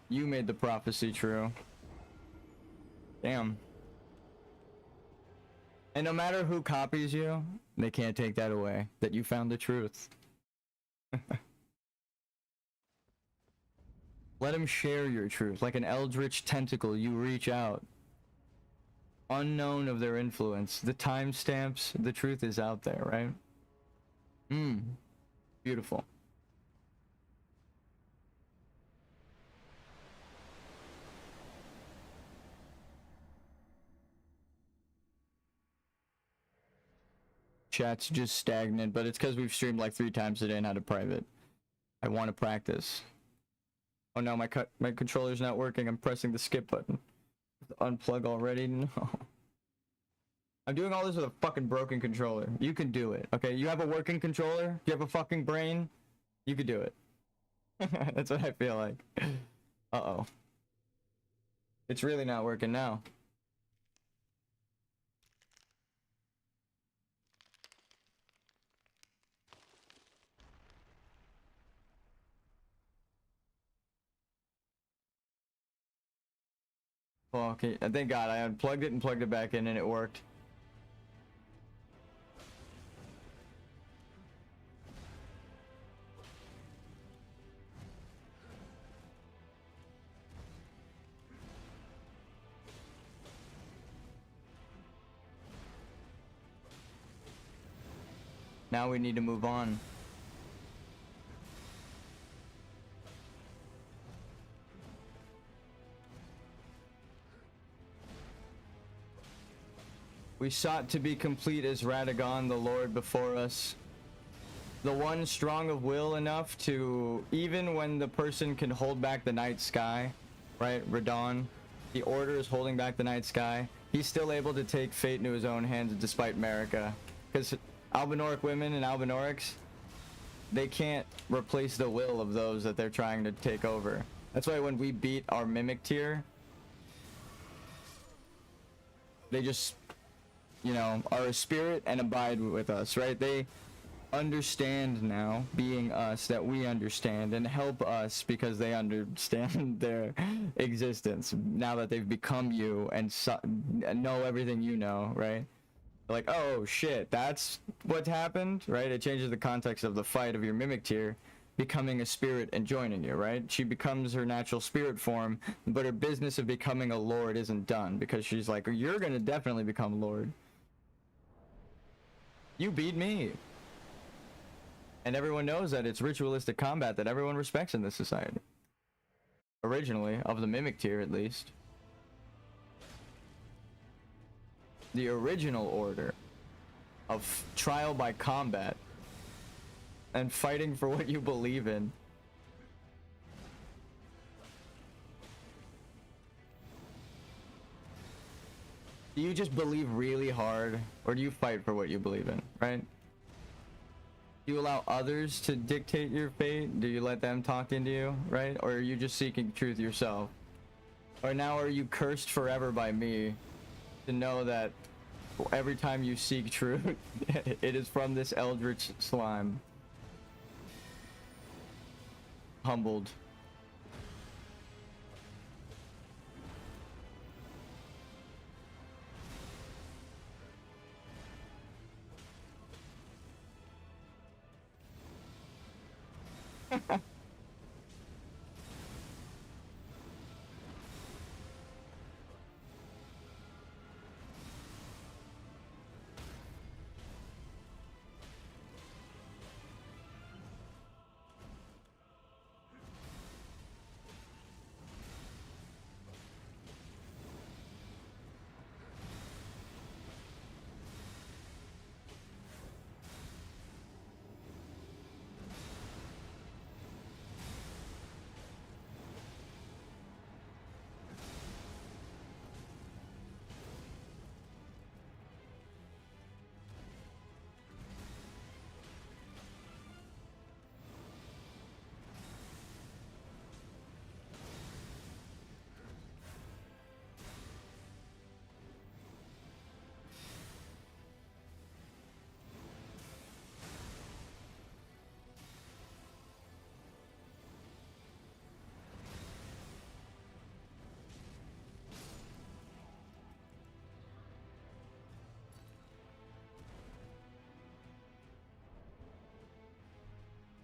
You made the prophecy true. Damn. And no matter who copies you, they can't take that away, that you found the truth. Let them share your truth. Like an eldritch tentacle, you reach out. Unknown of their influence. The timestamps, the truth is out there, right? Beautiful. Chat's just stagnant, but it's because we've streamed like 3 times today and had a private. I want to practice. Oh no, my controller's not working. I'm pressing the skip button. Unplug already? No. I'm doing all this with a fucking broken controller. You can do it, okay? You have a working controller? You have a fucking brain? You could do it. That's what I feel like. Uh-oh. It's really not working now. Oh, okay, thank God I unplugged it and plugged it back in and it worked. Now we need to move on. We sought to be complete as Radagon, the Lord before us. The one strong of will enough to, even when the person can hold back the night sky, right? Radon, the Order is holding back the night sky. He's still able to take fate into his own hands despite Marika. Because Albinoric women and Albinorics, they can't replace the will of those that they're trying to take over. That's why when we beat our Mimic tier, they just, you know, are a spirit and abide with us, right? They understand now, being us, that we understand, and help us because they understand their existence now that they've become you and know everything you know, right? Like, oh shit, that's what happened, right? It changes the context of the fight of your Mimic tier becoming a spirit and joining you, right? She becomes her natural spirit form, but her business of becoming a lord isn't done because she's like, you're gonna definitely become lord. You beat me. And everyone knows that it's ritualistic combat that everyone respects in this society. Originally, of the Mimic tier at least. The original order of trial by combat and fighting for what you believe in. Do you just believe really hard, or do you fight for what you believe in, right? Do you allow others to dictate your fate? Do you let them talk into you, right? Or are you just seeking truth yourself? Or now are you cursed forever by me to know that every time you seek truth, it is from this eldritch slime? humbled.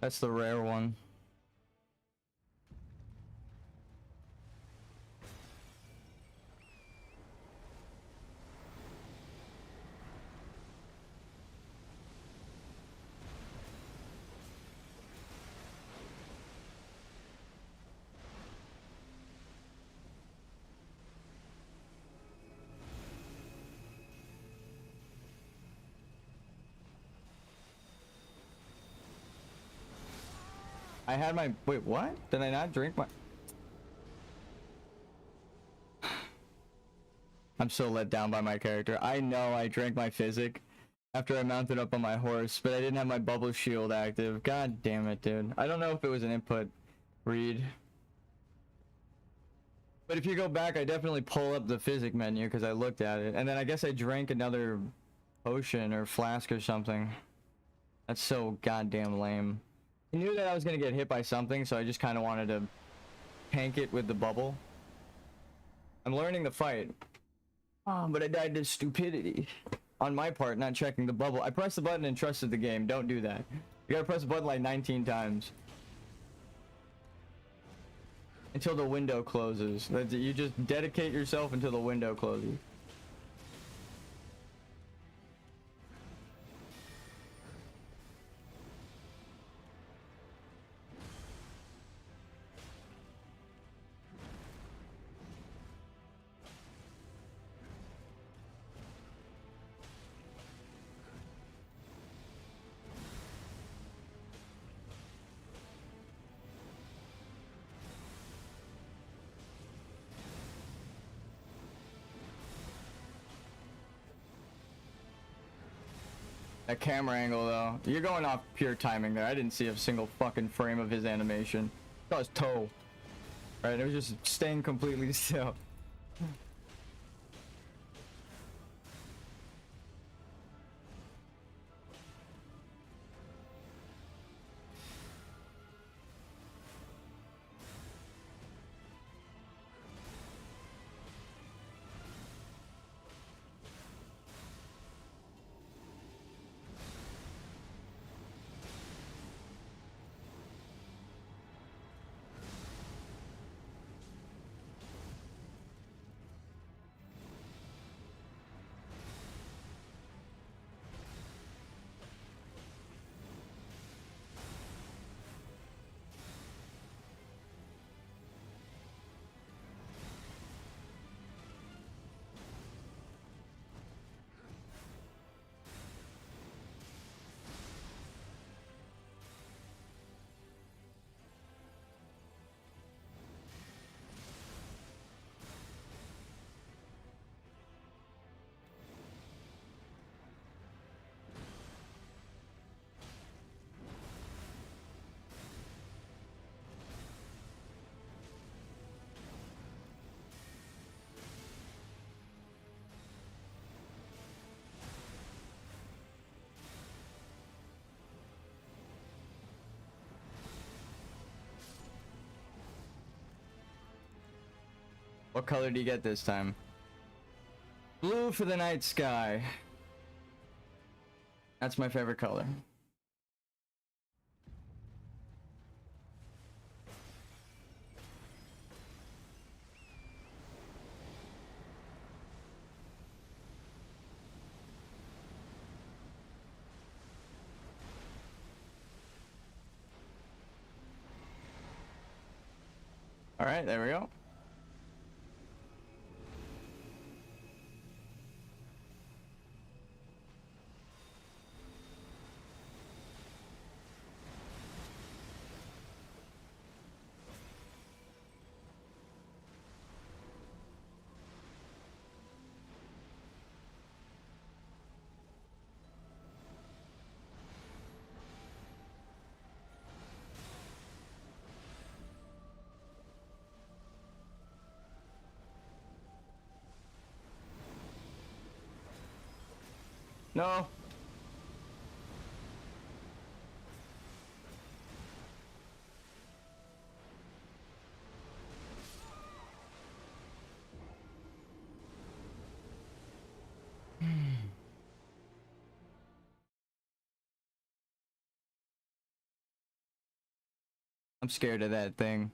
That's the rare one. I had my... Wait, what? Did I not drink my... I'm so let down by my character. I know I drank my physic after I mounted up on my horse, but I didn't have my bubble shield active. God damn it, dude. I don't know if it was an input read. But if you go back, I definitely pull up the physic menu because I looked at it. And then I guess I drank another potion or flask or something. That's so goddamn lame. I knew that I was going to get hit by something, so I just kind of wanted to tank it with the bubble. I'm learning the fight. Oh, but I died to stupidity. On my part, not checking the bubble. I pressed the button and trusted the game. Don't do that. You gotta press the button like 19 times. Until the window closes. You just dedicate yourself until the window closes. That camera angle though, you're going off pure timing there. I didn't see a single fucking frame of his animation. That was toe. Right, it was just staying completely still. What color do you get this time? Blue for the night sky. That's my favorite color. All right, there we go. No. I'm scared of that thing.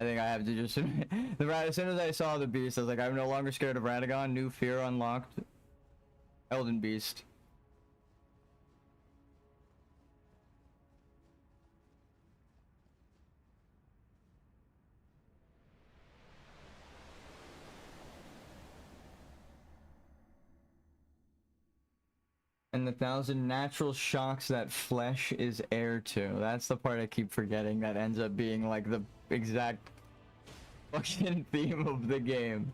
I think I have to just as soon as I saw the beast, I was like, I'm no longer scared of Radagon. New fear unlocked. Elden Beast. And the 1,000 natural shocks that flesh is heir to. That's the part I keep forgetting that ends up being like the exact fucking theme of the game.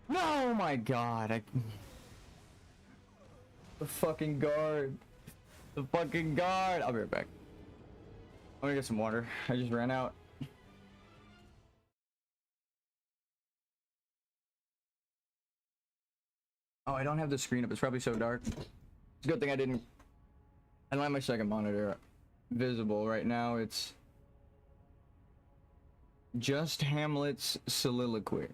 No, my god, the fucking guard. The fucking guard. I'll be right back. I'm gonna get some water. I just ran out. Oh, I don't have the screen up. It's probably so dark. It's a good thing I don't have my second monitor visible right now. It's just Hamlet's soliloquy.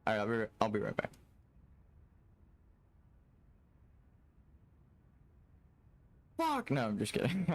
Alright, I'll be right back. Fuck! No, I'm just kidding.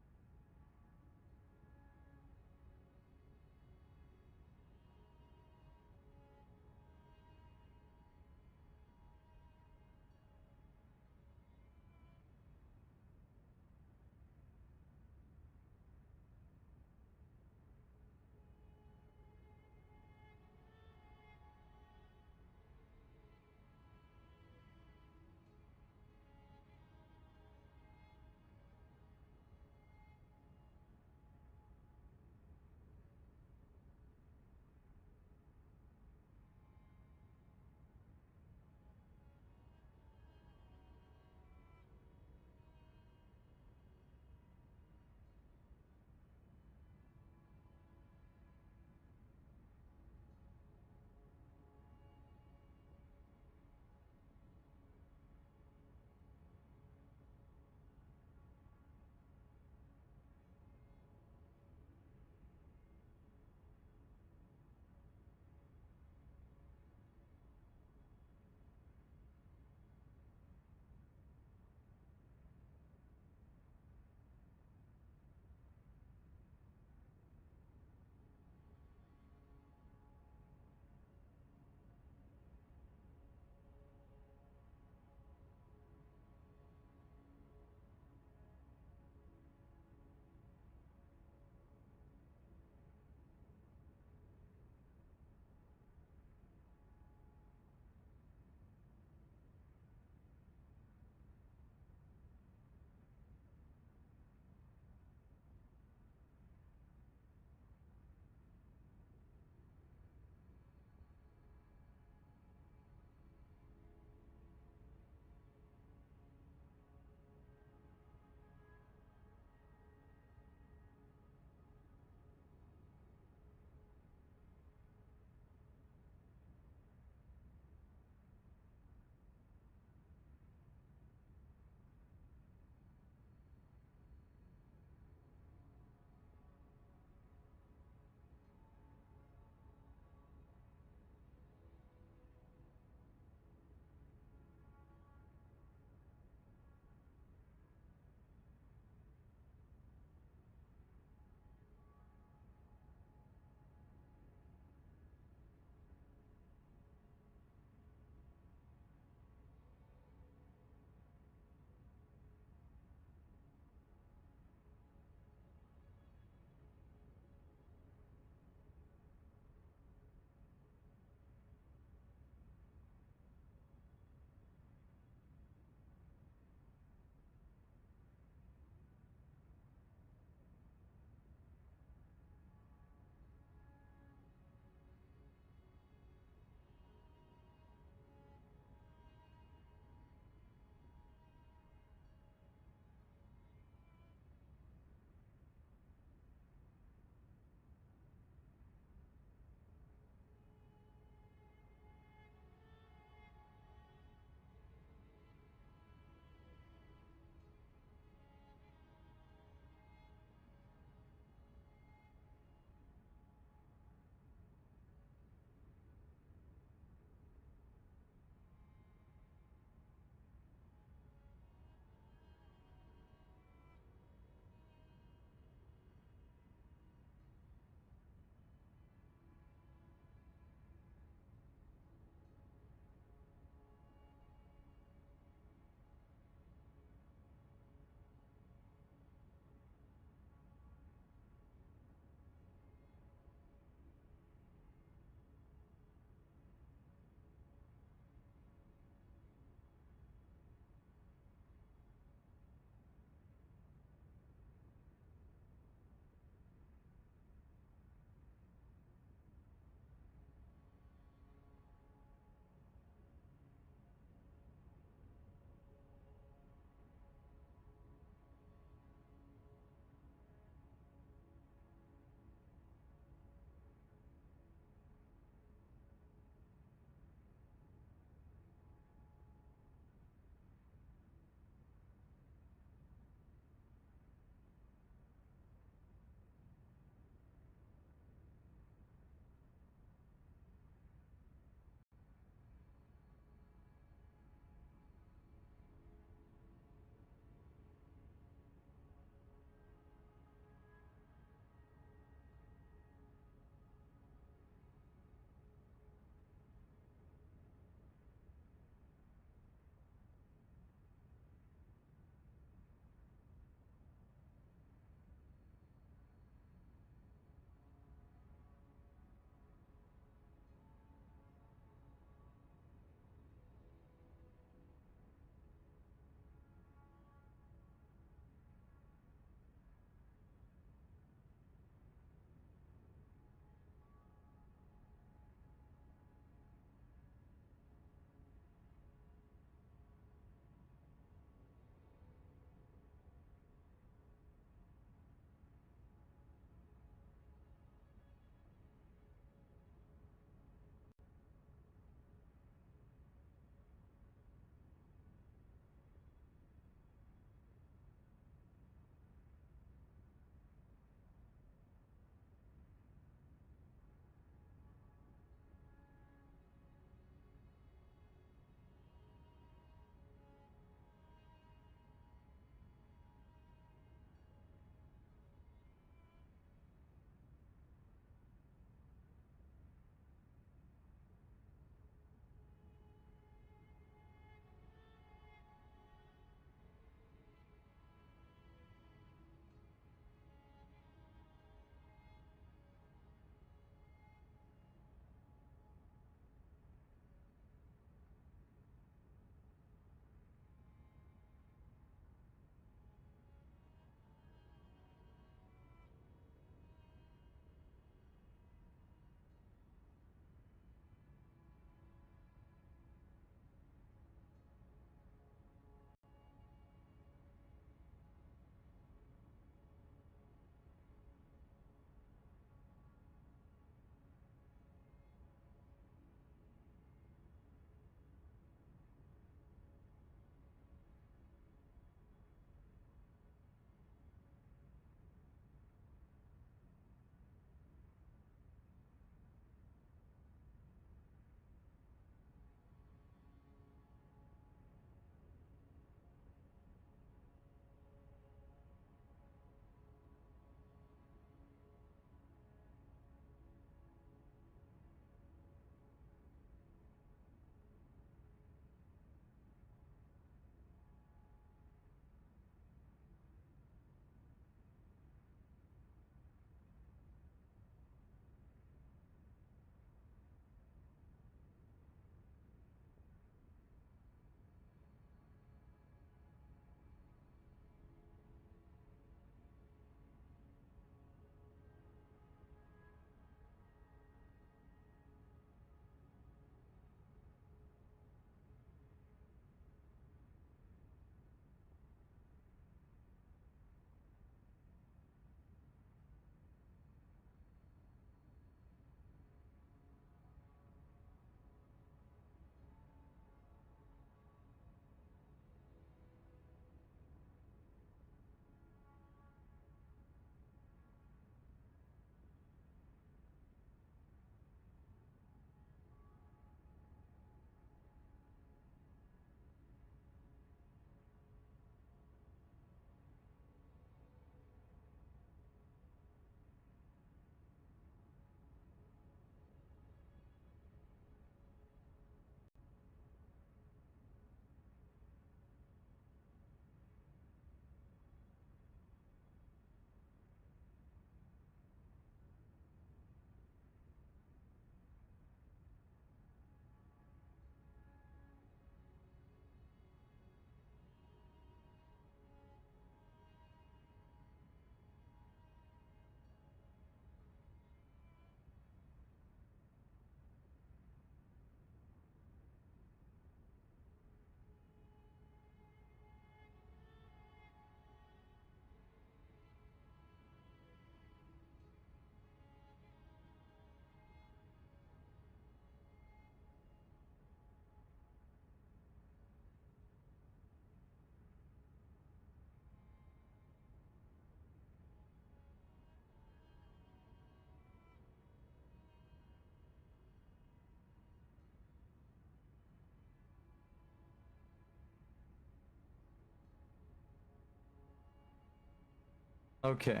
Okay.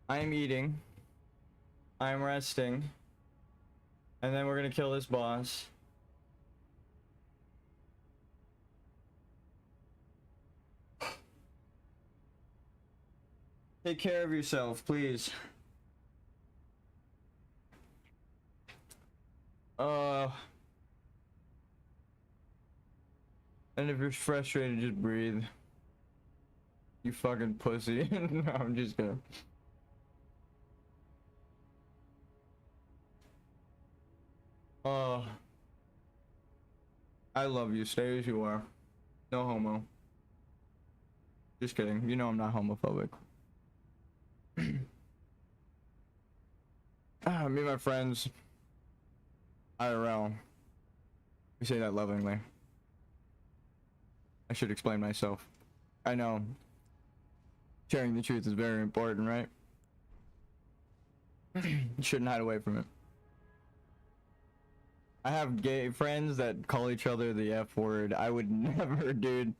I am eating. I am resting. And then we're gonna kill this boss. Take care of yourself, please. And if you're frustrated, just breathe. You fucking pussy. No, I'm just gonna. I love you. Stay as you are. No homo. Just kidding. You know I'm not homophobic. Me and my friends, IRL. We say that lovingly. I should explain myself. I know. Sharing the truth is very important, right? You shouldn't hide away from it. I have gay friends that call each other the F word. I would never, dude.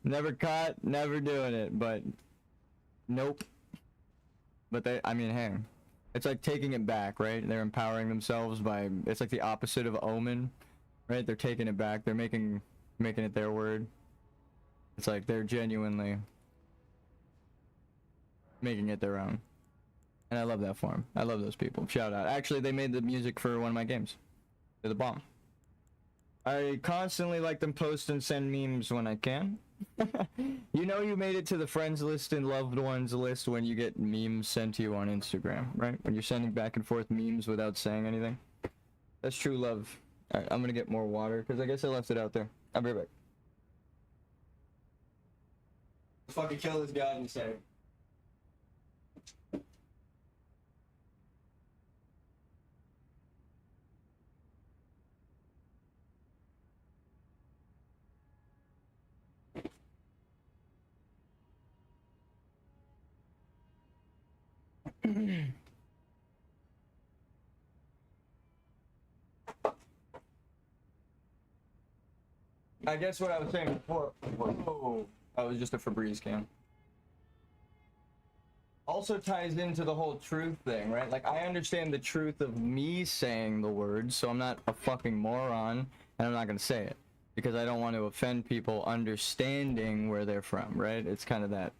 Never caught, never doing it, but nope. But they, I mean, hey, it's like taking it back, right? They're empowering themselves by, it's like the opposite of omen, right? They're taking it back. They're making it their word. It's like they're genuinely making it their own. And I love that for them. I love those people. Shout out. Actually, they made the music for one of my games. They're the bomb. I constantly like them post and send memes when I can. You know you made it to the friends list and loved ones list when you get memes sent to you on Instagram, right? When you're sending back and forth memes without saying anything. That's true love. Alright, I'm gonna get more water because I guess I left it out there. I'll be right back. Fucking kill this guy in a second. I guess what I was saying before. Whoa. That was just a Febreze can. Also ties into the whole truth thing, right? Like, I understand the truth of me saying the words, so I'm not a fucking moron, and I'm not gonna say it. Because I don't want to offend people understanding where they're from, right? It's kind of that.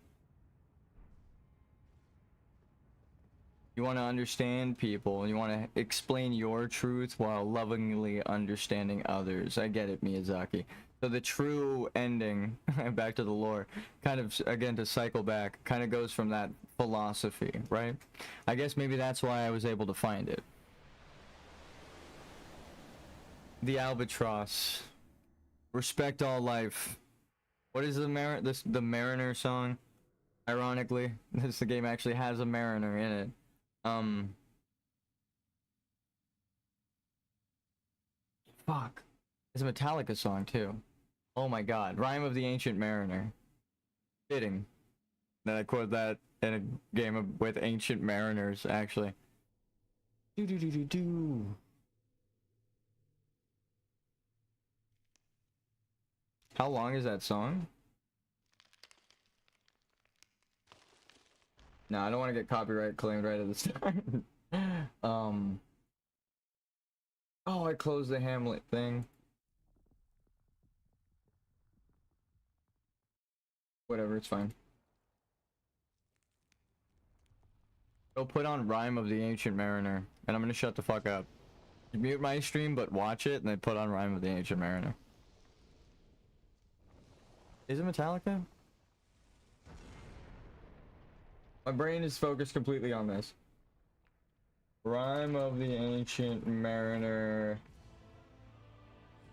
You want to understand people, and you want to explain your truth while lovingly understanding others. I get it, Miyazaki. So the true ending, back to the lore, kind of, again, to cycle back, kind of goes from that philosophy, right? I guess maybe that's why I was able to find it. The albatross. Respect all life. What is the Mariner song? Ironically, the game actually has a Mariner in it. Fuck. It's a Metallica song too. Oh my god. Rhyme of the Ancient Mariner. Fitting that I quote that in a game with ancient mariners, actually. Do. How long is that song? No, I don't want to get copyright claimed right at the start. Oh, I closed the Hamlet thing. Whatever, it's fine. Go put on Rhyme of the Ancient Mariner, and I'm gonna shut the fuck up. Mute my stream, but watch it, and then put on Rhyme of the Ancient Mariner. Is it Metallica? My brain is focused completely on this. Rhyme of the Ancient Mariner.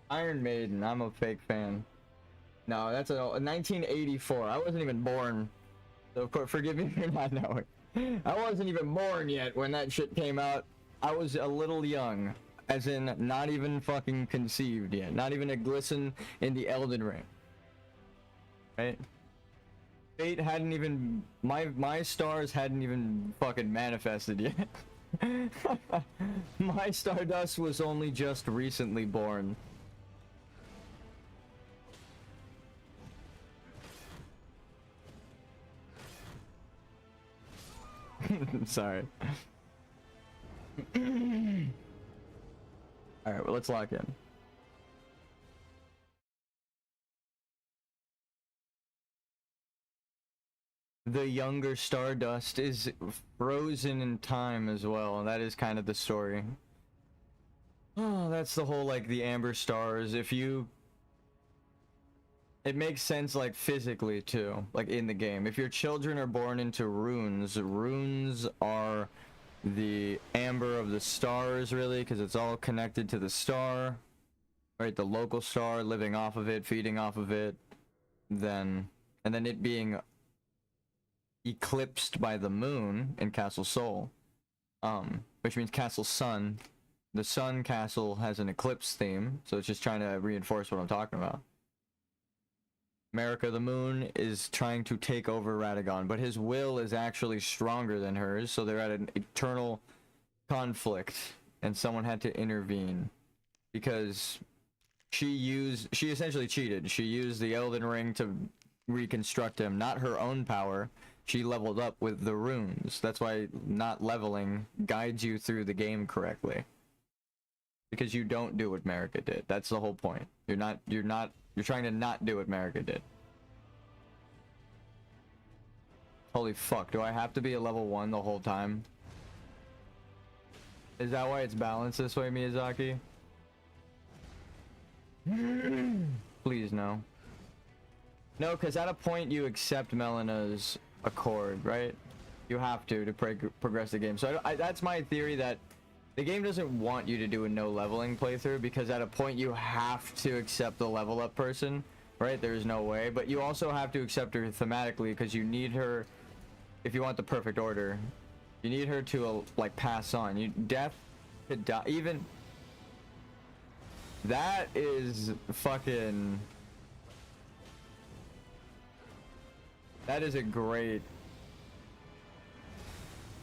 Iron Maiden, I'm a fake fan. No, that's a 1984. I wasn't even born. So forgive me for not knowing. I wasn't even born yet when that shit came out. I was a little young. As in, not even fucking conceived yet. Not even a glisten in the Elden Ring. Right? Fate hadn't even... My stars hadn't even fucking manifested yet. My Stardust was only just recently born. Sorry. Alright, well, let's lock in. The younger Stardust is frozen in time as well. That is kind of the story. Oh, that's the whole, like, the Amber Stars. If you... It makes sense, like, physically, too. Like, in the game. If your children are born into runes, runes are the amber of the stars, really, because it's all connected to the star. Right? The local star, living off of it, feeding off of it. Then... And then it being... eclipsed by the moon in Castle Sol, which means Castle Sun. The Sun Castle has an eclipse theme, so it's just trying to reinforce what I'm talking about. America the Moon is trying to take over Radagon, but his will is actually stronger than hers, so they're at an eternal conflict, and someone had to intervene because she essentially cheated. She used the Elden Ring to reconstruct him, not her own power. She leveled up with the runes. That's why not leveling guides you through the game correctly. Because you don't do what Marika did. That's the whole point. You're trying to not do what Marika did. Holy fuck, do I have to be a level 1 the whole time? Is that why it's balanced this way, Miyazaki? Please, no. No, because at a point you accept Melina's accord, right? You have to progress the game. So that's my theory, that the game doesn't want you to do a no leveling playthrough, because at a point you have to accept the level up person, right? There's no way. But you also have to accept her thematically, because you need her, if you want the perfect order, you need her to like pass on. Death to die. Even that is fucking... That is a great...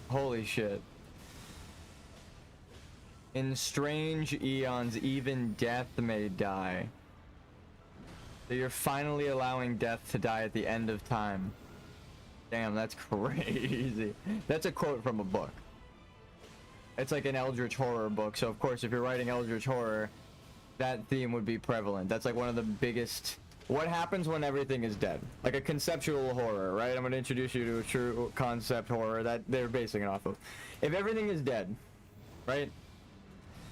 Holy shit. In strange eons, even death may die. So you're finally allowing death to die at the end of time. Damn, that's crazy. That's a quote from a book. It's like an Eldritch Horror book, so of course if you're writing Eldritch Horror, that theme would be prevalent. That's like one of the biggest... What happens when everything is dead? Like a conceptual horror, right? I'm going to introduce you to a true concept horror that they're basing it off of. If everything is dead, right?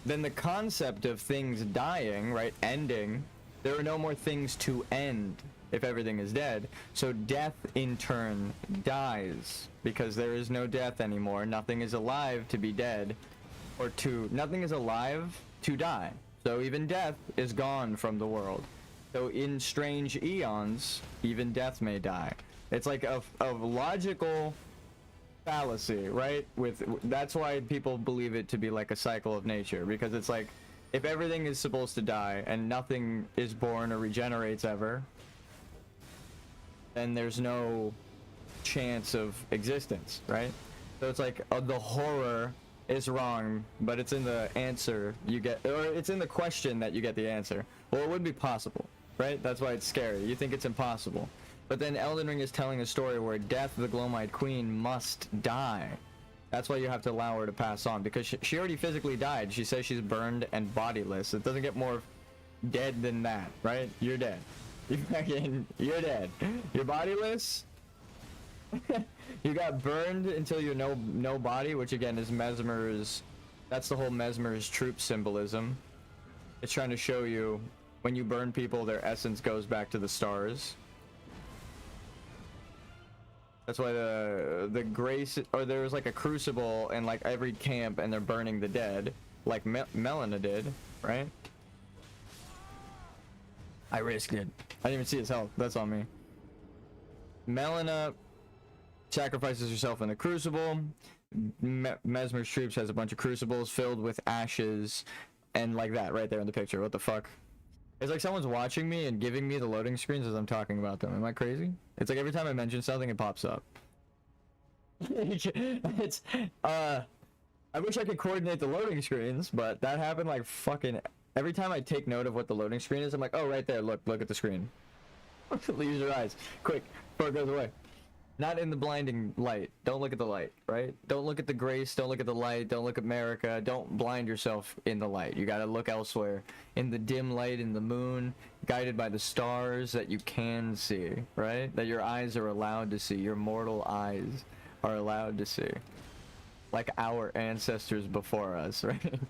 Then the concept of things dying, right? Ending, there are no more things to end if everything is dead. So death in turn dies because there is no death anymore. Nothing is alive to be dead, or nothing is alive to die. So even death is gone from the world. So in strange eons, even death may die. It's like a logical fallacy, right? That's why people believe it to be like a cycle of nature, because it's like, if everything is supposed to die and nothing is born or regenerates ever, then there's no chance of existence, right? So it's like the horror is wrong, but it's in the answer you get, or it's in the question that you get the answer. Well, it would be possible, right? That's why it's scary. You think it's impossible. But then Elden Ring is telling a story where Death, the Glow-Eyed Queen, must die. That's why you have to allow her to pass on, because she already physically died. She says she's burned and bodiless. It doesn't get more dead than that, right? You're dead. You're dead. You're bodiless? You got burned until you're no body, which again is Mesmer's... That's the whole Mesmer's troop symbolism. It's trying to show you, when you burn people, their essence goes back to the stars. That's why the grace, or there was like a crucible in like every camp, and they're burning the dead, like Melina did, right? I risked it. I didn't even see his health. That's on me. Melina sacrifices herself in the crucible. Mesmer's troops has a bunch of crucibles filled with ashes, and like that right there in the picture. What the fuck? It's like someone's watching me and giving me the loading screens as I'm talking about them. Am I crazy? It's like every time I mention something, it pops up. It's, I wish I could coordinate the loading screens, but that happened like fucking... Every time I take note of what the loading screen is, I'm like, oh, right there, look at the screen. Leaves your eyes. Quick, before it goes away. Not in the blinding light. Don't look at the light, right? Don't look at the grace. Don't look at the light. Don't look at America. Don't blind yourself in the light. You gotta look elsewhere. In the dim light, in the moon, guided by the stars that you can see, right? That your eyes are allowed to see. Your mortal eyes are allowed to see. Like our ancestors before us, right?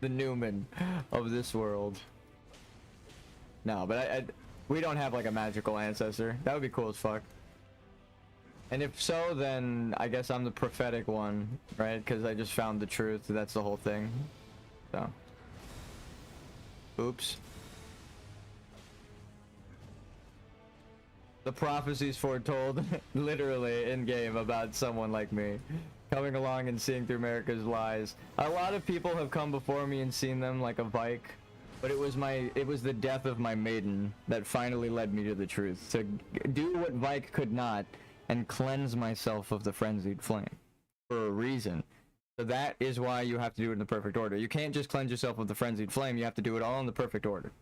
The Newman of this world. No, but we don't have like a magical ancestor. That would be cool as fuck. And if so, then I guess I'm the prophetic one, right? Because I just found the truth. That's the whole thing. So. Oops. The prophecies foretold, literally in game, about someone like me. Coming along and seeing through America's lies. A lot of people have come before me and seen them, like a Vike. But it was the death of my maiden that finally led me to the truth. To do what Vike could not, and cleanse myself of the frenzied flame for a reason. So that is why you have to do it in the perfect order. You can't just cleanse yourself of the frenzied flame. You have to do it all in the perfect order.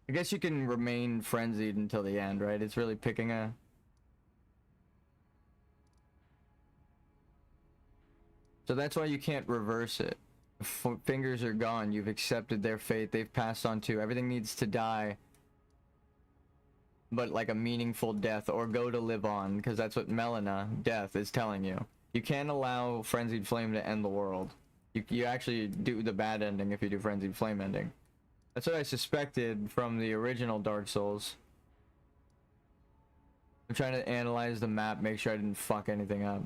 I guess you can remain frenzied until the end, right? It's really picking a... So that's why you can't reverse it. Fingers are gone. You've accepted their fate. They've passed on too. Everything needs to die. But like a meaningful death, or go to live on, because that's what Melina, death, is telling you. You can't allow Frenzied Flame to end the world. You actually do the bad ending if you do Frenzied Flame ending. That's what I suspected from the original Dark Souls. I'm trying to analyze the map, make sure I didn't fuck anything up.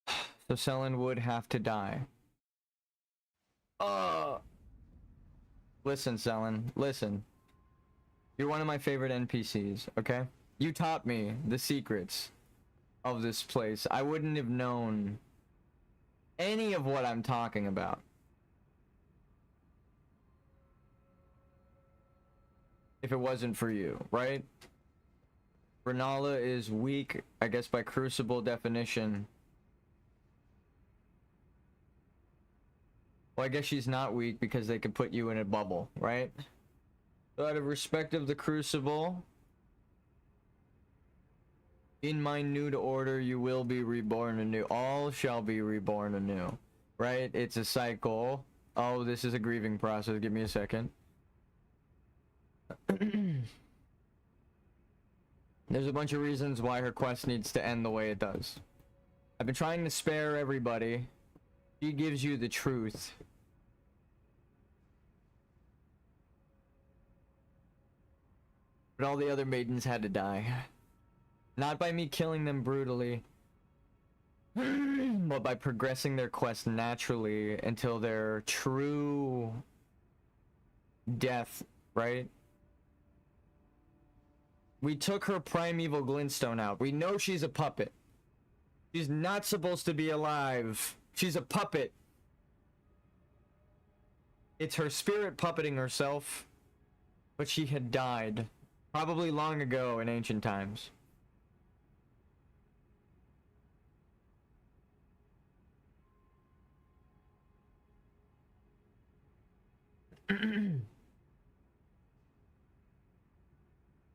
So Selen would have to die. Listen, Selen, listen. You're one of my favorite NPCs, okay? You taught me the secrets of this place. I wouldn't have known any of what I'm talking about if it wasn't for you, right? Renala is weak, I guess by Crucible definition. Well, I guess she's not weak because they could put you in a bubble, right? So out of respect of the Crucible, in my nude order, you will be reborn anew. All shall be reborn anew, right? It's a cycle. Oh, this is a grieving process. Give me a second. There's a bunch of reasons why her quest needs to end the way it does. I've been trying to spare everybody. She gives you the truth. But all the other maidens had to die. Not by me killing them brutally, but by progressing their quest naturally until their true death, right? We took her primeval glintstone out. We know she's a puppet. She's not supposed to be alive. She's a puppet. It's her spirit puppeting herself, but she had died. Probably long ago in ancient times.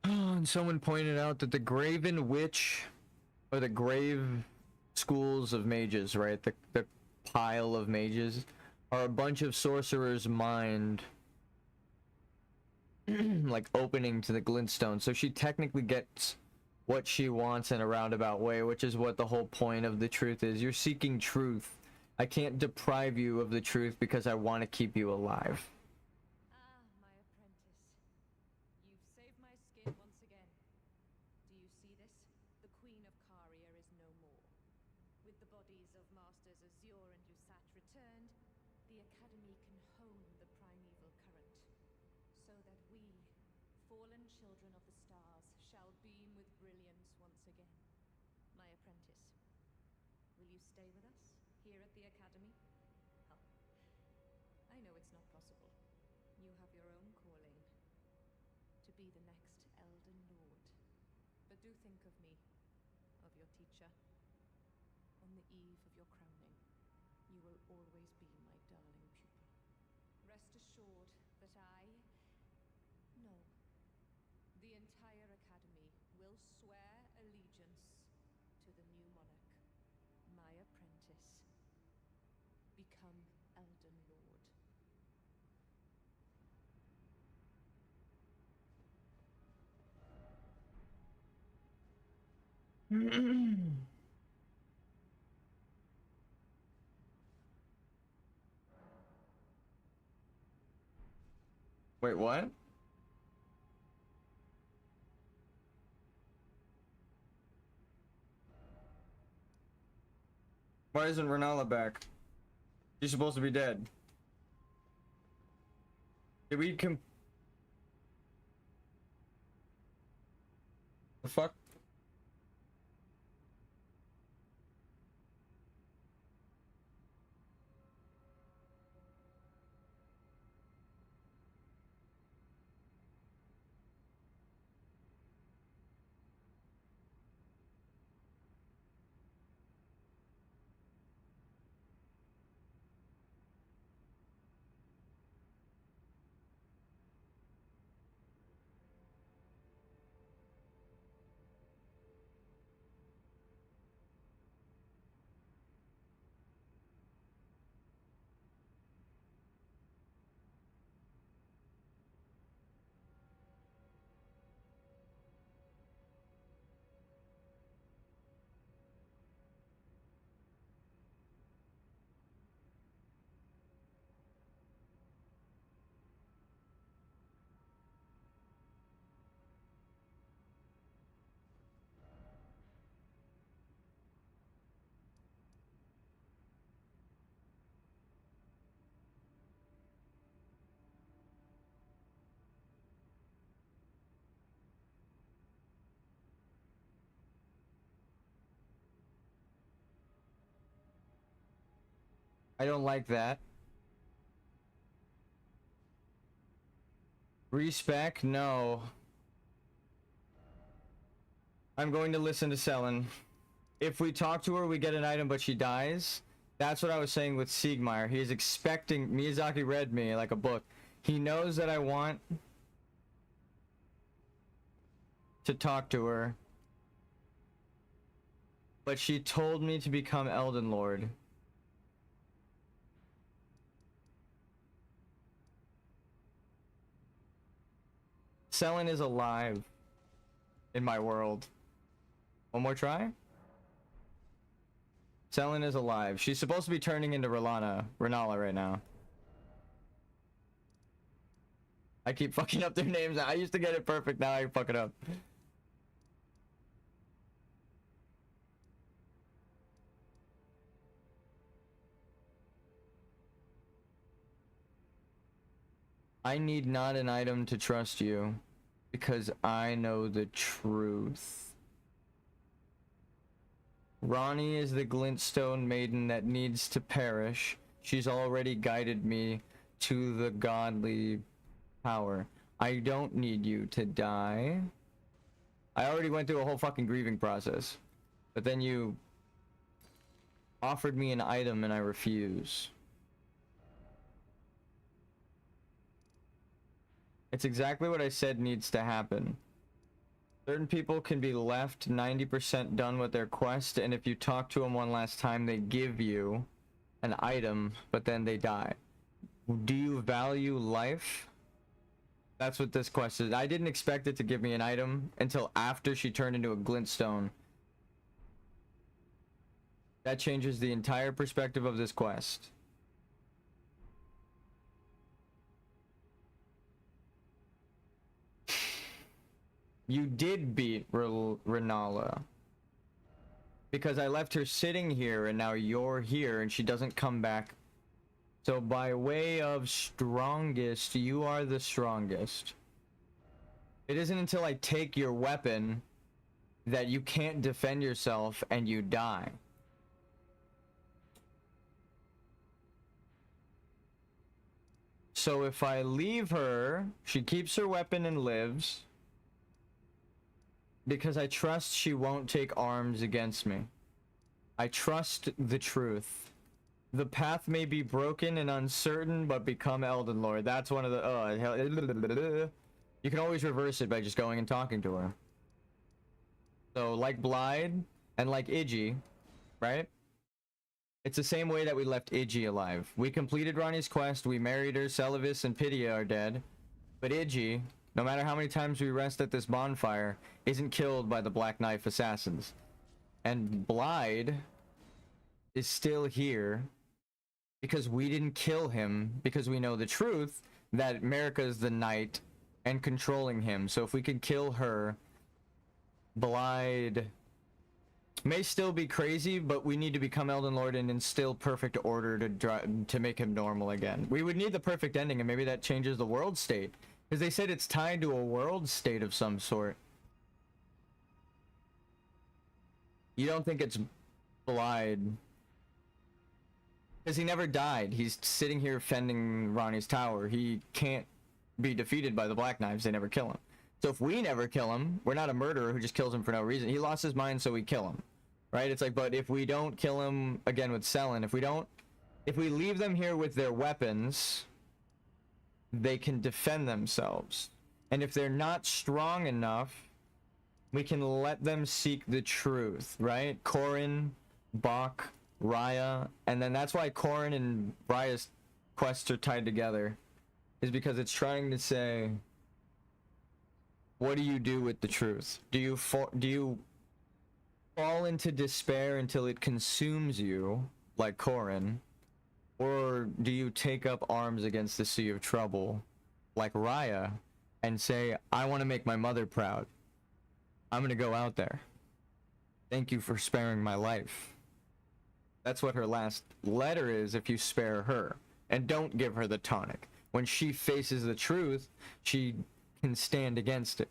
And someone pointed out that the Graven Witch, or the grave schools of mages, right? The pile of mages, are a bunch of sorcerers' mind like opening to the glintstone. So she technically gets what she wants in a roundabout way, which is what the whole point of the truth is. You're seeking truth. I can't deprive you of the truth because I want to keep you alive. Ah, my apprentice. You've saved my skin once again. Do you see this? The Queen of Caria is no more. With the bodies of Masters Azure and Usat returned, the Academy can hone the primeval current. so that we, fallen children of the stars, shall beam with brilliance once again. My apprentice, will you stay with us here at the Academy? Oh, I know it's not possible. You have your own calling, to be the next Elden Lord. But do think of me, of your teacher. On the eve of your crowning, you will always be my darling pupil. Rest assured that no, the entire Academy will swear allegiance to the new monarch, my apprentice. Become Elden Lord. Wait, what? Why isn't Renala back? She's supposed to be dead. Did we the fuck? I don't like that. Respec? No. I'm going to listen to Selen. If we talk to her, we get an item, but she dies. That's what I was saying with Siegmeyer. He is expecting... Miyazaki read me like a book. He knows that I want to talk to her. But she told me to become Elden Lord. Selen is alive in my world. One more try? Selen is alive. She's supposed to be turning into Renala right now. I keep fucking up their names. I used to get it perfect, now I fuck it up. I need not an item to trust you, because I know the truth. Ronnie is the glintstone maiden that needs to perish. She's already guided me to the godly power. I don't need you to die. I already went through a whole fucking grieving process. But then you offered me an item and I refuse. It's exactly what I said needs to happen. Certain people can be left 90% done with their quest, and if you talk to them one last time, they give you an item, but then they die. Do you value life? That's what this quest is. I didn't expect it to give me an item until after she turned into a glintstone. That changes the entire perspective of this quest. You did beat Renala. Because I left her sitting here and now you're here and she doesn't come back So by way of strongest, you are the strongest. It isn't until I take your weapon that you can't defend yourself and you die. So if I leave her, she keeps her weapon and lives because I trust she won't take arms against me. I trust the truth. The path may be broken and uncertain, but become Elden Lord. That's one of the you can always reverse it by just going and talking to her. So like Blythe and like Iggy, right? It's the same way that we left Iggy alive. We completed Ronnie's quest, we married her, Celavis and Pydia are dead. But Iggy, no matter how many times we rest at this bonfire, isn't killed by the Black Knife assassins. And Blythe is still here because we didn't kill him, because we know the truth that America is the knight and controlling him. So if we could kill her, Blythe may still be crazy, but we need to become Elden Lord and instill perfect order to make him normal again. We would need the perfect ending, and maybe that changes the world state, because they said it's tied to a world state of some sort. You don't think it's Blythe? Because he never died. He's sitting here fending Ronnie's tower. He can't be defeated by the Black Knives. They never kill him. So if we never kill him, we're not a murderer who just kills him for no reason. He lost his mind, so we kill him. Right? It's like, but if we don't kill him, again with Selen, if we leave them here with their weapons, they can defend themselves. And if they're not strong enough, we can let them seek the truth, right? Corrin, Bach, Raya, and then that's why Corrin and Raya's quests are tied together, is because it's trying to say, what do you do with the truth? Do you fall into despair until it consumes you, like Corrin? Or do you take up arms against the sea of trouble, like Raya, and say, I want to make my mother proud. I'm going to go out there. Thank you for sparing my life. That's what her last letter is if you spare her. And don't give her the tonic. When she faces the truth, she can stand against it.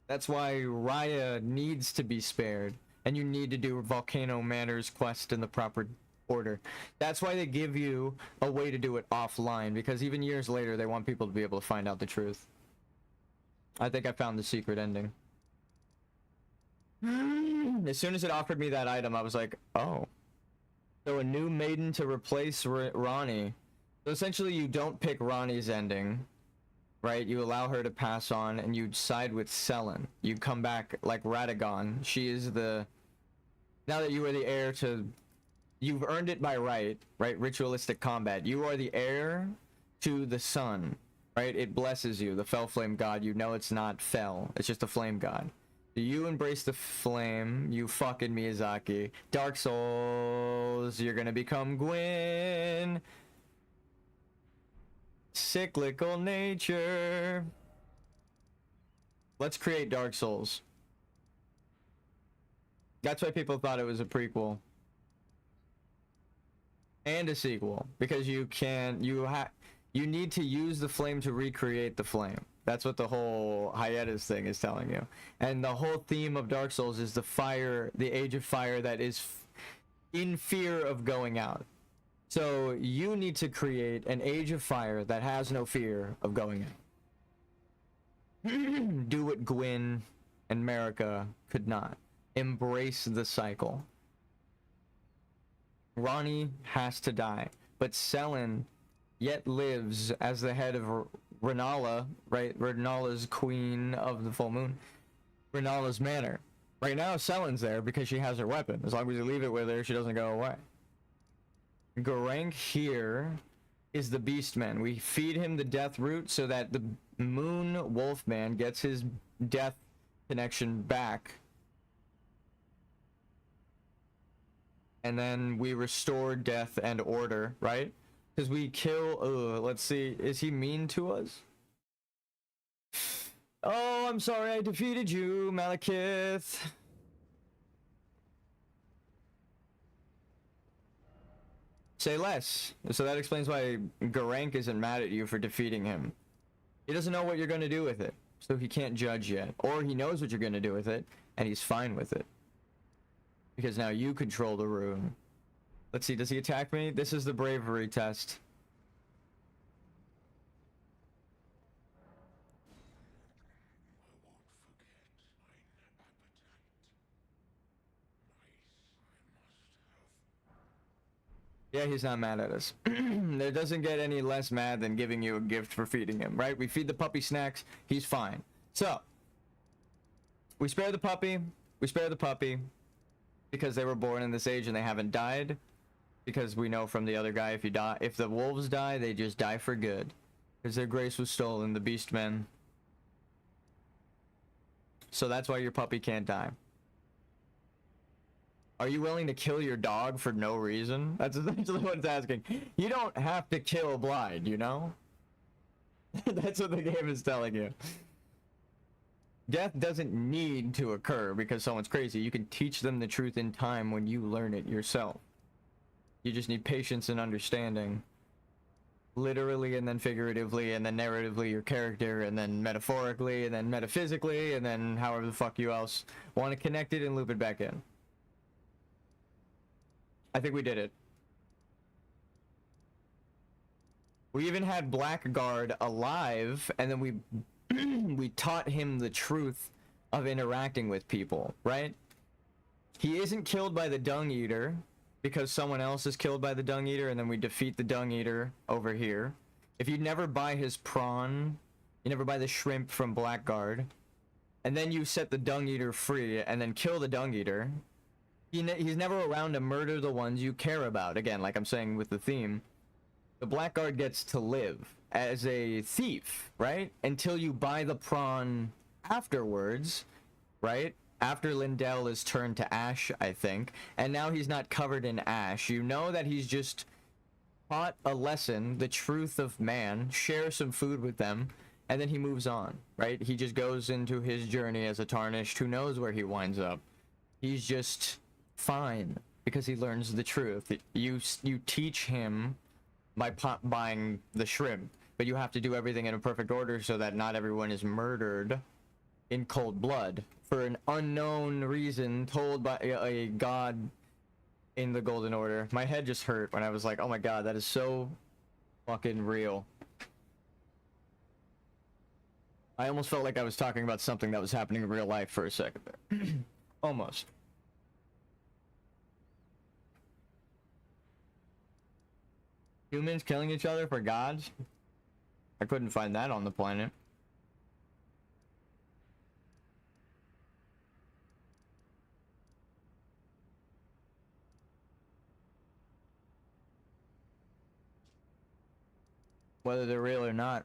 That's why Raya needs to be spared, and you need to do Volcano Manor's quest in the proper order. That's why they give you a way to do it offline, because even years later they want people to be able to find out the truth. I think I found the secret ending. As soon as it offered me that item, I was like, oh. So a new maiden to replace Ronnie. So essentially you don't pick Ronnie's ending, right? You allow her to pass on, and you side with Selen. You come back like Radagon. She is the... Now that you are the heir to... You've earned it by right? Ritualistic combat. You are the heir to the sun, right? It blesses you, the Fell Flame God. You know it's not Fell. It's just a flame god. You embrace the flame, you fucking Miyazaki. Dark Souls, you're gonna become Gwyn. Cyclical nature. Let's create Dark Souls. That's why people thought it was a prequel. And a sequel. Because you need to use the flame to recreate the flame. That's what the whole hiatus thing is telling you. And the whole theme of Dark Souls is the fire, the age of fire that is in fear of going out. So you need to create an age of fire that has no fear of going out. Do what Gwyn and Marika could not. Embrace the cycle. Ronnie has to die, but Selen yet lives as the head of Renala, right? Renala's queen of the full moon. Renala's manor. Right now, Selen's there because she has her weapon. As long as you leave it with her, she doesn't go away. Garank here is the Beastman. We feed him the death root so that the Moon Wolfman gets his death connection back. And then we restore death and order, right? Because we kill... let's see. Is he mean to us? Oh, I'm sorry I defeated you, Malekith. Say less. So that explains why Garank isn't mad at you for defeating him. He doesn't know what you're going to do with it, so he can't judge yet. Or he knows what you're going to do with it, and he's fine with it. Because now you control the rune. Let's see, does he attack me? This is the bravery test. Yeah, he's not mad at us. It doesn't get any less mad than giving you a gift for feeding him, right? We feed the puppy snacks, he's fine. So, we spare the puppy, because they were born in this age and they haven't died. Because we know from the other guy, if the wolves die, they just die for good. Because their grace was stolen, the beastmen. So that's why your puppy can't die. Are you willing to kill your dog for no reason? That's essentially what it's asking. You don't have to kill blind, you know? That's what the game is telling you. Death doesn't need to occur because someone's crazy. You can teach them the truth in time when you learn it yourself. You just need patience and understanding. Literally, and then figuratively, and then narratively your character, and then metaphorically, and then metaphysically, and then however the fuck you else want to connect it and loop it back in. I think we did it. We even had Blackguard alive, and then we taught him the truth of interacting with people, right? He isn't killed by the Dung Eater because someone else is killed by the Dung Eater, and then we defeat the Dung Eater over here. If you never buy his prawn, you never buy the shrimp from Blackguard, and then you set the Dung Eater free and then kill the Dung Eater, he's never around to murder the ones you care about. Again, like I'm saying with the theme, the Blackguard gets to live as a thief, right? Until you buy the prawn afterwards, right? After Lindell is turned to ash, I think. And now he's not covered in ash. You know that he's just taught a lesson, the truth of man, share some food with them, and then he moves on, right? He just goes into his journey as a tarnished. Who knows where he winds up? He's just fine because he learns the truth. You teach him by buying the shrimp, but you have to do everything in a perfect order so that not everyone is murdered in cold blood for an unknown reason told by a god in the Golden Order. My head just hurt when I was like, oh my god, that is so fucking real. I almost felt like I was talking about something that was happening in real life for a second there. Almost. Humans killing each other for gods? I couldn't find that on the planet. Whether they're real or not.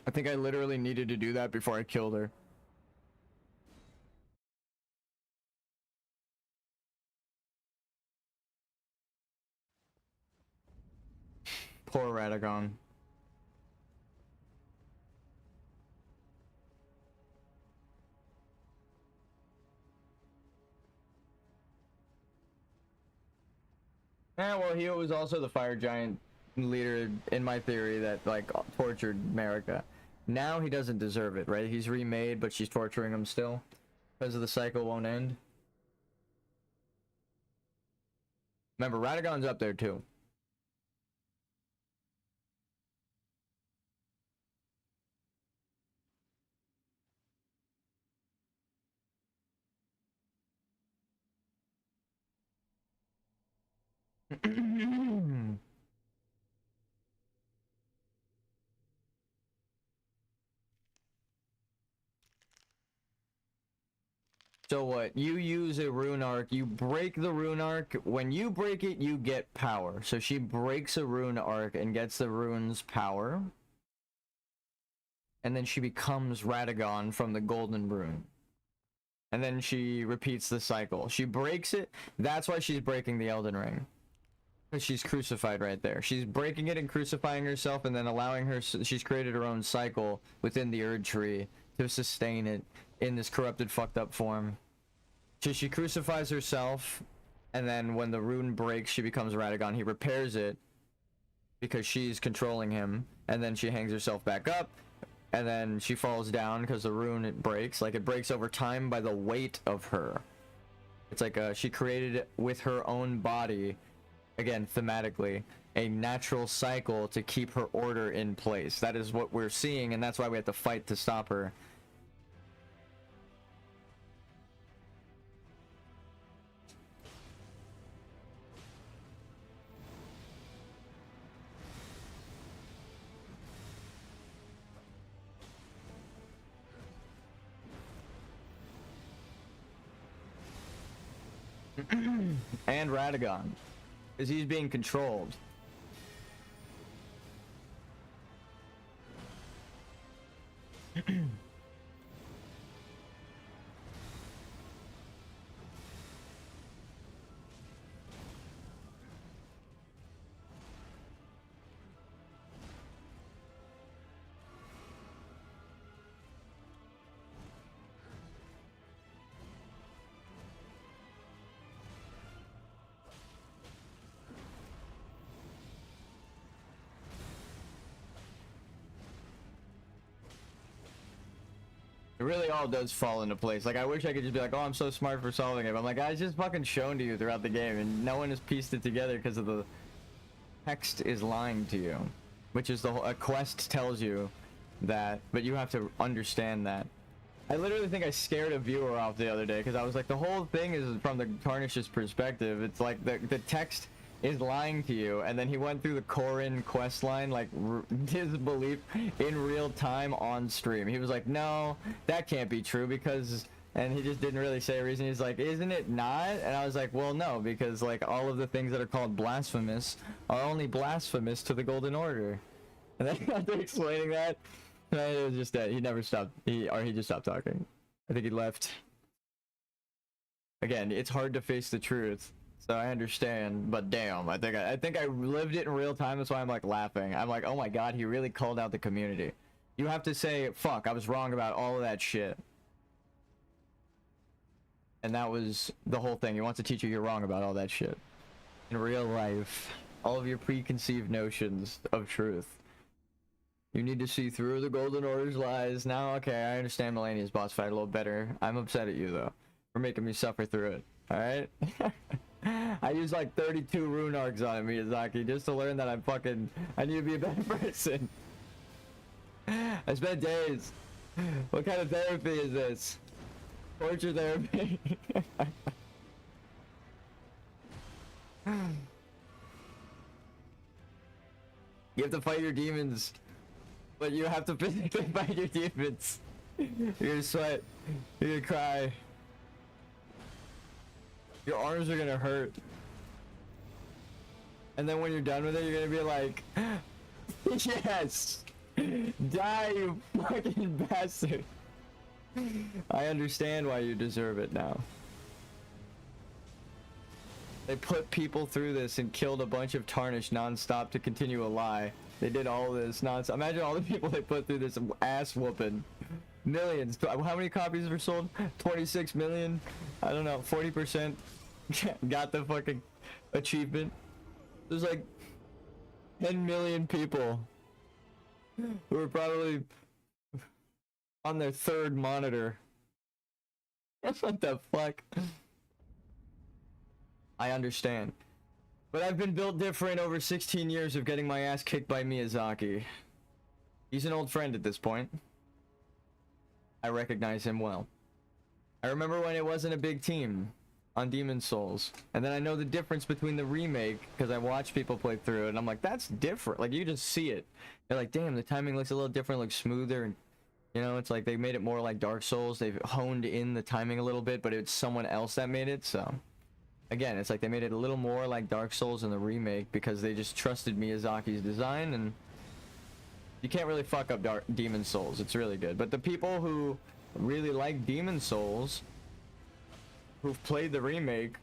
I think I literally needed to do that before I killed her. Poor Radagon. Yeah, well, he was also the fire giant leader, in my theory, that, like, tortured Marika. Now he doesn't deserve it, right? He's remade, but she's torturing him still. Because the cycle won't end. Remember, Radagon's up there, too. So what? You use a rune arc, you break the rune arc. When you break it, you get power. So she breaks a rune arc and gets the rune's power. And then she becomes Radagon from the golden rune. And then she repeats the cycle. She breaks it. That's why she's breaking the Elden Ring. Because she's crucified right there. She's breaking it and crucifying herself and then allowing her... She's created her own cycle within the Erd Tree to sustain it in this corrupted, fucked up form. So she crucifies herself, and then when the rune breaks, she becomes Radagon. He repairs it because she's controlling him, and then she hangs herself back up, and then she falls down because the rune, it breaks. Like, it breaks over time by the weight of her. It's like she created it with her own body, again, thematically, a natural cycle to keep her order in place. That is what we're seeing, and that's why we have to fight to stop her. And Radagon, because he's being controlled. It really all does fall into place. Like, I wish I could just be like, oh, I'm so smart for solving it. But I'm like, it's just fucking shown to you throughout the game, and no one has pieced it together because of the text is lying to you, which is the whole, a quest tells you that, but you have to understand that. I literally think I scared a viewer off the other day because I was like, the whole thing is from the Tarnish's perspective. It's like the text is lying to you, and then he went through the Corrin quest line, like his belief in real time on stream. He was like, no, that can't be true because, and he just didn't really say a reason. He's like, isn't it not? And I was like, well, no, because like all of the things that are called blasphemous are only blasphemous to the Golden Order. And then after explaining that, it was just that he never stopped. He just stopped talking. I think he left. Again, it's hard to face the truth. So I understand, but damn, I think I lived it in real time. That's why I'm like laughing. I'm like, oh my god, he really called out the community. You have to say, fuck, I was wrong about all of that shit. And that was the whole thing. He wants to teach you you're wrong about all that shit. In real life, all of your preconceived notions of truth. You need to see through the Golden Order's lies. Now, okay, I understand Melania's boss fight a little better. I'm upset at you though, for making me suffer through it. Alright? I used like 32 rune arcs on it, Miyazaki, just to learn that I need to be a better person. I spent days. What kind of therapy is this? Torture therapy. You have to fight your demons, but you have to physically fight your demons. You're gonna sweat. You're gonna cry. Your arms are gonna hurt. And then when you're done with it, you're gonna be like, yes! Die, you fucking bastard! I understand why you deserve it now. They put people through this and killed a bunch of Tarnished non-stop to continue a lie. They did all this nonsense. Imagine all the people they put through this ass whooping. Millions. How many copies were sold? 26 million? I don't know, 40% got the fucking achievement. There's like 10 million people who are probably on their third monitor. What the fuck? I understand. But I've been built different over 16 years of getting my ass kicked by Miyazaki. He's an old friend at this point. I recognize him well. I remember when it wasn't a big team on Demon's Souls, and then I know the difference between the remake because I watch people play through it, and I'm like, that's different. Like, you just see it. They're like, damn, the timing looks a little different, looks smoother, and you know, it's like they made it more like Dark Souls. They've honed in the timing a little bit, but it's someone else that made it. So again, it's like they made it a little more like Dark Souls in the remake because they just trusted Miyazaki's design, and you can't really fuck up Demon's Souls. It's really good. But the people who really like Demon's Souls, who've played the remake,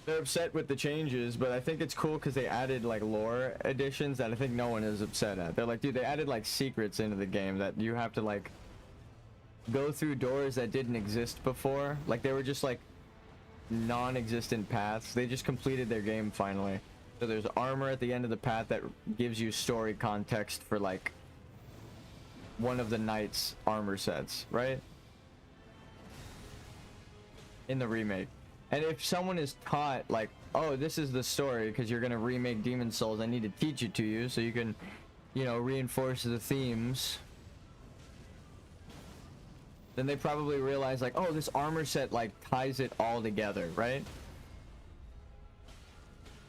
they're upset with the changes, but I think it's cool because they added like lore additions that I think no one is upset at. They're like, dude, they added like secrets into the game that you have to like go through doors that didn't exist before. Like they were just like non-existent paths. They just completed their game finally. So there's armor at the end of the path that gives you story context for like one of the knight's armor sets, right? In the remake. And if someone is taught like, oh, this is the story because you're gonna remake Demon Souls, I need to teach it to you so you can, you know, reinforce the themes, then they probably realize like, oh, this armor set like ties it all together, right?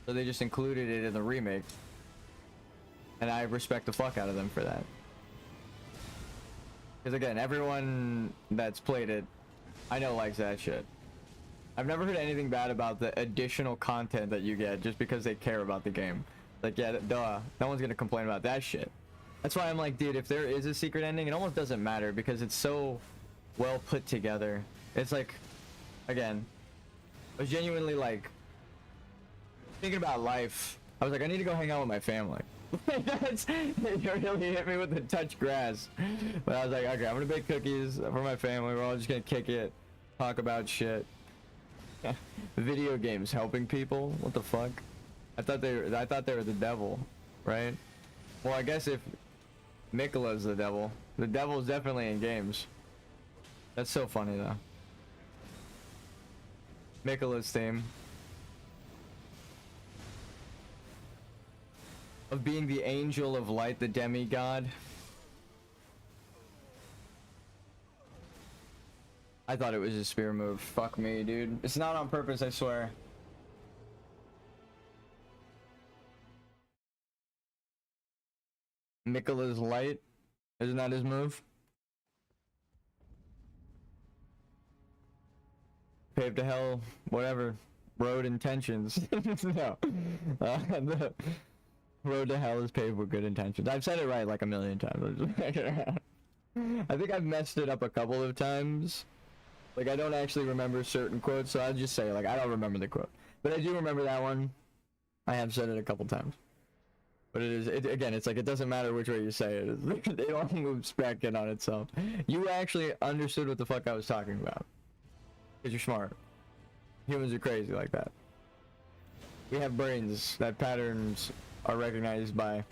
So they just included it in the remake, and I respect the fuck out of them for that. Because again, everyone that's played it, I know likes that shit. I've never heard anything bad about the additional content that you get just because they care about the game. Like, yeah, duh, no one's gonna complain about that shit. That's why I'm like, dude, if there is a secret ending, it almost doesn't matter because it's so well put together. It's like, again, I was genuinely like thinking about life. I was like, I need to go hang out with my family. That's, it really hit me with the touch grass. But I was like, okay, I'm gonna bake cookies for my family. We're all just gonna kick it, talk about shit. Video games helping people? What the fuck? I thought they were the devil, right? Well, I guess if Miquella's the devil's definitely in games. That's so funny though. Miquella's theme of being the angel of light, the demigod. I thought it was a spear move. Fuck me, dude. It's not on purpose, I swear. Miquella's light? Isn't that his move? Paved to hell, whatever. Road intentions. No. The road to hell is paved with good intentions. I've said it right like a million times. I think I've messed it up a couple of times. Like, I don't actually remember certain quotes, so I'll just say, like, I don't remember the quote. But I do remember that one. I have said it a couple times. But again, it's like, it doesn't matter which way you say it. It all moves back in on itself. You actually understood what the fuck I was talking about. Because you're smart. Humans are crazy like that. We have brains that patterns are recognized by.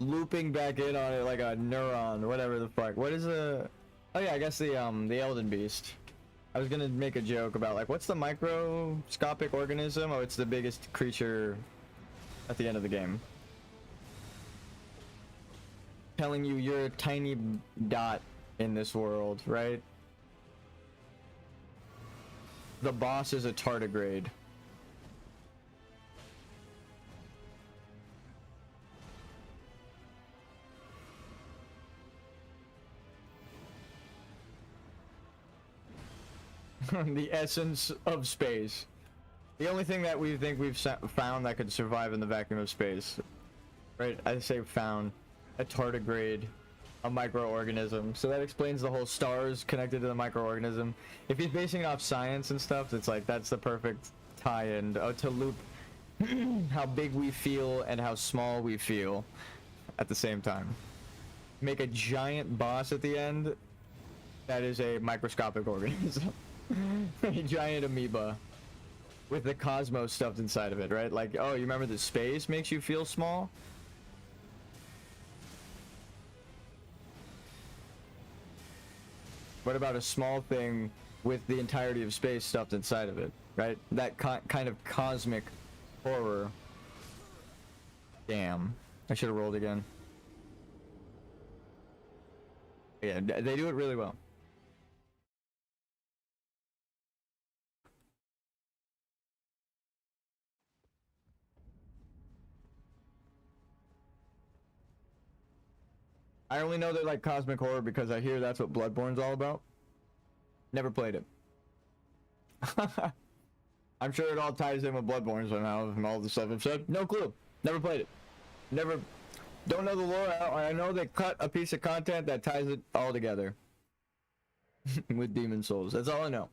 Looping back in on it like a neuron, whatever the fuck. What is the... Oh yeah, I guess the Elden beast. I was gonna make a joke about like, what's the microscopic organism? Oh, it's the biggest creature at the end of the game. Telling you you're a tiny dot in this world, right? The boss is a tardigrade. The essence of space. The only thing that we think we've found that could survive in the vacuum of space. Right? I say found. A tardigrade. A microorganism. So that explains the whole stars connected to the microorganism. If he's basing it off science and stuff, it's like, that's the perfect tie-in to loop how big we feel and how small we feel at the same time. Make a giant boss at the end that is a microscopic organism. A giant amoeba with the cosmos stuffed inside of it, right? Like, oh, you remember the space makes you feel small? What about a small thing with the entirety of space stuffed inside of it, right? That kind of cosmic horror. Damn. I should have rolled again. Yeah, they do it really well. I only know they're like cosmic horror because I hear that's what Bloodborne's all about. Never played it. I'm sure it all ties in with Bloodborne somehow and all the stuff I've said. No clue. Never played it. Never. Don't know the lore. I know they cut a piece of content that ties it all together. With Demon Souls. That's all I know.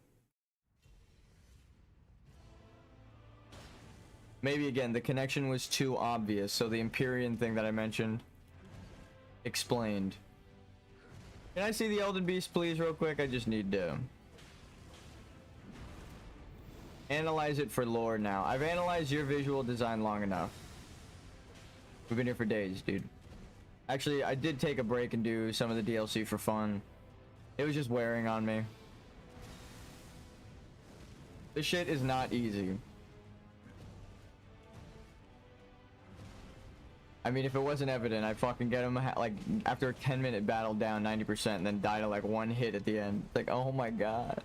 Maybe again, the connection was too obvious, so the Empyrean thing that I mentioned explained. Can I see the Elden Beast, please, real quick? I just need to analyze it for lore now. I've analyzed your visual design long enough. We've been here for days, dude. Actually, I did take a break and do some of the DLC for fun. It was just wearing on me. This shit is not easy. I mean, if it wasn't evident, I'd fucking get him, like, after a 10-minute battle down 90% and then die to, like, one hit at the end. Like, oh my god.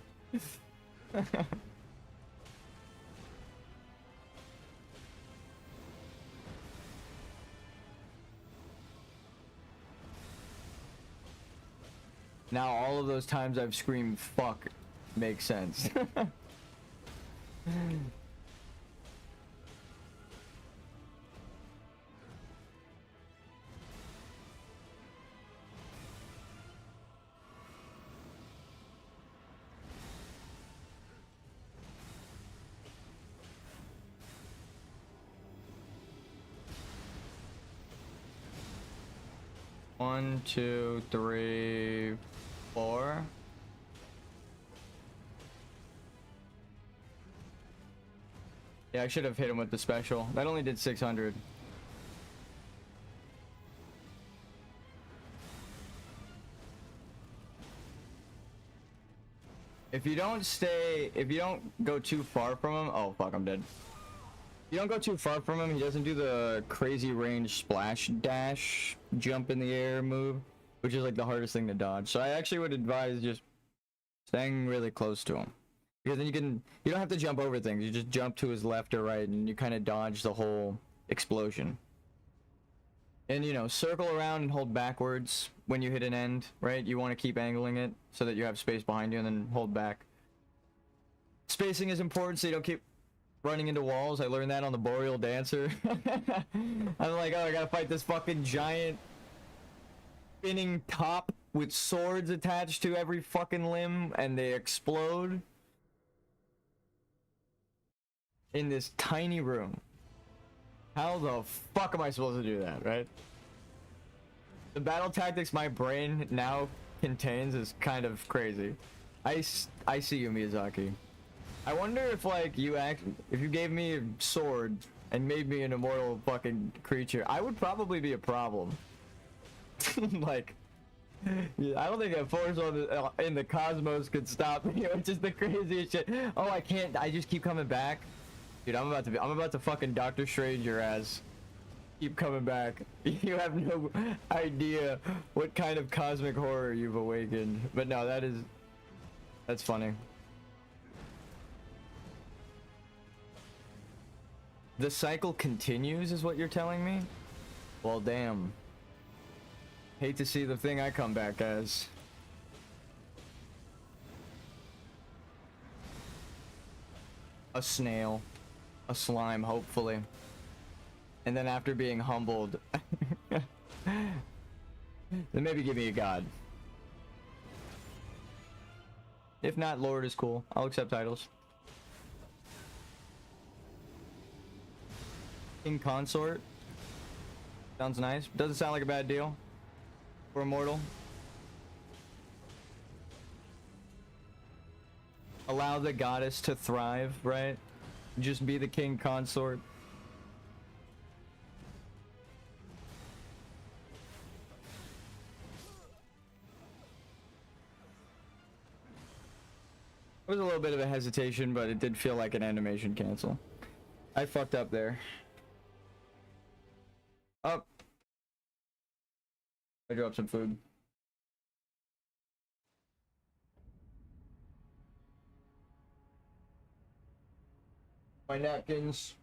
Now all of those times I've screamed fuck make sense. One, two, three, four. Yeah, I should have hit him with the special. That only did 600. If you don't go too far from him, oh fuck, I'm dead. You don't go too far from him, he doesn't do the crazy range splash dash jump in the air move, which is like the hardest thing to dodge. So I actually would advise just staying really close to him, because then you don't have to jump over things. You just jump to his left or right and you kind of dodge the whole explosion. And you know, circle around and hold backwards when you hit an end, right? You want to keep angling it so that you have space behind you, and then hold back. Spacing is important so you don't keep running into walls. I learned that on the Boreal Dancer. I'm like, oh, I gotta fight this fucking giant spinning top with swords attached to every fucking limb, and they explode in this tiny room. How the fuck am I supposed to do that, right? The battle tactics my brain now contains is kind of crazy. I see you, Miyazaki. I wonder if, like, if you gave me a sword and made me an immortal fucking creature, I would probably be a problem. Like, yeah, I don't think a force in the cosmos could stop me. It's just the craziest shit. Oh, I can't. I just keep coming back. Dude, I'm about to fucking Doctor Strange your ass. Keep coming back. You have no idea what kind of cosmic horror you've awakened. But no, that's funny. The cycle continues is what you're telling me? Well, damn. Hate to see the thing I come back as. A snail. A slime, hopefully. And then after being humbled, then maybe give me a god. If not, Lord is cool. I'll accept titles. King Consort. Sounds nice. Doesn't sound like a bad deal for Immortal. Allow the goddess to thrive, right? Just be the king consort. It was a little bit of a hesitation, but it did feel like an animation cancel. I fucked up there. Up. I dropped some food. My napkins.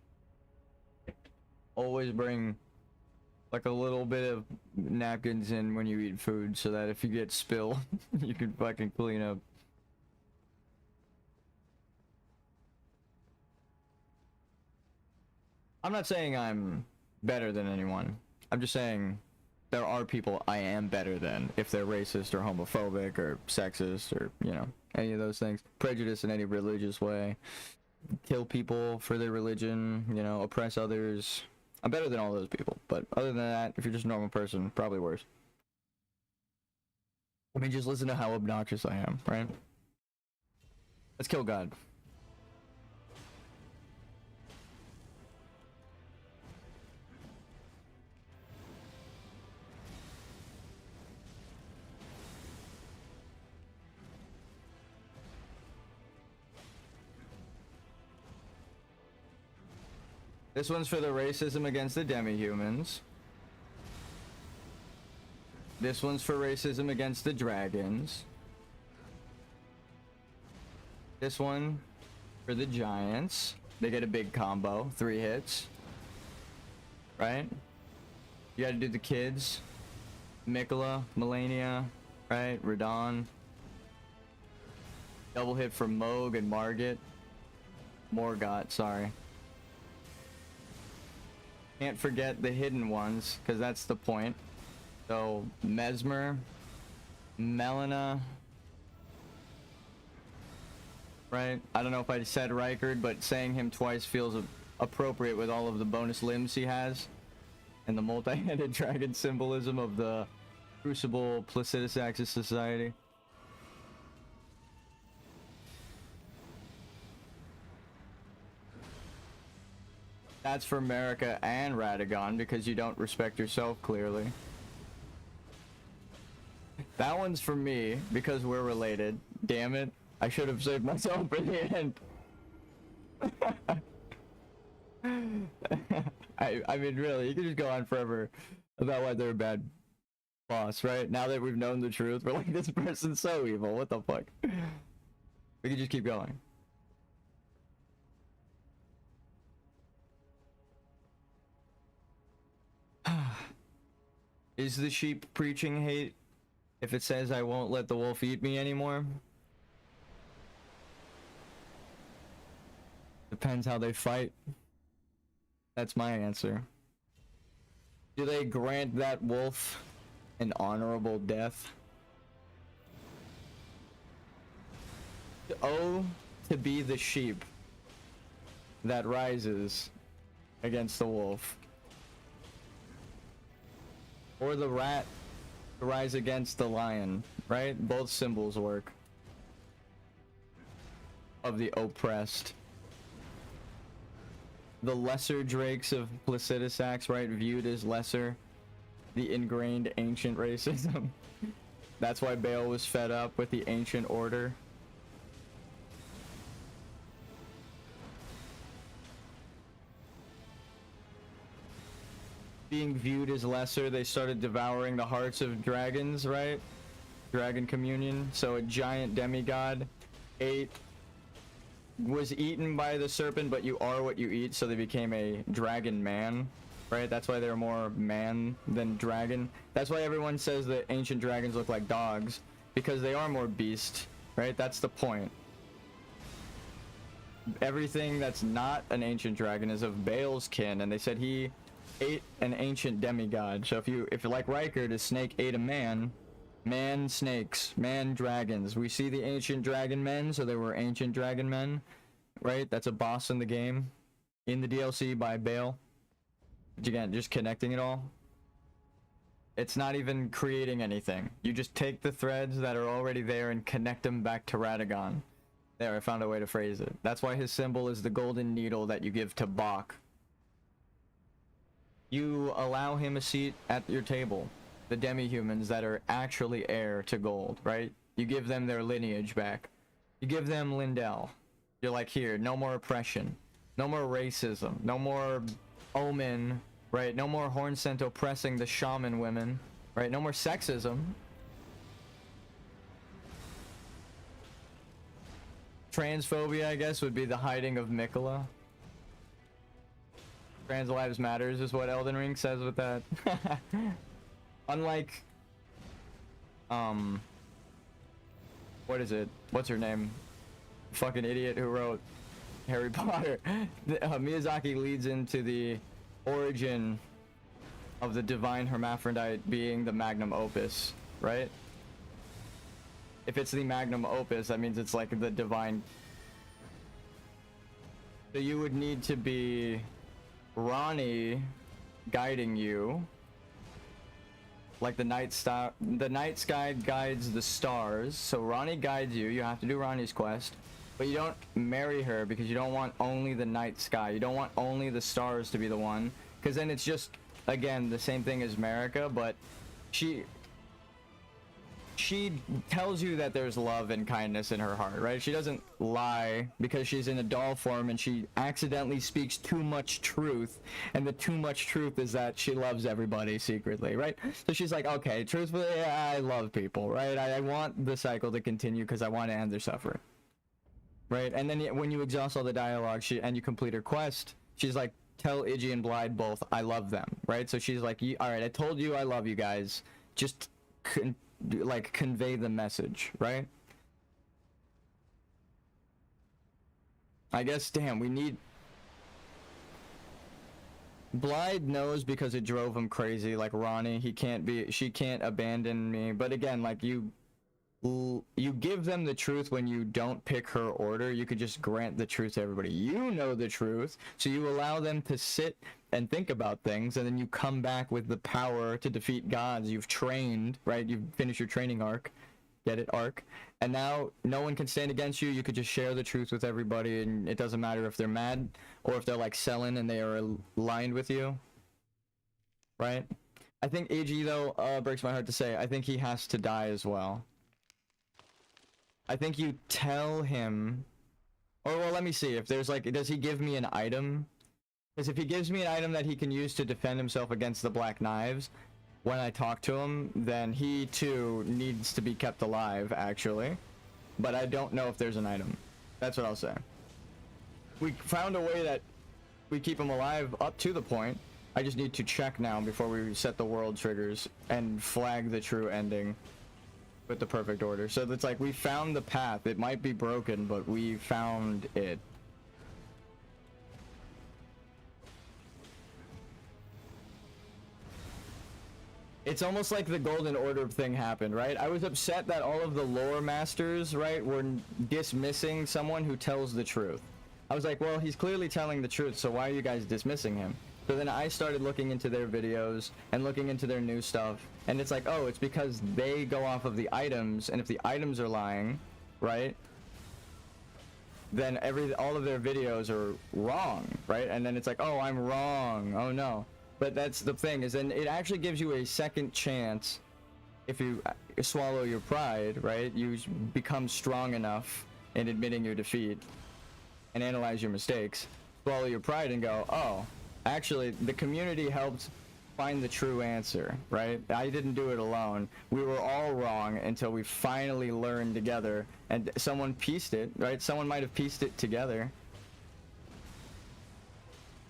Always bring like a little bit of napkins in when you eat food, so that if you get spill, you can fucking clean up. I'm not saying I'm better than anyone. I'm just saying there are people I am better than if they're racist or homophobic or sexist or, you know, any of those things. Prejudice in any religious way. kill people for their religion, you know, oppress others. I'm better than all those people, but other than that, if you're just a normal person, probably worse. I mean, just listen to how obnoxious I am, right? Let's kill God. This one's for the racism against the demi-humans. This one's for racism against the dragons. This one for the giants. They get a big combo, 3 hits. Right? You gotta do the kids. Mikola, Melania, right? Radon. Double hit for Moog and Margit. Morgott, sorry. Can't forget the hidden ones, because that's the point. So, Mesmer, Melina, right? I don't know if I said Rykard, but saying him twice feels appropriate with all of the bonus limbs he has. And the multi-headed dragon symbolism of the Crucible Placidus Axis Society. That's for America and Radagon because you don't respect yourself, clearly. That one's for me because we're related. Damn it. I should have saved myself for the end. I mean, really, you could just go on forever about why they're a bad boss, right? Now that we've known the truth, we're like, this person's so evil. What the fuck? We could just keep going. Is the sheep preaching hate if it says I won't let the wolf eat me anymore? Depends how they fight. That's my answer. Do they grant that wolf an honorable death? Oh, to be the sheep that rises against the wolf. Or the rat to rise against the lion, right? Both symbols work. Of the oppressed. The lesser drakes of Placidus Axe, right? Viewed as lesser. The ingrained ancient racism. That's why Bale was fed up with the ancient order. Being viewed as lesser, they started devouring the hearts of dragons, right? Dragon communion. So a giant demigod was eaten by the serpent, but you are what you eat, so they became a dragon man, right? That's why they're more man than dragon. That's why everyone says that ancient dragons look like dogs, because they are more beast, right? That's the point. Everything that's not an ancient dragon is of Bale's kin, and they said he ate an ancient demigod. So if you like Rykard, a snake ate a man. Man snakes, man dragons. We see the ancient dragon men, so they were ancient dragon men, right? That's a boss in the game, in the DLC by Bale. But again, just connecting it all. It's not even creating anything. You just take the threads that are already there and connect them back to Radagon. There, I found a way to phrase it. That's why his symbol is the golden needle that you give to Bach. You allow him a seat at your table. The demi-humans that are actually heir to gold, right? You give them their lineage back. You give them Lindell. You're like, here, no more oppression. No more racism. No more Omen, right? No more Hornsent oppressing the shaman women, right? No more sexism. Transphobia, I guess, would be the hiding of Mikola. Trans lives matters is what Elden Ring says with that. Unlike, what is it? What's her name? Fucking idiot who wrote Harry Potter. Miyazaki leads into the origin of the divine hermaphrodite being the magnum opus, right? If it's the magnum opus, that means it's like the divine So you would need to be Ronnie guiding you. Like the night sky guides the stars. So Ronnie guides you. You have to do Ronnie's quest. But you don't marry her because you don't want only the night sky. You don't want only the stars to be the one. Because then it's just, again, the same thing as Marika, but she tells you that there's love and kindness in her heart, right? She doesn't lie because she's in a doll form and she accidentally speaks too much truth, and the too much truth is that she loves everybody secretly, right? So she's like, okay, truthfully, I love people, right? I want the cycle to continue because I want to end their suffering, right? And then when you exhaust all the dialogue and you complete her quest, she's like, tell Iggy and Blythe both I love them, right? So she's like, all right, I told you I love you guys, just like convey the message, right? I guess, damn, we need... Blythe knows because it drove him crazy, like Ronnie, she can't abandon me, but again, like you give them the truth when you don't pick her order. You could just grant the truth to everybody. You know the truth, so you allow them to sit and think about things, and then you come back with the power to defeat gods. You've trained, right? You've finished your training arc. Get it? Arc. And now no one can stand against you. You could just share the truth with everybody, and it doesn't matter if they're mad or if they're like selling and they are aligned with you, right? I think AG, though, breaks my heart to say, I think he has to die as well. I think you tell him, or well, let me see if there's like, does he give me an item? Because if he gives me an item that he can use to defend himself against the Black Knives, when I talk to him, then he too needs to be kept alive, actually. But I don't know if there's an item. That's what I'll say. We found a way that we keep him alive up to the point. I just need to check now before we set the world triggers and flag the true ending with the perfect order. So it's like we found the path. It might be broken, but we found it. It's almost like the Golden Order thing happened, right? I was upset that all of the lore masters, right, were dismissing someone who tells the truth. I was like, well, he's clearly telling the truth, so why are you guys dismissing him? So then I started looking into their videos and looking into their new stuff, and it's like, oh, it's because they go off of the items, and if the items are lying, right, then all of their videos are wrong, right? And then it's like, oh, I'm wrong, oh no. But that's the thing, is then it actually gives you a second chance if you swallow your pride, right? You become strong enough in admitting your defeat and analyze your mistakes, swallow your pride and go, oh, actually, the community helped find the true answer, right? I didn't do it alone. We were all wrong until we finally learned together, and someone pieced it, right? Someone might have pieced it together.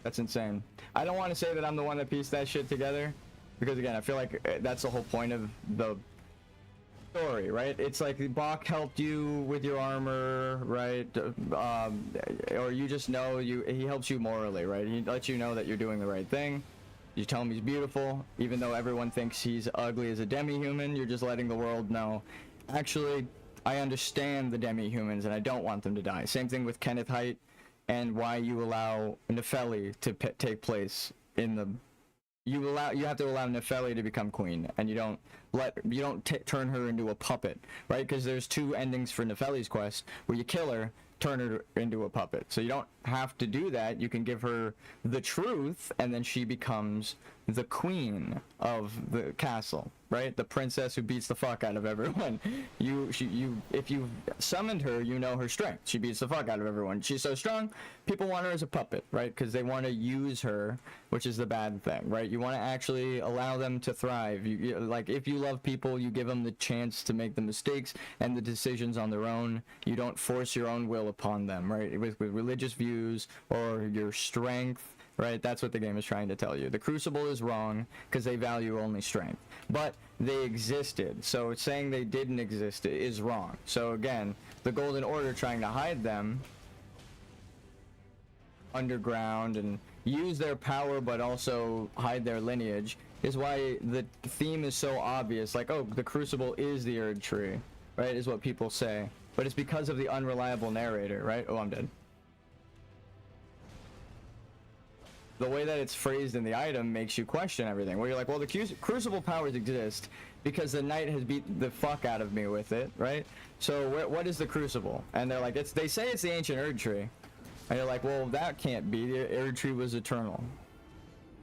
That's insane. I don't want to say that I'm the one that pieced that shit together, because again, I feel like that's the whole point of the story, right? It's like Bach helped you with your armor, right? Or you just know he helps you morally, right? He lets you know that you're doing the right thing. You tell him he's beautiful, even though everyone thinks he's ugly as a demi-human. You're just letting the world know, actually, I understand the demi-humans and I don't want them to die. Same thing with Kenneth Haidt, and why you allow Nefeli to take place in the... You have to allow Nefeli to become queen, and you don't turn her into a puppet, right? Because there's two endings for Nefeli's quest, where you kill her, turn her into a puppet. So you don't have to do that. You can give her the truth, and then she becomes the queen of the castle, right? The princess who beats the fuck out of everyone. If you summoned her, you know her strength. She beats the fuck out of everyone. She's so strong, people want her as a puppet, right? Because they want to use her, which is the bad thing, right? You want to actually allow them to thrive. Like, if you love people, you give them the chance to make the mistakes and the decisions on their own. You don't force your own will upon them, right? With religious views or your strength, right? That's what the game is trying to tell you. The Crucible is wrong because they value only strength. But they existed, so saying they didn't exist is wrong. So again, the Golden Order trying to hide them underground and use their power but also hide their lineage is why the theme is so obvious. Like, oh, the Crucible is the Erd Tree, right? Is what people say. But it's because of the unreliable narrator, right? Oh, I'm dead. the way that it's phrased in the item makes you question everything. Where you're like, well, the crucible powers exist because the knight has beat the fuck out of me with it, right? So what is the crucible? And they're like, they say it's the ancient Erd tree. And you're like, well, that can't be. The Erd tree was eternal.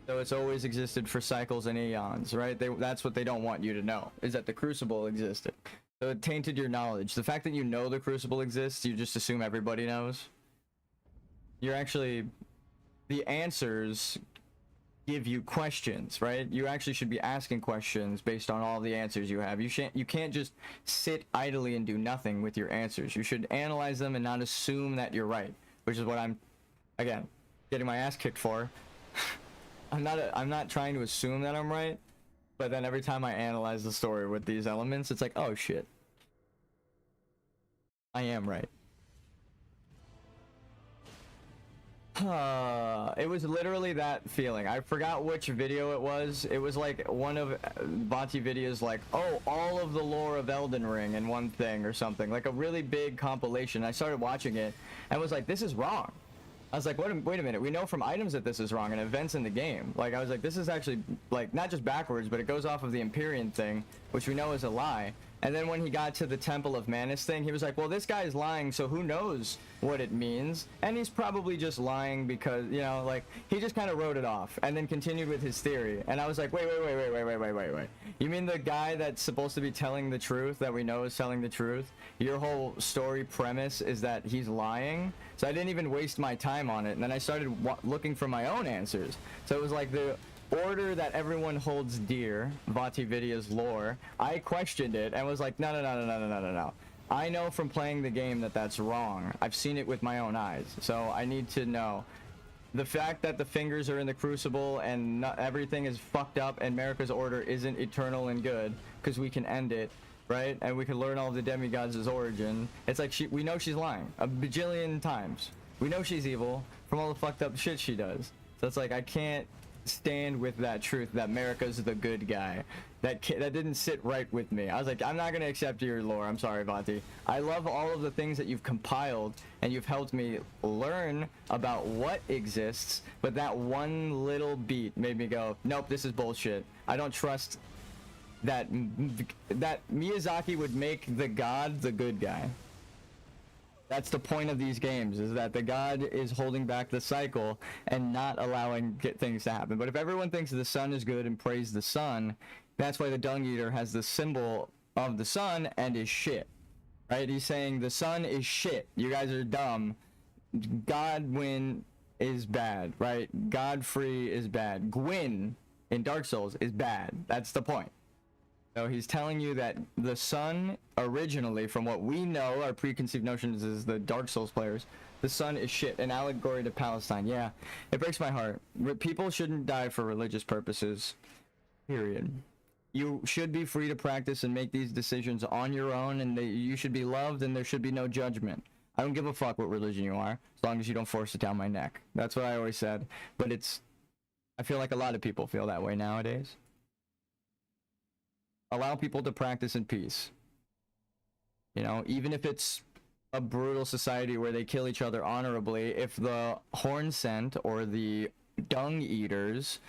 So it's always existed for cycles and eons, right? That's what they don't want you to know, is that the crucible existed. So it tainted your knowledge. The fact that you know the crucible exists, you just assume everybody knows. You're actually... The answers give you questions, right? You actually should be asking questions based on all the answers you have. You can't just sit idly and do nothing with your answers. You should analyze them and not assume that you're right, which is what I'm, again, getting my ass kicked for. I'm not trying to assume that I'm right, but then every time I analyze the story with these elements, it's like, oh shit, I am right. It was literally that feeling. I forgot which video it was. It was like one of Vati videos, like, oh, all of the lore of Elden Ring in one thing or something, like a really big compilation. I started watching it and was like, this is wrong. I was like, wait a minute, we know from items that this is wrong and events in the game. Like, I was like, this is actually, like, not just backwards, but it goes off of the Empyrean thing, which we know is a lie. And then when he got to the Temple of Manus thing, he was like, well, this guy is lying, so who knows what it means? And he's probably just lying because, you know, like, he just kind of wrote it off and then continued with his theory. And I was like, wait. You mean the guy that's supposed to be telling the truth, that we know is telling the truth? Your whole story premise is that he's lying? So I didn't even waste my time on it. And then I started looking for my own answers. So it was like the order that everyone holds dear, Vati Vidya's lore. I questioned it and was like, no. I know from playing the game that that's wrong. I've seen it with my own eyes. So I need to know. The fact that the fingers are in the crucible and everything is fucked up and Marika's order isn't eternal and good, because we can end it, right? And we can learn all of the demigods' origin. It's like we know she's lying a bajillion times. We know she's evil from all the fucked up shit she does. So it's like, I can't stand with that truth that Marika's the good guy. That didn't sit right with me. I was like, I'm not gonna accept your lore. I'm sorry, Vati. I love all of the things that you've compiled and you've helped me learn about what exists, but that one little beat made me go, nope, this is bullshit. I don't trust that Miyazaki would make the god the good guy. That's the point of these games, is that the god is holding back the cycle and not allowing things to happen. But if everyone thinks the sun is good and praise the sun, that's why the Dung Eater has the symbol of the sun and is shit. Right? He's saying the sun is shit. You guys are dumb. Godwin is bad, right? Godfrey is bad. Gwyn in Dark Souls is bad. That's the point. So he's telling you that the sun, originally, from what we know, our preconceived notions as the Dark Souls players, the sun is shit, an allegory to Palestine. Yeah, it breaks my heart. People shouldn't die for religious purposes, period. You should be free to practice and make these decisions on your own, and you should be loved, and there should be no judgment. I don't give a fuck what religion you are, as long as you don't force it down my neck. That's what I always said. But I feel like a lot of people feel that way nowadays. Allow people to practice in peace. You know, even if it's a brutal society where they kill each other honorably, if the Horn Scent or the Dung Eaters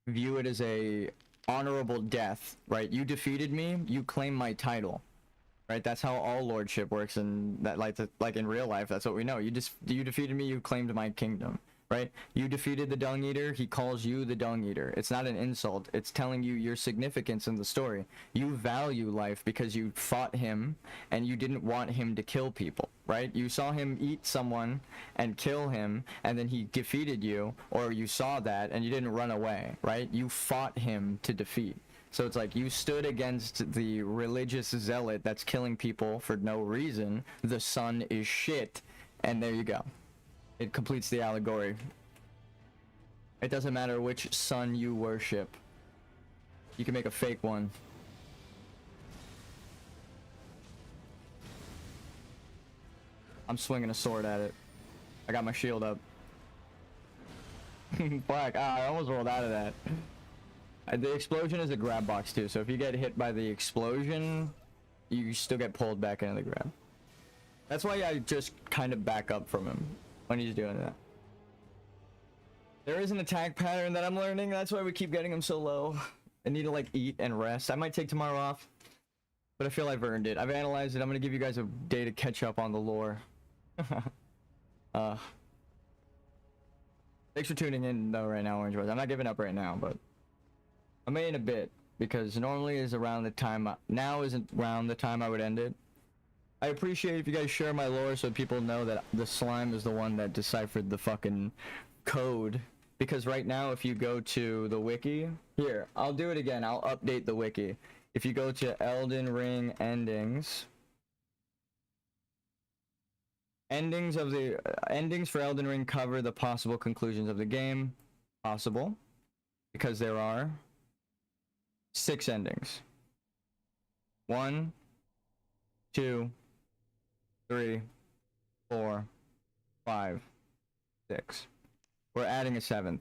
view it as a honorable death, right? You defeated me, you claim my title, right? That's how all lordship works, and that like in real life, that's what we know. You defeated me, you claimed my kingdom, right? You defeated the Dung Eater, he calls you the Dung Eater. It's not an insult, it's telling you your significance in the story. You value life because you fought him and you didn't want him to kill people, right? You saw him eat someone and kill him, and then he defeated you, or you saw that and you didn't run away, right? You fought him to defeat. So it's like you stood against the religious zealot that's killing people for no reason. The sun is shit, and there you go. It completes the allegory. It doesn't matter which sun you worship. You can make a fake one. I'm swinging a sword at it. I got my shield up. Fuck, I almost rolled out of that. The explosion is a grab box too, so if you get hit by the explosion, you still get pulled back into the grab. That's why I just kind of back up from him when he's doing that. There is an attack pattern that I'm learning. That's why we keep getting them so low. I need to like eat and rest. I might take tomorrow off, but I feel I've earned it. I've analyzed it. I'm gonna give you guys a day to catch up on the lore. Thanks for tuning in though right now, Orange Boys. I'm not giving up right now, but I may in a bit because normally is around the time now isn't around the time I would end it. I appreciate if you guys share my lore so people know that the slime is the one that deciphered the fucking code. Because right now, if you go to the wiki, here, I'll do it again. I'll update the wiki. If you go to Elden Ring endings for Elden Ring cover the possible conclusions of the game. Possible, because there are 6 endings. 1, 2, 3, 4, 5, 6. We're adding a 7th.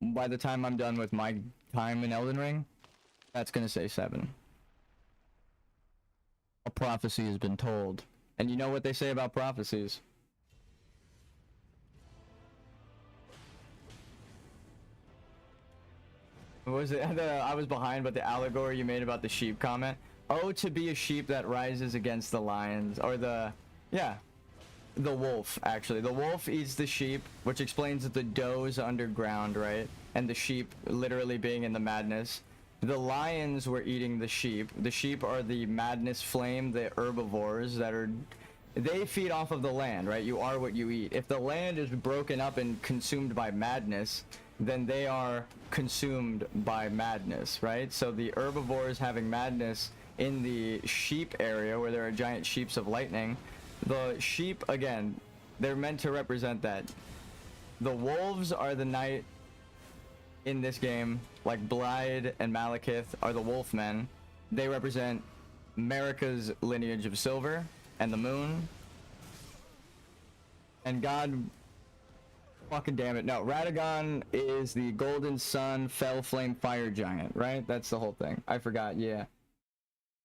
By the time I'm done with my time in Elden Ring, that's gonna say 7. A prophecy has been told. And you know what they say about prophecies. What was it? I was behind, but the allegory you made about the sheep comment. Oh, to be a sheep that rises against the lions. Or the... Yeah. The wolf, actually. The wolf eats the sheep, which explains that the doe is underground, right? And the sheep literally being in the madness. The lions were eating the sheep. The sheep are the madness flame, the herbivores that are... They feed off of the land, right? You are what you eat. If the land is broken up and consumed by madness, then they are consumed by madness, right? So the herbivores having madness in the sheep area where there are giant sheeps of lightning, the sheep, again, they're meant to represent that. The wolves are the night in this game, like Blyde and Malekith are the wolfmen. They represent America's lineage of silver and the moon. And God, fucking damn it, no, Radagon is the golden sun, fell flame fire giant, right? That's the whole thing. I forgot, yeah.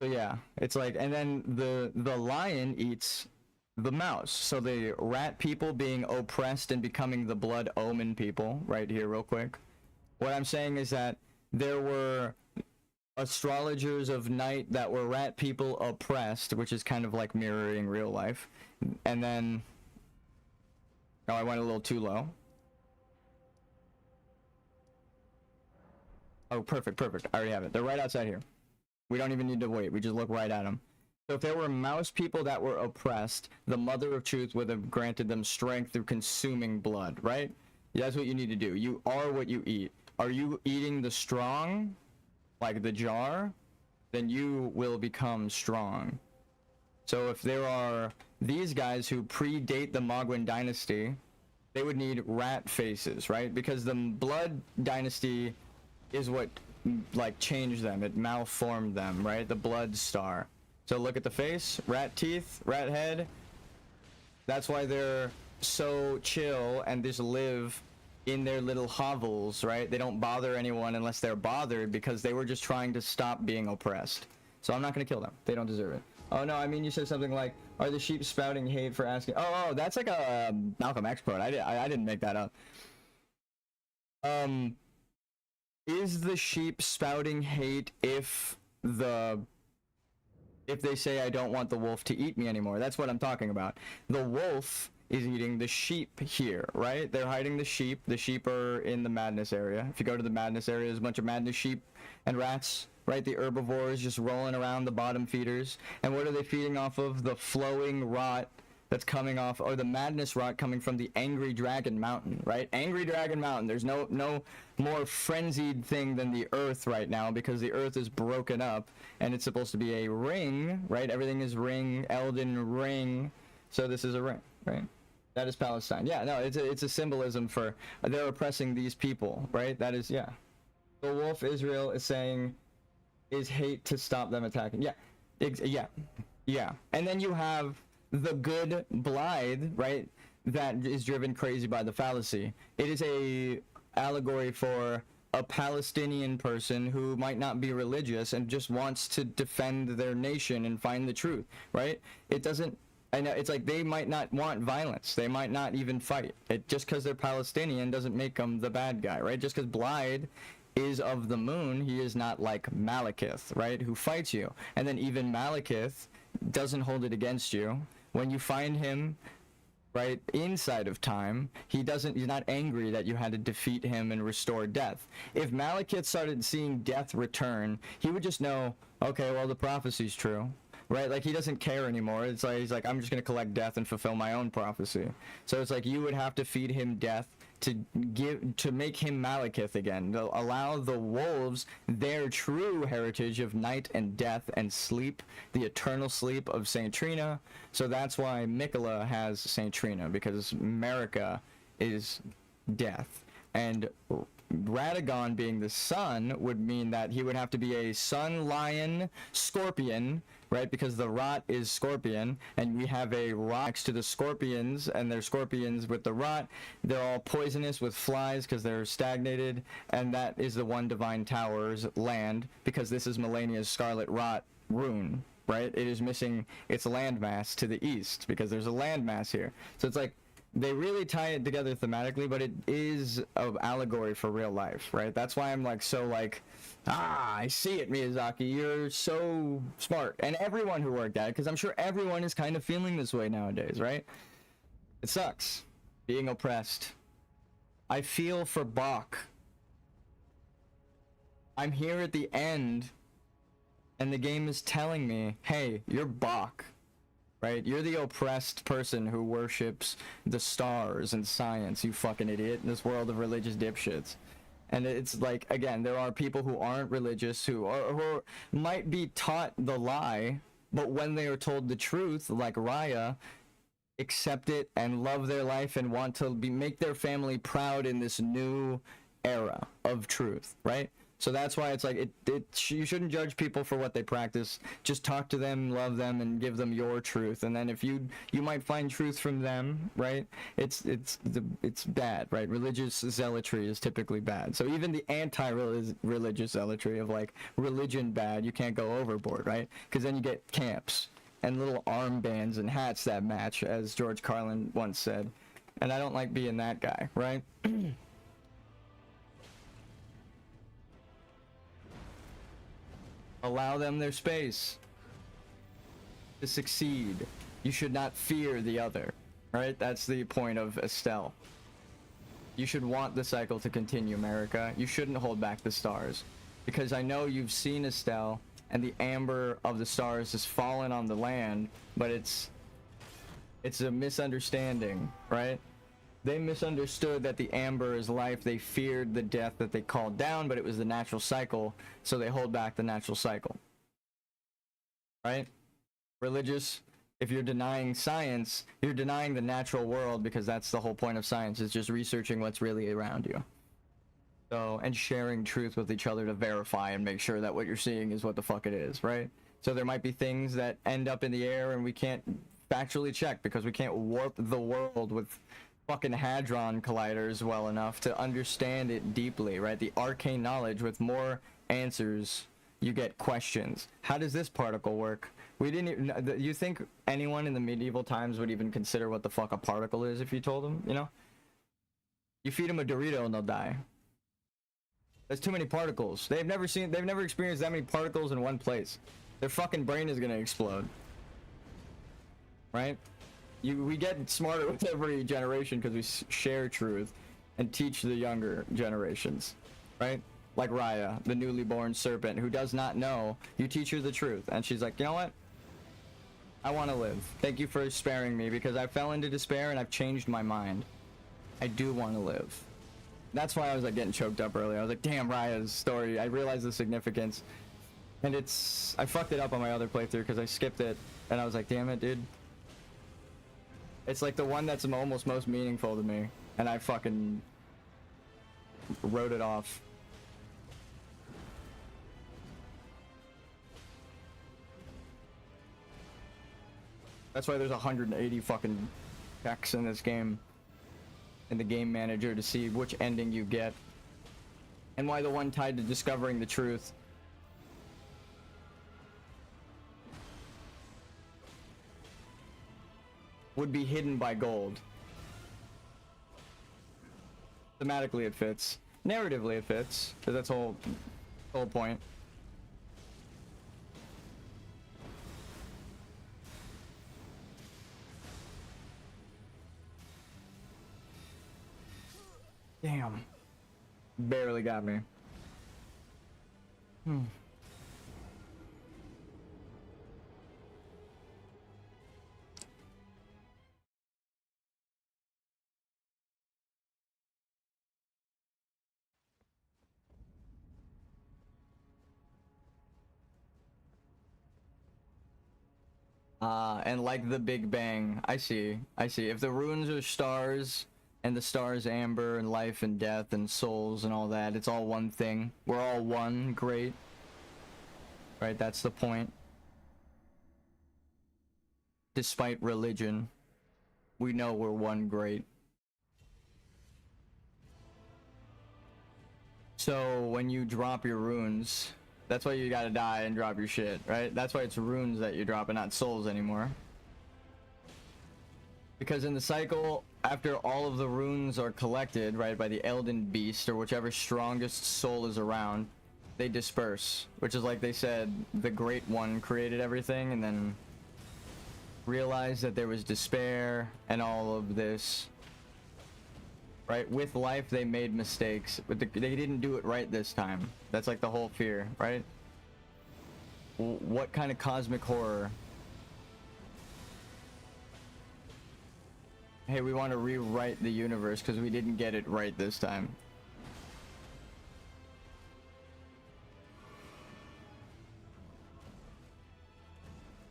So yeah, it's like, and then the lion eats the mouse. So the rat people being oppressed and becoming the blood omen people, right here real quick. What I'm saying is that there were astrologers of night that were rat people oppressed, which is kind of like mirroring real life. And then, oh, I went a little too low. Oh, perfect. I already have it. They're right outside here. We don't even need to wait. We just look right at them. So if there were mouse people that were oppressed, the mother of truth would have granted them strength through consuming blood, right? That's what you need to do. You are what you eat. Are you eating the strong, like the jar? Then you will become strong. So if there are these guys who predate the Mogwin dynasty, they would need rat faces, right? Because the blood dynasty is what like changed them. It malformed them, right? The blood star. So look at the face, rat teeth, rat head. That's why they're so chill and just live in their little hovels, right? They don't bother anyone unless they're bothered because they were just trying to stop being oppressed. So I'm not gonna kill them. They don't deserve it. Oh no, I mean you said something like, are the sheep spouting hate for asking? Oh, that's like a Malcolm X quote. I didn't make that up. Is the sheep spouting hate if they say I don't want the wolf to eat me anymore? That's what I'm talking about. The wolf is eating the sheep here, right? They're hiding the sheep. The sheep are in the madness area. If you go to the madness area, there's a bunch of madness sheep and rats, right? The herbivores just rolling around, the bottom feeders. And what are they feeding off of? The flowing rot that's coming off, or the madness rot coming from the Angry Dragon Mountain, right? Angry Dragon Mountain. There's no more frenzied thing than the Earth right now because the Earth is broken up and it's supposed to be a ring, right? Everything is ring, Elden Ring. So this is a ring, right? That is Palestine. Yeah, no, it's a symbolism for they're oppressing these people, right? That is, yeah. The wolf Israel is saying is hate to stop them attacking. Yeah. Yeah. And then you have the good Blythe, right? That is driven crazy by the fallacy. It is a allegory for a Palestinian person who might not be religious and just wants to defend their nation and find the truth, right? It doesn't, I know it's like they might not want violence. They might not even fight. It just because they're Palestinian doesn't make them the bad guy, right? Just because Blythe is of the moon, he is not like Malekith, right? Who fights you. And then even Malekith doesn't hold it against you. When you find him, right, inside of time, he's not angry that you had to defeat him and restore death. If Malekith started seeing death return, he would just know, okay, well, the prophecy's true. Right, like he doesn't care anymore. It's like he's like, I'm just gonna collect death and fulfill my own prophecy. So it's like you would have to feed him death to make him Malekith again. To allow the wolves their true heritage of night and death and sleep, the eternal sleep of Saint Trina. So that's why Mikola has Saint Trina, because Marika is death, and Radagon being the sun would mean that he would have to be a sun lion scorpion, right? Because the rot is scorpion, and we have a rot next to the scorpions, and they're scorpions with the rot. They're all poisonous with flies because they're stagnated, and that is the one divine tower's land, because this is Melania's scarlet rot rune, right? It is missing its landmass to the east because there's a landmass here. So it's like they really tie it together thematically, but it is an allegory for real life, right? That's why I'm like so like, I see it, Miyazaki. You're so smart, and everyone who worked at it, because I'm sure everyone is kind of feeling this way nowadays, right? It sucks being oppressed. I feel for Bach. I'm here at the end, and the game is telling me, hey, you're Bach. Right? You're the oppressed person who worships the stars and science, you fucking idiot, in this world of religious dipshits. And it's like, again, there are people who aren't religious, who might be taught the lie, but when they are told the truth, like Raya, accept it and love their life and want to make their family proud in this new era of truth, right? So that's why it's like you shouldn't judge people for what they practice. Just talk to them, love them, and give them your truth. And then if you might find truth from them, right? It's bad, right? Religious zealotry is typically bad. So even the anti-religious zealotry of like religion bad, you can't go overboard, right? Because then you get camps and little armbands and hats that match, as George Carlin once said. And I don't like being that guy, right? Allow them their space to succeed. You should not fear the other, right? That's the point of Estelle. You should want the cycle to continue, America. You shouldn't hold back the stars. Because I know you've seen Estelle, and the amber of the stars has fallen on the land, but it's a misunderstanding, right? They misunderstood that the amber is life. They feared the death that they called down, but it was the natural cycle, so they hold back the natural cycle. Right? Religious, if you're denying science, you're denying the natural world, because that's the whole point of science, is just researching what's really around you. So, and sharing truth with each other to verify and make sure that what you're seeing is what the fuck it is, right? So there might be things that end up in the air and we can't factually check because we can't warp the world with fucking hadron colliders well enough to understand it deeply, right? The arcane knowledge, with more answers you get questions. How does this particle work? We didn't even, you think anyone in the medieval times would even consider what the fuck a particle is if you told them, you know? You feed them a Dorito and they'll die. There's too many particles. They've never experienced that many particles in one place. Their fucking brain is gonna explode. Right? We get smarter with every generation because we share truth and teach the younger generations, right? Like Raya, the newly born serpent who does not know. You teach her the truth, and she's like, you know what? I want to live. Thank you for sparing me, because I fell into despair and I've changed my mind. I do want to live. That's why I was like getting choked up earlier. I was like, damn, Raya's story. I realized the significance, and I fucked it up on my other playthrough because I skipped it, and I was like, damn it, dude. It's like the one that's almost most meaningful to me, and I fucking wrote it off. That's why there's 180 fucking checks in this game, in the game manager, to see which ending you get, and why the one tied to discovering the truth. would be hidden by gold. Thematically it fits. Narratively it fits, because that's whole point. Damn. Barely got me. And like the Big Bang, I see. If the runes are stars, and the stars amber, and life and death, and souls, and all that, it's all one thing. We're all one, great. Right, that's the point. Despite religion, we know we're one, great. So, when you drop your runes, that's why you gotta die and drop your shit, right? That's why it's runes that you drop and not souls anymore. Because in the cycle, after all of the runes are collected, right, by the Elden beast or whichever strongest soul is around, they disperse. Which is like they said, the Great One created everything and then realized that there was despair and all of this. Right, with life they made mistakes, but they didn't do it right this time. That's like the whole fear, right? What kind of cosmic horror? Hey, we want to rewrite the universe because we didn't get it right this time.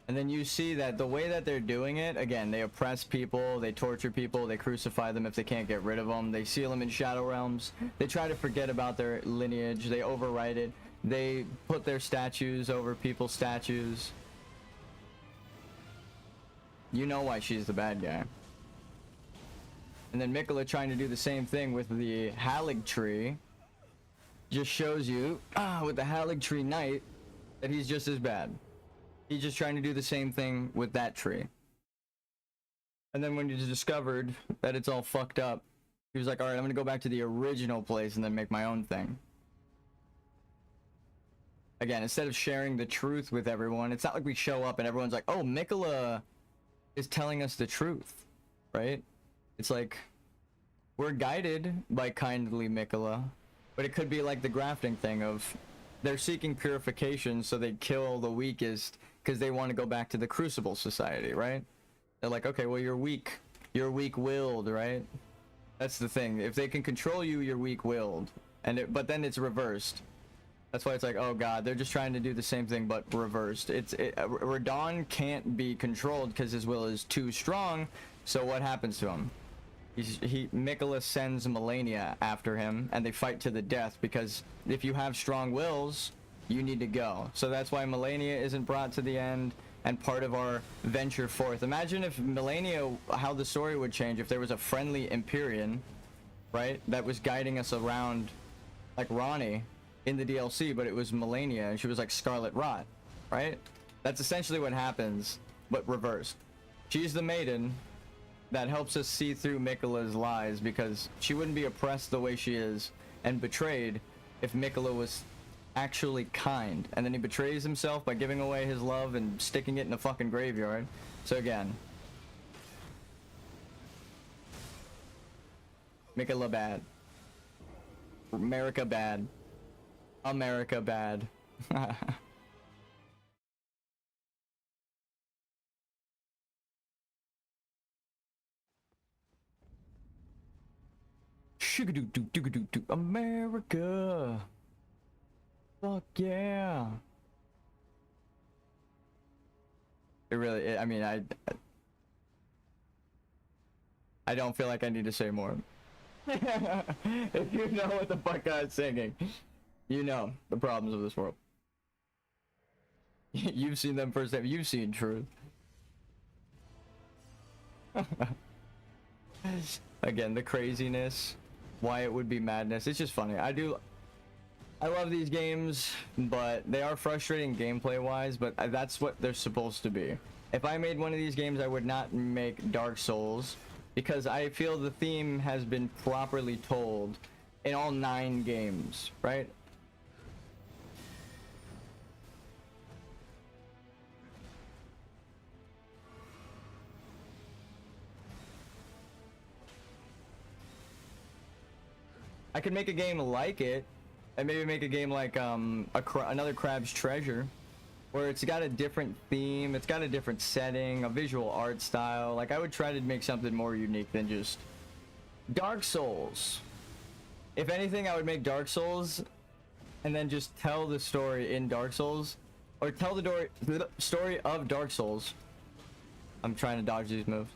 And then you see that the way that they're doing it, again, they oppress people, they torture people, they crucify them if they can't get rid of them, they seal them in shadow realms, they try to forget about their lineage, they overwrite it, they put their statues over people's statues. You know why she's the bad guy. And then Mikola trying to do the same thing with the Halig tree just shows you, with the Halig tree knight, that he's just as bad. He's just trying to do the same thing with that tree. And then when he discovered that it's all fucked up, he was like, alright, I'm gonna go back to the original place and then make my own thing. Again, instead of sharing the truth with everyone, it's not like we show up and everyone's like, oh, Mikola is telling us the truth, right? It's like, we're guided by kindly Mikola, but it could be like the grafting thing of, they're seeking purification so they kill the weakest because they want to go back to the Crucible Society, right? They're like, okay, well, you're weak. You're weak-willed, right? That's the thing. If they can control you, you're weak-willed. But then it's reversed. That's why it's like, oh god, they're just trying to do the same thing but reversed. Radon can't be controlled because his will is too strong, so what happens to him? Mikola sends Melania after him, and they fight to the death, because if you have strong wills, you need to go. So that's why Melania isn't brought to the end, and part of our venture forth. Imagine if Melania, how the story would change if there was a friendly Empyrean, right, that was guiding us around, like Ronnie in the DLC, but it was Melania, and she was like Scarlet Rot, right? That's essentially what happens, but reversed. She's the maiden that helps us see through Mikola's lies, because she wouldn't be oppressed the way she is and betrayed if Mikola was actually kind. And then he betrays himself by giving away his love and sticking it in a fucking graveyard. So again, Mikola bad. America bad. America bad. America. Fuck yeah. It really, I mean, I don't feel like I need to say more. If you know what the fuck I'm singing, you know the problems of this world. You've seen them firsthand. You've seen truth. Again, the craziness, why it would be madness. It's just funny. I love these games, but they are frustrating gameplay wise, but that's what they're supposed to be. If I made one of these games, I would not make Dark Souls, because I feel the theme has been properly told in all 9 games, right? I could make a game like it, and maybe make a game like another Crab's Treasure, where it's got a different theme, it's got a different setting, a visual art style. Like, I would try to make something more unique than just Dark Souls. If anything, I would make Dark Souls and then just tell the story in Dark Souls, or tell the story of Dark Souls. I'm trying to dodge these moves.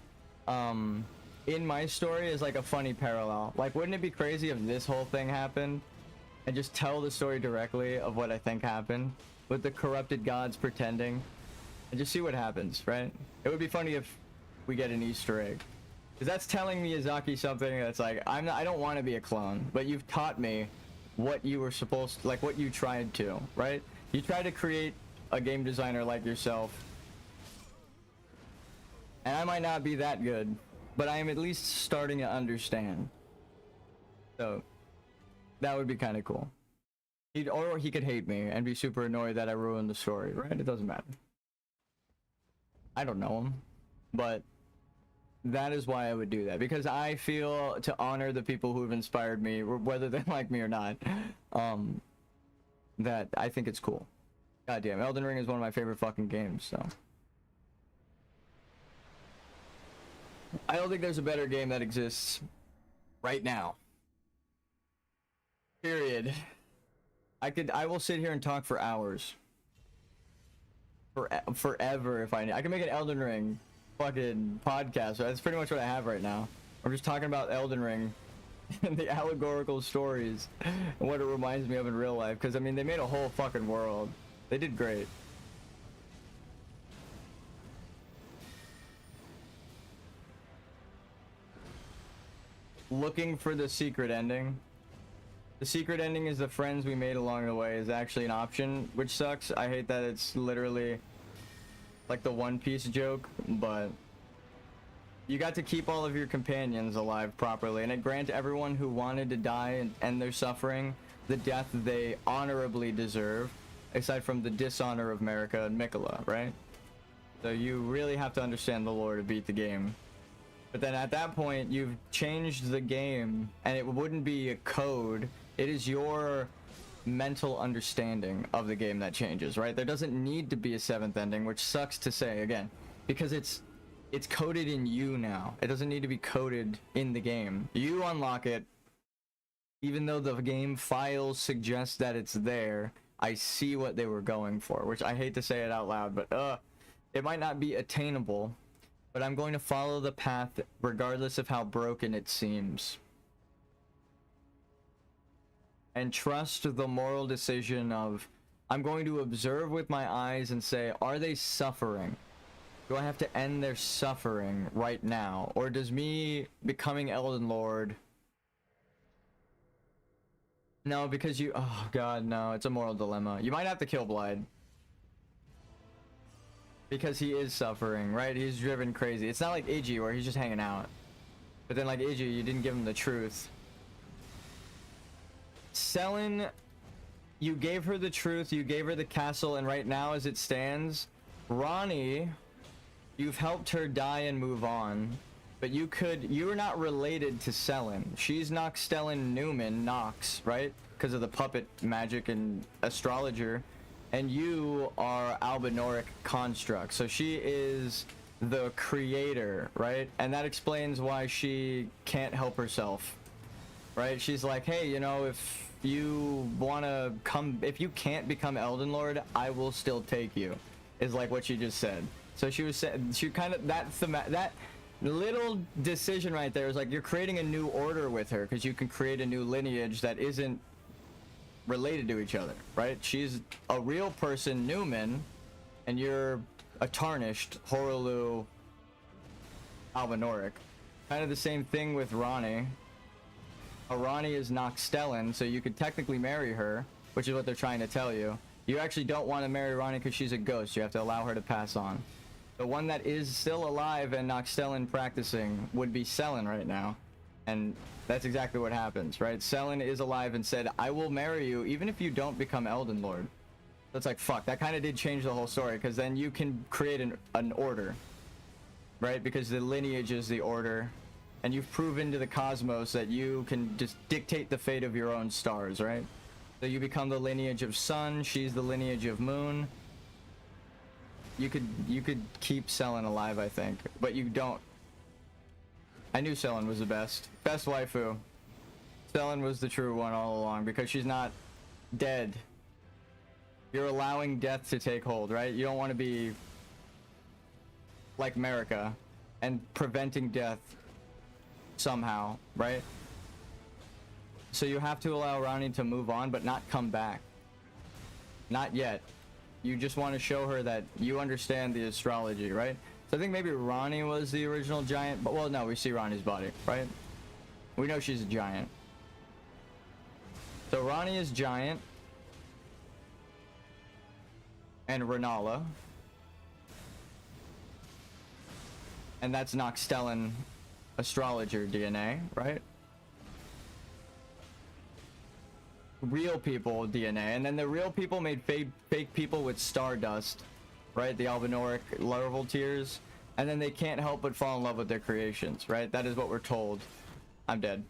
In my story is like a funny parallel. Like, wouldn't it be crazy if this whole thing happened and just tell the story directly of what I think happened with the corrupted gods pretending, and just see what happens, right? It would be funny if we get an Easter egg, because that's telling Miyazaki something that's like, I don't want to be a clone, but you've taught me what you were supposed to, like what you tried to, right? You tried to create a game designer like yourself, and I might not be that good, but I am at least starting to understand. So that would be kind of cool. Or he could hate me and be super annoyed that I ruined the story, right? It doesn't matter. I don't know him, but that is why I would do that, because I feel to honor the people who have inspired me, whether they like me or not, that I think it's cool. Goddamn, Elden Ring is one of my favorite fucking games, so. I don't think there's a better game that exists right now. Period. I will sit here and talk for hours. Forever if I can make an Elden Ring fucking podcast. That's pretty much what I have right now. I'm just talking about Elden Ring and the allegorical stories and what it reminds me of in real life. Because, I mean, they made a whole fucking world. They did great. Looking for the secret ending. The secret ending is the friends we made along the way is actually an option, which sucks. I hate that it's literally like the One Piece joke, but you got to keep all of your companions alive properly, and it grants everyone who wanted to die and end their suffering the death they honorably deserve, aside from the dishonor of Marika and Mikola, right? So you really have to understand the lore to beat the game. But then at that point, you've changed the game, and it wouldn't be a code. It is your mental understanding of the game that changes, right? There doesn't need to be a 7th ending, which sucks to say, again, because it's coded in you now. It doesn't need to be coded in the game. You unlock it, even though the game files suggest that it's there. I see what they were going for, which I hate to say it out loud, but it might not be attainable. But I'm going to follow the path regardless of how broken it seems. And trust the moral decision of, I'm going to observe with my eyes and say, are they suffering? Do I have to end their suffering right now? Or does me becoming Elden Lord... No, because you... Oh god, no. It's a moral dilemma. You might have to kill Blide. Because he is suffering, right? He's driven crazy. It's not like Iggy where he's just hanging out. But then like Iggy, you didn't give him the truth. Selen, you gave her the truth, you gave her the castle, and right now as it stands, Ronnie, you've helped her die and move on. But you're not related to Selen. She's Noxtellen Newman, Nox, right? Because of the puppet magic and astrologer. And you are Albinoric construct, so she is the creator, right? And that explains why she can't help herself, right? She's like, hey, you know, if you can't become Elden Lord, I will still take you, is like what she just said. So she kind of, that little decision right there is like, you're creating a new order with her, because you can create a new lineage that isn't related to each other, right? She's a real person, Newman, and you're a tarnished Horolu Albinoric. Kind of the same thing with Ronnie. Ronnie is Noxtellen, so you could technically marry her, which is what they're trying to tell you. You actually don't want to marry Ronnie because she's a ghost. You have to allow her to pass on. The one that is still alive and Noxtellan practicing would be Selen right now. And that's exactly what happens, right? Selen is alive and said, I will marry you even if you don't become Elden Lord. So it's like, fuck, that kind of did change the whole story, because then you can create an order, right? Because the lineage is the order. And you've proven to the cosmos that you can just dictate the fate of your own stars, right? So you become the lineage of sun, she's the lineage of moon. You could keep Selen alive, I think, but you don't. I knew Selen was the best waifu. Selen was the true one all along, because she's not dead. You're allowing death to take hold, right? You don't want to be like America and preventing death somehow, right? So you have to allow Ronnie to move on, but not come back. Not yet. You just want to show her that you understand the astrology, right? So I think maybe Ronnie was the original giant, but well, no, we see Ronnie's body, right? We know she's a giant. So Ronnie is giant. And Renala. And that's Noxtellan astrologer DNA, right? Real people DNA, and then the real people made fake people with stardust, right? The Albinoric larval tears, and then they can't help but fall in love with their creations, right? That is what we're told. I'm dead.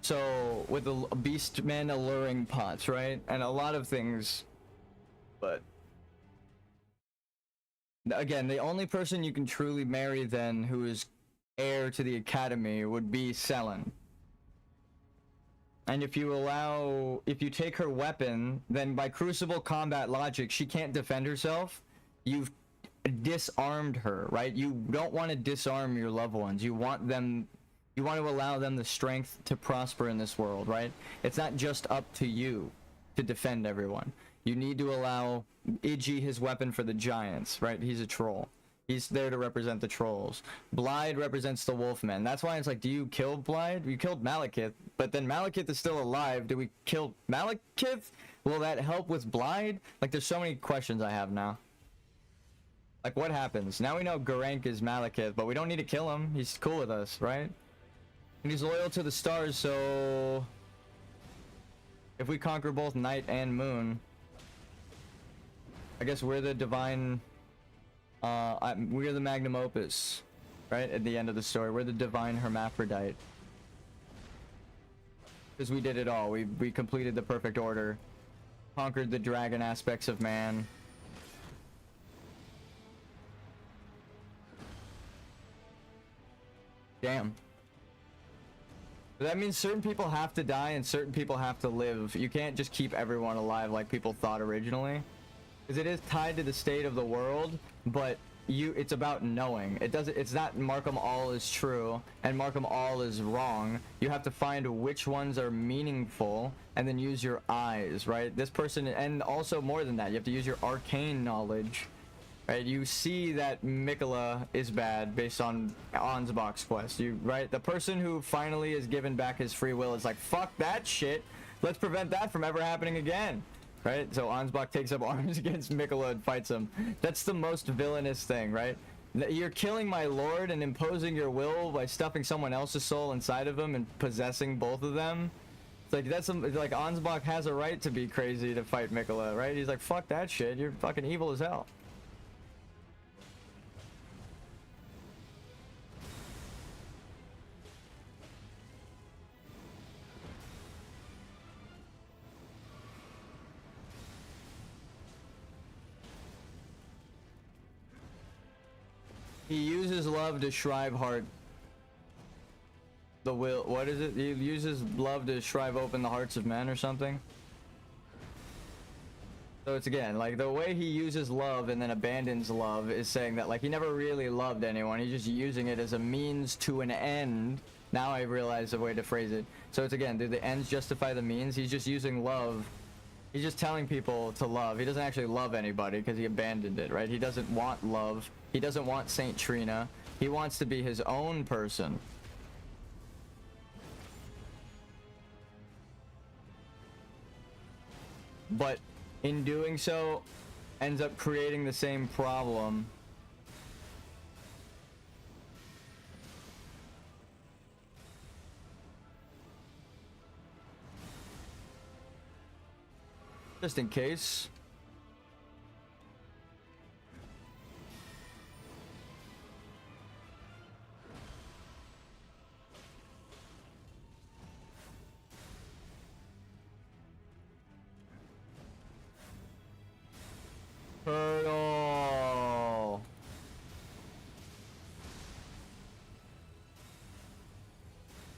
So with the beast men alluring pots, right? And a lot of things, but again, the only person you can truly marry then who is heir to the academy would be Selen. And if you take her weapon, then by crucible combat logic, she can't defend herself. You've disarmed her, right? You don't want to disarm your loved ones. You want to allow them the strength to prosper in this world, right? It's not just up to you to defend everyone. You need to allow Iggy his weapon for the giants, right? He's a troll. He's there to represent the trolls. Blide represents the wolfmen. That's why it's like, do you kill Blide? You killed Malekith, but then Malekith is still alive. Do we kill Malekith? Will that help with Blide? Like, there's so many questions I have now. Like, what happens? Now we know Garank is Malekith, but we don't need to kill him. He's cool with us, right? And he's loyal to the stars, so if we conquer both night and moon, I guess we're the divine... we're the magnum opus, right? At the end of the story, we're the divine hermaphrodite. Because we did it all. We completed the perfect order, conquered the dragon aspects of man. Damn. But that means certain people have to die and certain people have to live. You can't just keep everyone alive like people thought originally. Because it is tied to the state of the world, but it's about knowing. It's not Markham all is true and Markham all is wrong. You have to find which ones are meaningful and then use your eyes, right? This person, and also more than that, you have to use your arcane knowledge, right? You see that Mikola is bad based on Ansbach's quest, right? The person who finally is given back his free will is like, fuck that shit. Let's prevent that from ever happening again. Right? So Ansbach takes up arms against Mikola and fights him. That's the most villainous thing, right? You're killing my lord and imposing your will by stuffing someone else's soul inside of him and possessing both of them. It's like, like Ansbach has a right to be crazy to fight Mikola, right? He's like, fuck that shit, you're fucking evil as hell. He uses love to shrive heart. The will, what is it? He uses love to shrive open the hearts of men or something. So it's again, like the way he uses love and then abandons love is saying that like he never really loved anyone. He's just using it as a means to an end. Now I realize a way to phrase it. So it's again, do the ends justify the means? He's just using love. He's just telling people to love. He doesn't actually love anybody because he abandoned it, right? He doesn't want love. He doesn't want Saint Trina. He wants to be his own person. But in doing so, ends up creating the same problem. Just in case. Turtle.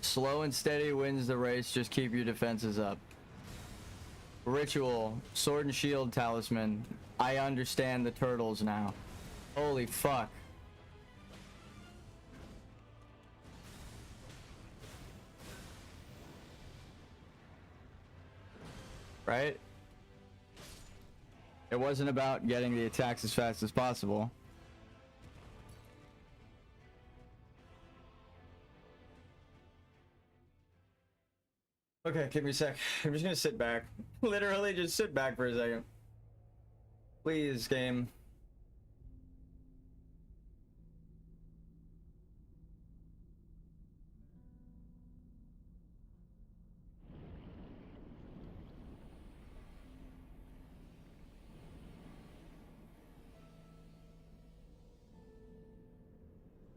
Slow and steady wins the race. Just keep your defenses up. Ritual. Sword and shield talisman. I understand the turtles now. Holy fuck. Right? It wasn't about getting the attacks as fast as possible. Okay, give me a sec. I'm just gonna sit back. Literally just sit back for a second. Please, game.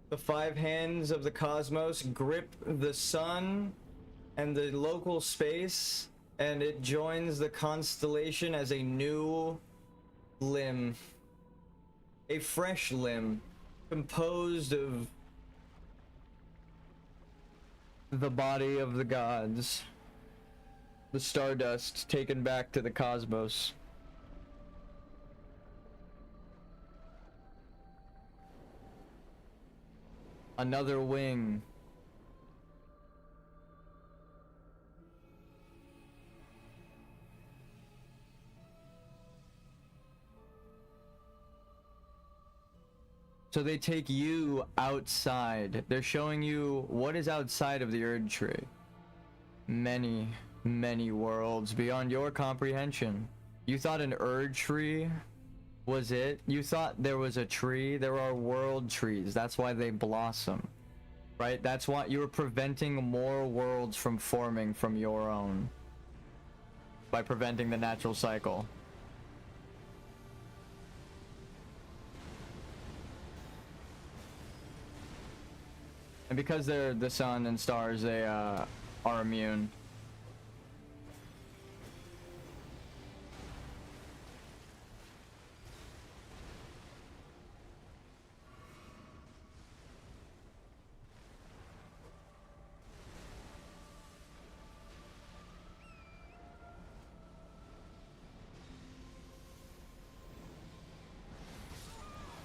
The five hands of the cosmos grip the sun and the local space, and it joins the constellation as a new limb. A fresh limb composed of the body of the gods. The stardust taken back to the cosmos. Another wing. So they take you outside. They're showing you what is outside of the Erd Tree. Many, many worlds beyond your comprehension. You thought an Erd Tree was it? You thought there was a tree? There are world trees. That's why they blossom. Right? That's why you were preventing more worlds from forming from your own. By preventing the natural cycle. And because they're the sun and stars, they are immune.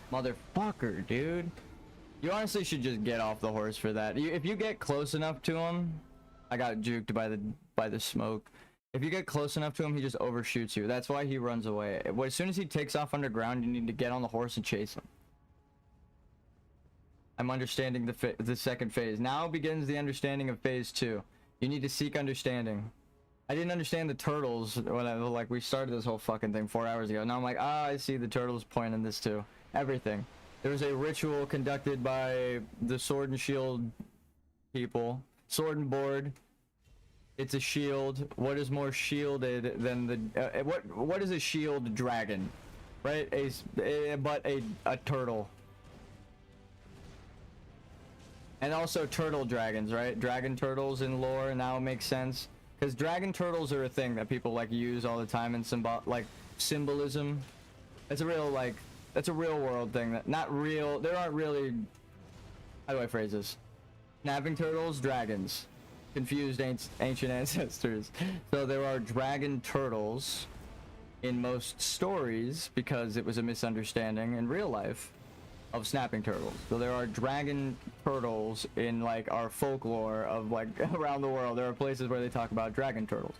Motherfucker, dude. You honestly should just get off the horse for that. If you get close enough to him, I got juked by the smoke. If you get close enough to him, he just overshoots you. That's why he runs away. As soon as he takes off underground, you need to get on the horse and chase him. I'm understanding the second phase. Now begins the understanding of phase 2. You need to seek understanding. I didn't understand the turtles when we started this whole fucking thing 4 hours ago. Now I'm like, I see the turtles point in this too. Everything. There was a ritual conducted by the sword and shield people. Sword and board. It's a shield. What is more shielded than the what is a shield dragon? Right? A turtle. And also turtle dragons, right? Dragon turtles in lore now makes sense. Because dragon turtles are a thing that people use all the time in symbolism. It's a real that's a real world thing that not real. There aren't really. How do I phrase this? Snapping turtles, dragons, confused ancient ancestors. So there are dragon turtles in most stories because it was a misunderstanding in real life of snapping turtles. So there are dragon turtles in our folklore of around the world. There are places where they talk about dragon turtles.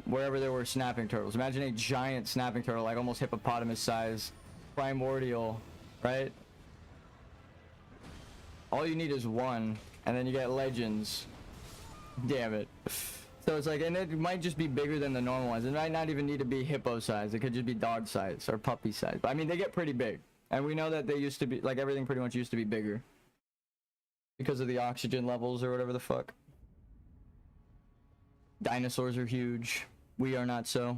Wherever there were snapping turtles. Imagine a giant snapping turtle, almost hippopotamus size, primordial, right? All you need is one, and then you get legends. Damn it. So it's like, and it might just be bigger than the normal ones. It might not even need to be hippo size. It could just be dog size or puppy size. But I mean, they get pretty big. And we know that they used to be, like, everything pretty much used to be bigger. Because of the oxygen levels or whatever the fuck. Dinosaurs are huge. We are not so.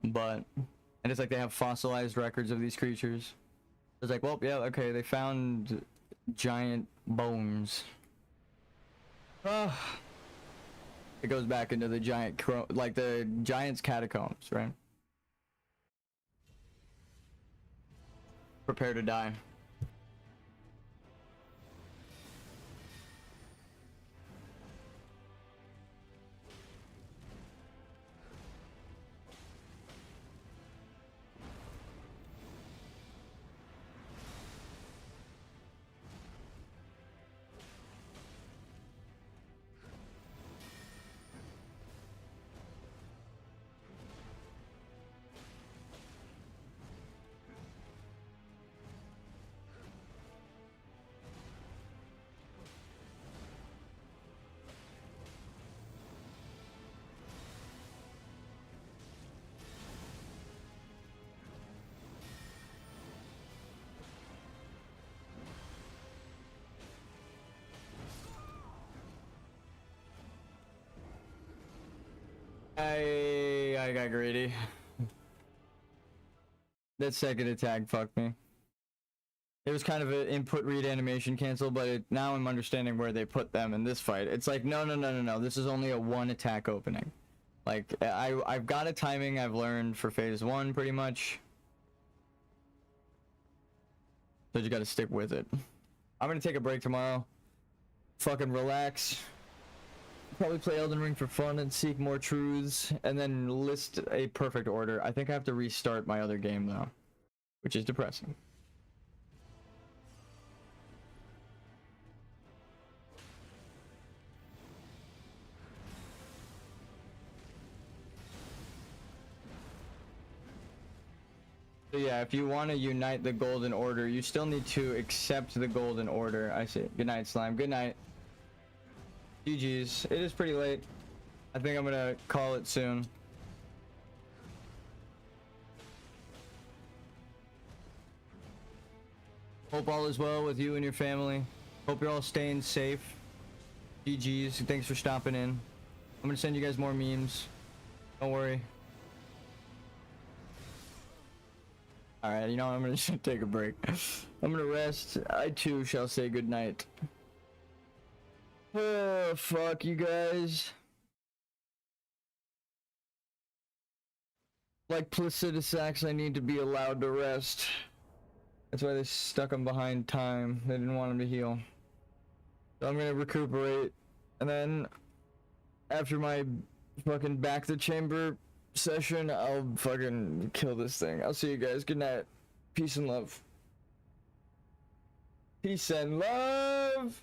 But, and it's like they have fossilized records of these creatures. It's like, well, yeah, okay, they found giant bones. It goes back into the giant, like the giant's catacombs, right? Prepare to die. I got greedy. That second attack fucked me. It was kind of an input read animation cancel, but now I'm understanding where they put them in this fight. It's like, no. This is only a one attack opening. Like, I've got a timing I've learned for phase 1 pretty much. So you gotta stick with it. I'm gonna take a break tomorrow. Fucking relax. Probably play Elden Ring for fun and seek more truths, and then list a perfect order. I think I have to restart my other game though, which is depressing. So yeah, if you want to unite the Golden Order, you still need to accept the Golden Order. I see. Good night, Slime. Good night. GG's. It is pretty late. I think I'm gonna call it soon. Hope all is well with you and your family. Hope you're all staying safe. GG's. Thanks for stopping in. I'm gonna send you guys more memes. Don't worry. Alright, you know what? I'm gonna just take a break. I'm gonna rest. I too shall say good night. Oh, fuck you guys. Like Placidusax, I need to be allowed to rest. That's why they stuck him behind time. They didn't want him to heal. So I'm gonna recuperate. And then, after my fucking back to chamber session, I'll fucking kill this thing. I'll see you guys. Good night. Peace and love. Peace and love!